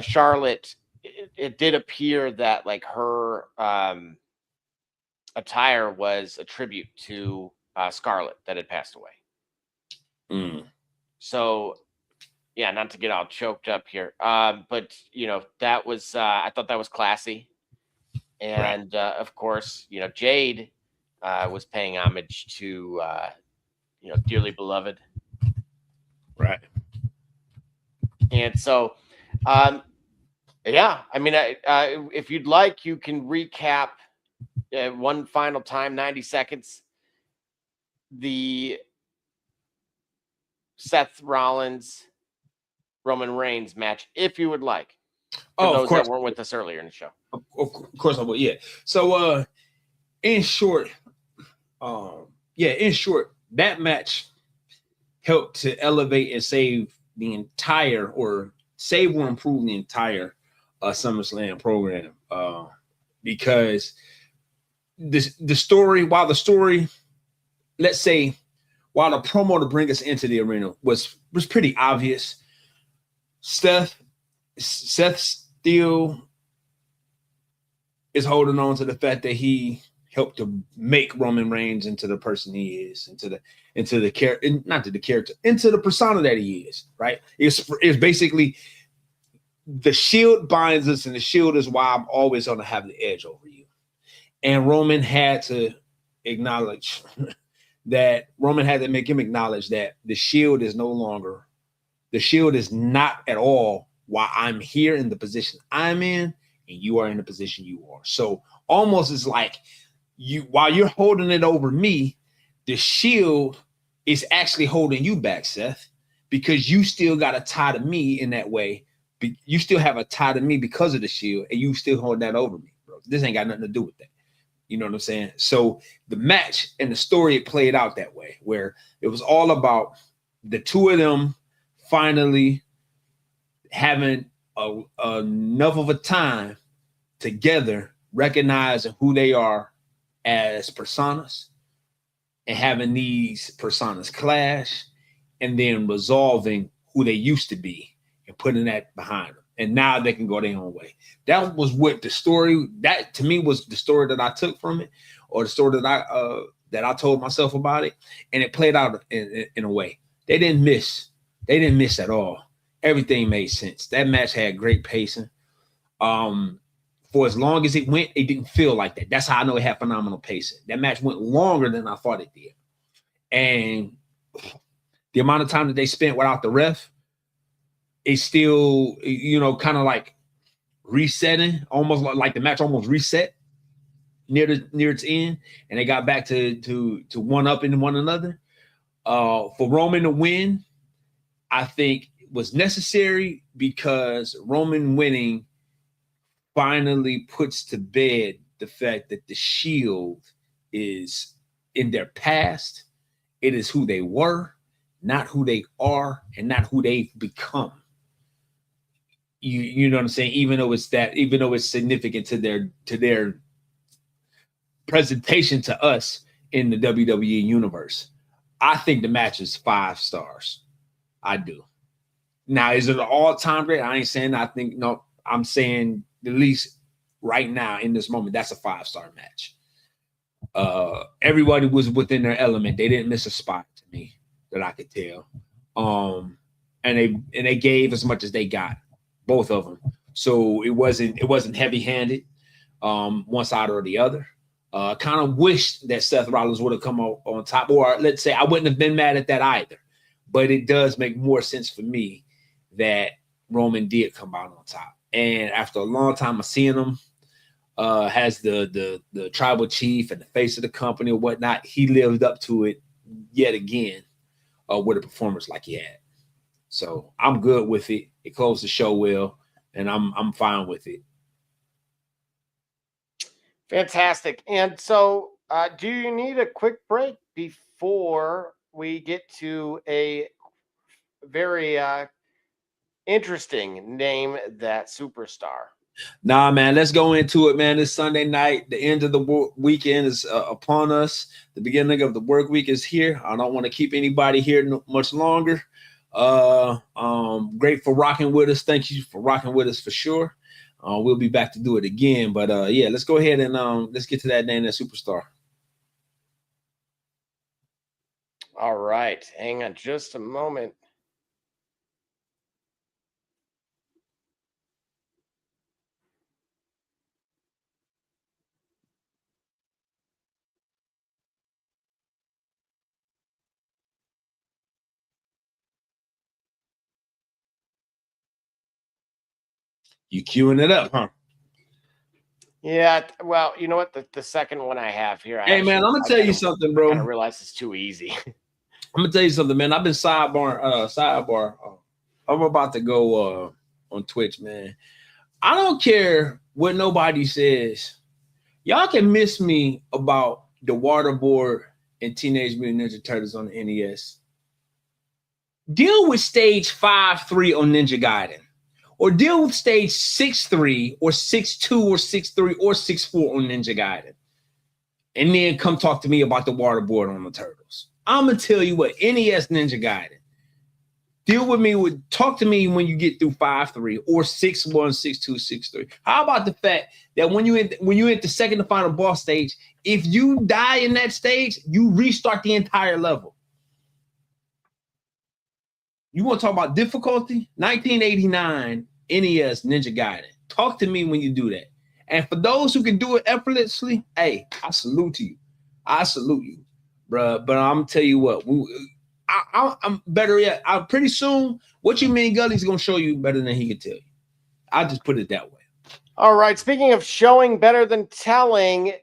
Charlotte, it did appear that like her attire was a tribute to Scarlett that had passed away. So, yeah, not to get all choked up here, but that was I thought that was classy, and of course, Jade was paying homage to dearly beloved, right? And so, yeah, I mean, if you'd like, you can recap one final time, 90 seconds. The Seth Rollins Roman Reigns match, if you would like. For those of course. that weren't with us earlier in the show. Of course I will. Yeah. So, in short, that match helped to elevate and save the entire, or save or improve the entire SummerSlam program, because the story, let's say, while the promo to bring us into the arena was pretty obvious, Seth still is holding on to the fact that he helped to make Roman Reigns into the person he is, into the character, into the persona that he is. Right? It's basically the Shield binds us, and the Shield is why I'm always going to have the edge over you. And Roman had to acknowledge that. Roman had to make him acknowledge that the Shield is no longer. The Shield is not at all why I'm here in the position I'm in, and you are in the position you are. So almost it's like while you're holding it over me, the Shield is actually holding you back, Seth, because you still got a tie to me in that way. You still have a tie to me because of the Shield, and you still hold that over me, bro. This ain't got nothing to do with that. You know what I'm saying? So the match and the story, it played out that way, where it was all about the two of them finally having enough of a time together, recognizing who they are as personas, and having these personas clash, and then resolving who they used to be and putting that behind them. And now they can go their own way. That was what the story, that to me was the story that I took from it, or the story that I told myself about it. And it played out in a way. They didn't miss at all. Everything made sense. That match had great pacing. For as long as it went, it didn't feel like that. That's how I know it had phenomenal pacing. That match went longer than I thought it did. And the amount of time that they spent without the ref, it's still, kind of like resetting, almost like the match almost reset near its end, and they got back to one up in one another. For Roman to win, I think was necessary, because Roman winning finally puts to bed the fact that the Shield is in their past. It is who they were, not who they are, and not who they've become. You know what I'm saying? Even though it's significant to their presentation to us in the WWE universe. I think the match is 5 stars. I do. Now, is it an all-time great? I ain't saying no, I'm saying at least right now in this moment, that's a 5-star match. Everybody was within their element. They didn't miss a spot to me that I could tell. And they gave as much as they got. Both of them. So it wasn't heavy-handed, one side or the other. Kind of wished that Seth Rollins would have come on top, or let's say I wouldn't have been mad at that either. But it does make more sense for me that Roman did come out on top. And after a long time of seeing him as the tribal chief and the face of the company or whatnot, he lived up to it yet again with a performance like he had. So I'm good with it. It closed the show well, and I'm fine with it. Fantastic. And so, do you need a quick break before we get to a very interesting Name That Superstar? Nah, man, let's go into it, man. It's Sunday night. The end of the weekend is upon us. The beginning of the work week is here. I don't want to keep anybody here much longer. Great for rocking with us. Thank you for rocking with us for sure. We'll be back to do it again. But yeah, let's go ahead and let's get to that Name That Superstar. All right. Hang on just a moment. You queuing it up, huh? Yeah, well, you know what? The second one I have here. Hey, man, I'm gonna tell you something, bro. I realize it's too easy. I'm gonna tell you something, man. I've been sidebar. I'm about to go on Twitch, man. I don't care what nobody says. Y'all can miss me about the Waterboard and Teenage Mutant Ninja Turtles on the NES. Deal with stage 5-3 on Ninja Gaiden. Or deal with stage 6-3 or 6-2 or 6-3 or 6-4 on Ninja Gaiden. And then come talk to me about the Waterboard on the Turtles. I'm going to tell you what, NES Ninja Gaiden. Talk to me when you get through 5-3 or 6-1, 6-2, 6-3. How about the fact that when you hit the second to final boss stage, if you die in that stage, you restart the entire level. You want to talk about difficulty? 1989 NES Ninja Gaiden. Talk to me when you do that. And for those who can do it effortlessly, hey, I salute you. I salute you, bro. But I'm tell you what, I'm better yet. Pretty soon, what you mean Gully's gonna show you better than he can tell you. I'll just put it that way. All right. Speaking of showing better than telling,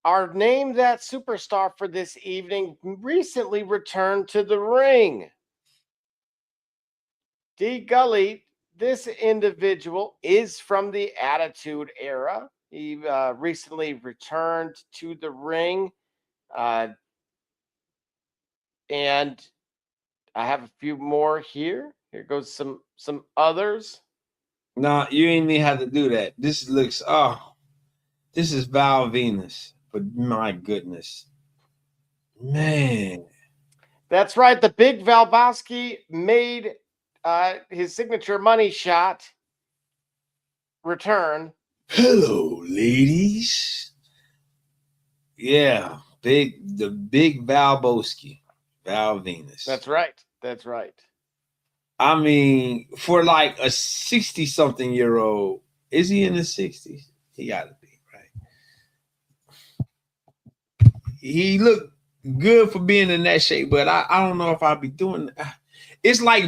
our Name That Superstar for this evening recently returned to the ring. D. Gully, this individual is from the Attitude Era. He recently returned to the ring. And I have a few more here. Here goes some others. No, you ain't even have to do that. This is Val Venus. But my goodness. Man. That's right. The Big Valbowski made his signature money shot return. Hello, ladies. Yeah, the big Valbowski, Val Venus. That's right. That's right. I mean, for like a 60-something-year-old, is he in his 60s? He got to be, right? He looked good for being in that shape, but I don't know if I'd be doing that. It's like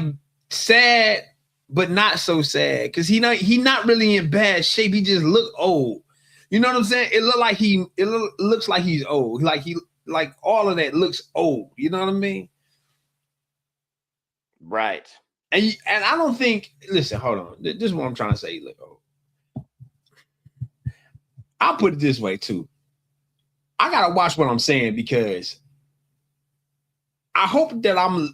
sad, but not so sad, because he not really in bad shape. He just look old. You know what I'm saying? It looks like he's old. Like all of that looks old. You know what I mean? Right. And I don't think. Listen, hold on. This is what I'm trying to say. Look, I'll put it this way too. I gotta watch what I'm saying, because I hope that I'm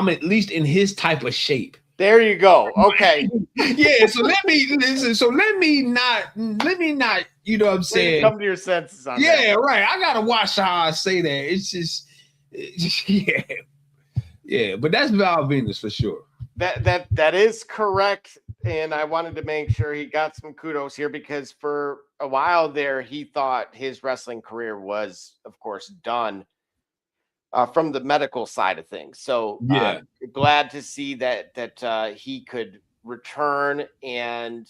at least in his type of shape. There you go. Okay. Yeah. So let me listen. So let me not. You know what I'm saying? Come to your senses on that. Yeah. Right. I gotta watch how I say that. It's just yeah. Yeah. But that's Val Venus for sure. That is correct. And I wanted to make sure he got some kudos here, because for a while there, he thought his wrestling career was, of course, done from the medical side of things. So yeah, glad to see that he could return. And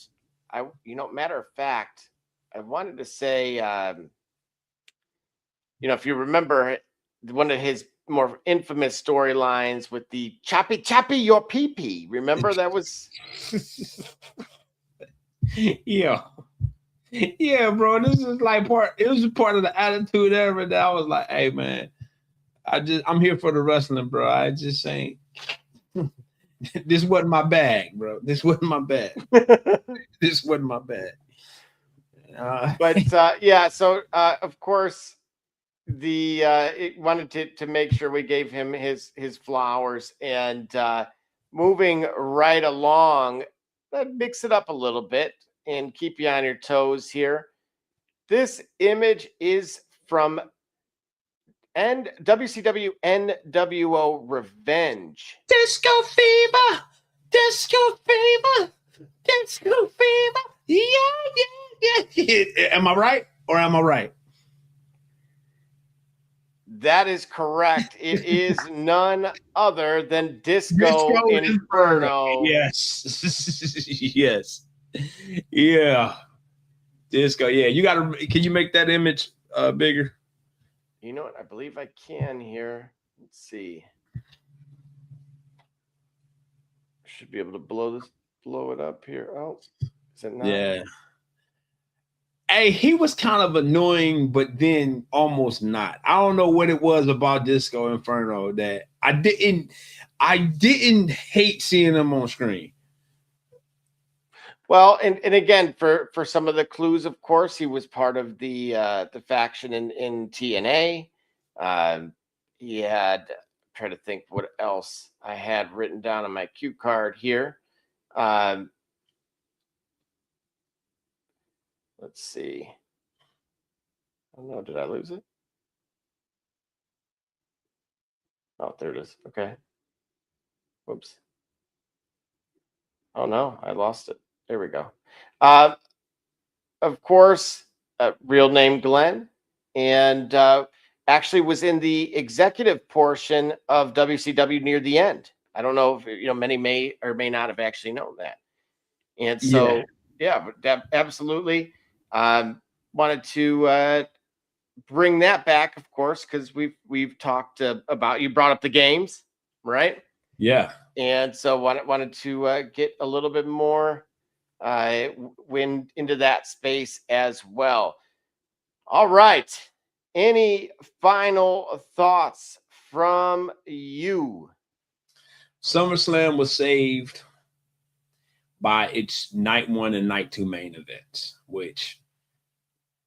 matter of fact, I wanted to say, if you remember one of his more infamous storylines with the choppy your pee-pee. Remember that was yeah, bro. This is like it was part of the Attitude Era that I was like, hey man, I'm here for the wrestling, bro. I just ain't This wasn't my bag, bro. This wasn't my bag. This wasn't my bag. But yeah, so of course, it wanted to make sure we gave him his flowers, and moving right along, mix it up a little bit and keep you on your toes here. This image is from WCW NWO Revenge. Disco fever, disco fever, disco fever. Yeah. Am I right or am I right? That is correct. It is none other than Disco Inferno. Yes. Yes. Yeah. Disco. Yeah. You gotta. Can you make that image bigger? You know what? I believe I can here. Let's see. Should be able to blow it up here. Oh, is it not? Yeah. Hey, he was kind of annoying, but then almost not. I don't know what it was about Disco Inferno that I didn't hate seeing him on screen. Well, and again, for some of the clues, of course, he was part of the faction in TNA. He had, I'm trying to think what else I had written down on my cue card here. Let's see. Oh no, did I lose it? Oh, there it is. Okay. Whoops. Oh no, I lost it. There we go. Of course, real name Glenn, and actually was in the executive portion of WCW near the end. I don't know if many may or may not have actually known that. And so, yeah, but absolutely. Wanted to bring that back, of course, because we've talked about, you brought up the games, right? Yeah. And so wanted to get a little bit more wind into that space as well. All right. Any final thoughts from you? SummerSlam was saved by its night 1 and night 2 main events, which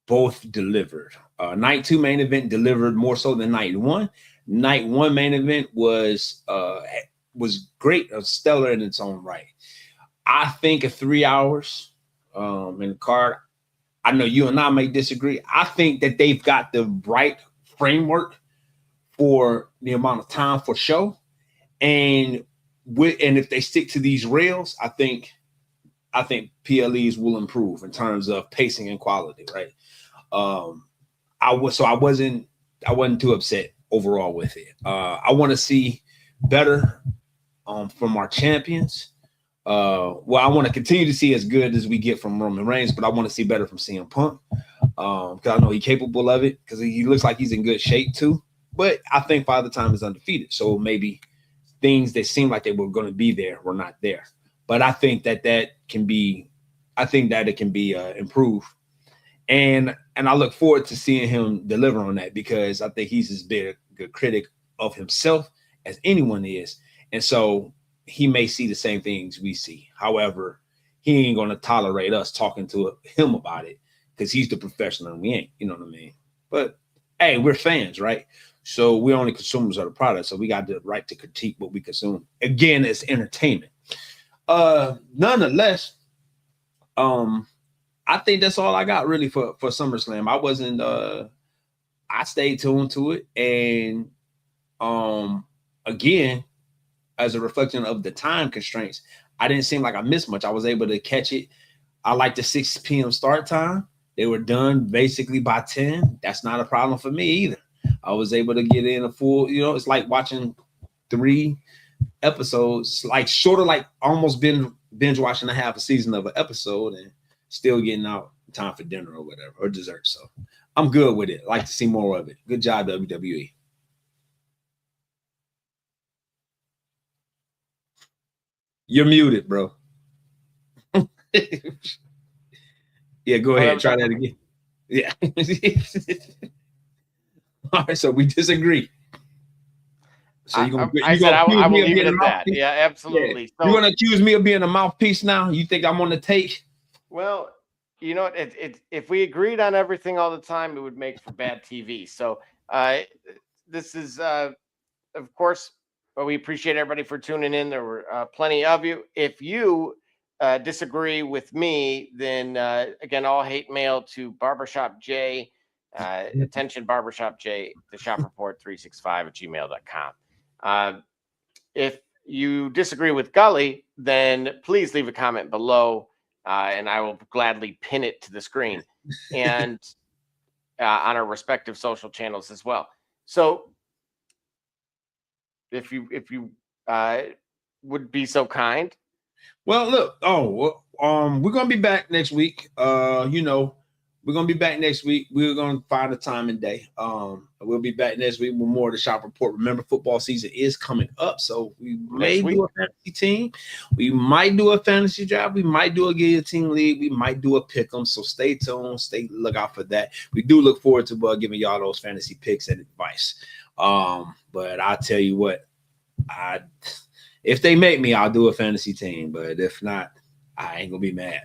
both delivered. Night 2 main event delivered more so than night 1. Night 1 main event was great, stellar in its own right. I think of 3 hours in the card, I know you and I may disagree. I think that they've got the right framework for the amount of time for show. And if they stick to these rails, I think PLEs will improve in terms of pacing and quality, right? I wasn't too upset overall with it. I want to see better from our champions. I want to continue to see as good as we get from Roman Reigns, but I want to see better from CM Punk because I know he's capable of it, because he looks like he's in good shape too. But I think Father Time is undefeated, so maybe things that seemed like they were going to be there were not there. But I think that it can be improved, and I look forward to seeing him deliver on that, because I think he's as big a critic of himself as anyone is, and so he may see the same things we see. However, he ain't going to tolerate us talking to him about it, because he's the professional and we ain't. You know what I mean? But hey, we're fans, right? So we're only consumers of the product, so we got the right to critique what we consume. Again, it's entertainment. Nonetheless, I think that's all I got really for SummerSlam. I stayed tuned to it, and again, as a reflection of the time constraints, I didn't seem like I missed much. I was able to catch it. I like the 6 p.m. start time. They were done basically by 10. That's not a problem for me either. I was able to get in a full, it's like watching 3 episodes, like sort of like almost binge watching a half a season of an episode and still getting out time for dinner or whatever, or dessert. So I'm good with it. I like to see more of it. Good job, WWE. You're muted, bro. Yeah, go ahead. Try that again. Yeah. All right, so we disagree. So you're gonna, I said I will leave it at that. Yeah, absolutely. Yeah. So, You're gonna accuse me of being a mouthpiece now? You think I'm on the take? well, you know, if we agreed on everything all the time, it would make for bad TV. So this is, of course, we appreciate everybody for tuning in. There were plenty of you. If you disagree with me, then again, all hate mail to Barbershop J. Attention Barbershop J, the Shop Report 365@gmail.com. If you disagree with Gully, then please leave a comment below, and I will gladly pin it to the screen and on our respective social channels as well. So if you would be so kind. Well, look, we're gonna be back next week. We're gonna be back next week. We're gonna find a time and day. We'll be back next week with more of the Shop Report. Remember, football season is coming up, so we may do a fantasy team. We might do a fantasy draft. We might do a guillotine league. We might do a pick 'em. So stay tuned. Look out for that. We do look forward to giving y'all those fantasy picks and advice. But I'll tell you what, if they make me, I'll do a fantasy team. But if not, I ain't gonna be mad.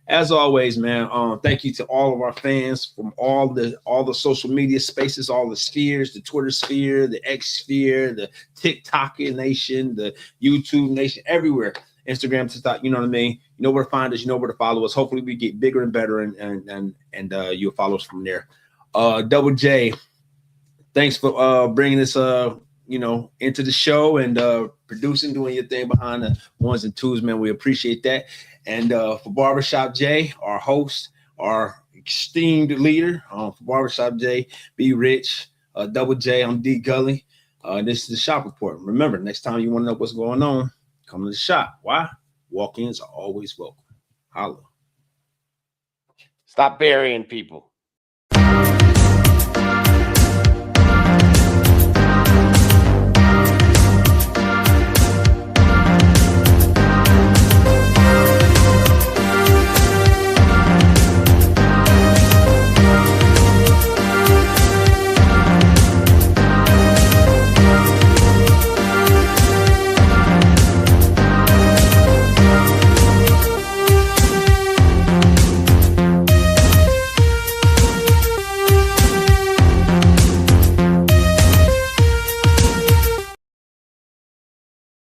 As always, man, thank you to all of our fans from all the social media spaces, all the spheres, the Twitter sphere, the X sphere, the TikTok nation, the YouTube nation, everywhere. Instagram, TikTok, you know what I mean? You know where to find us, you know where to follow us. Hopefully we get bigger and better and you'll follow us from there. Double J, thanks for bringing this into the show and producing, doing your thing behind the ones and twos, man. We appreciate that. And for Barbershop J, our host, our esteemed leader, for Barbershop J, B Rich, Double J, I'm D Gully. This is the Shop Report. Remember, next time you want to know what's going on, come to the shop. Why? Walk-ins are always welcome. Holla. Stop burying people.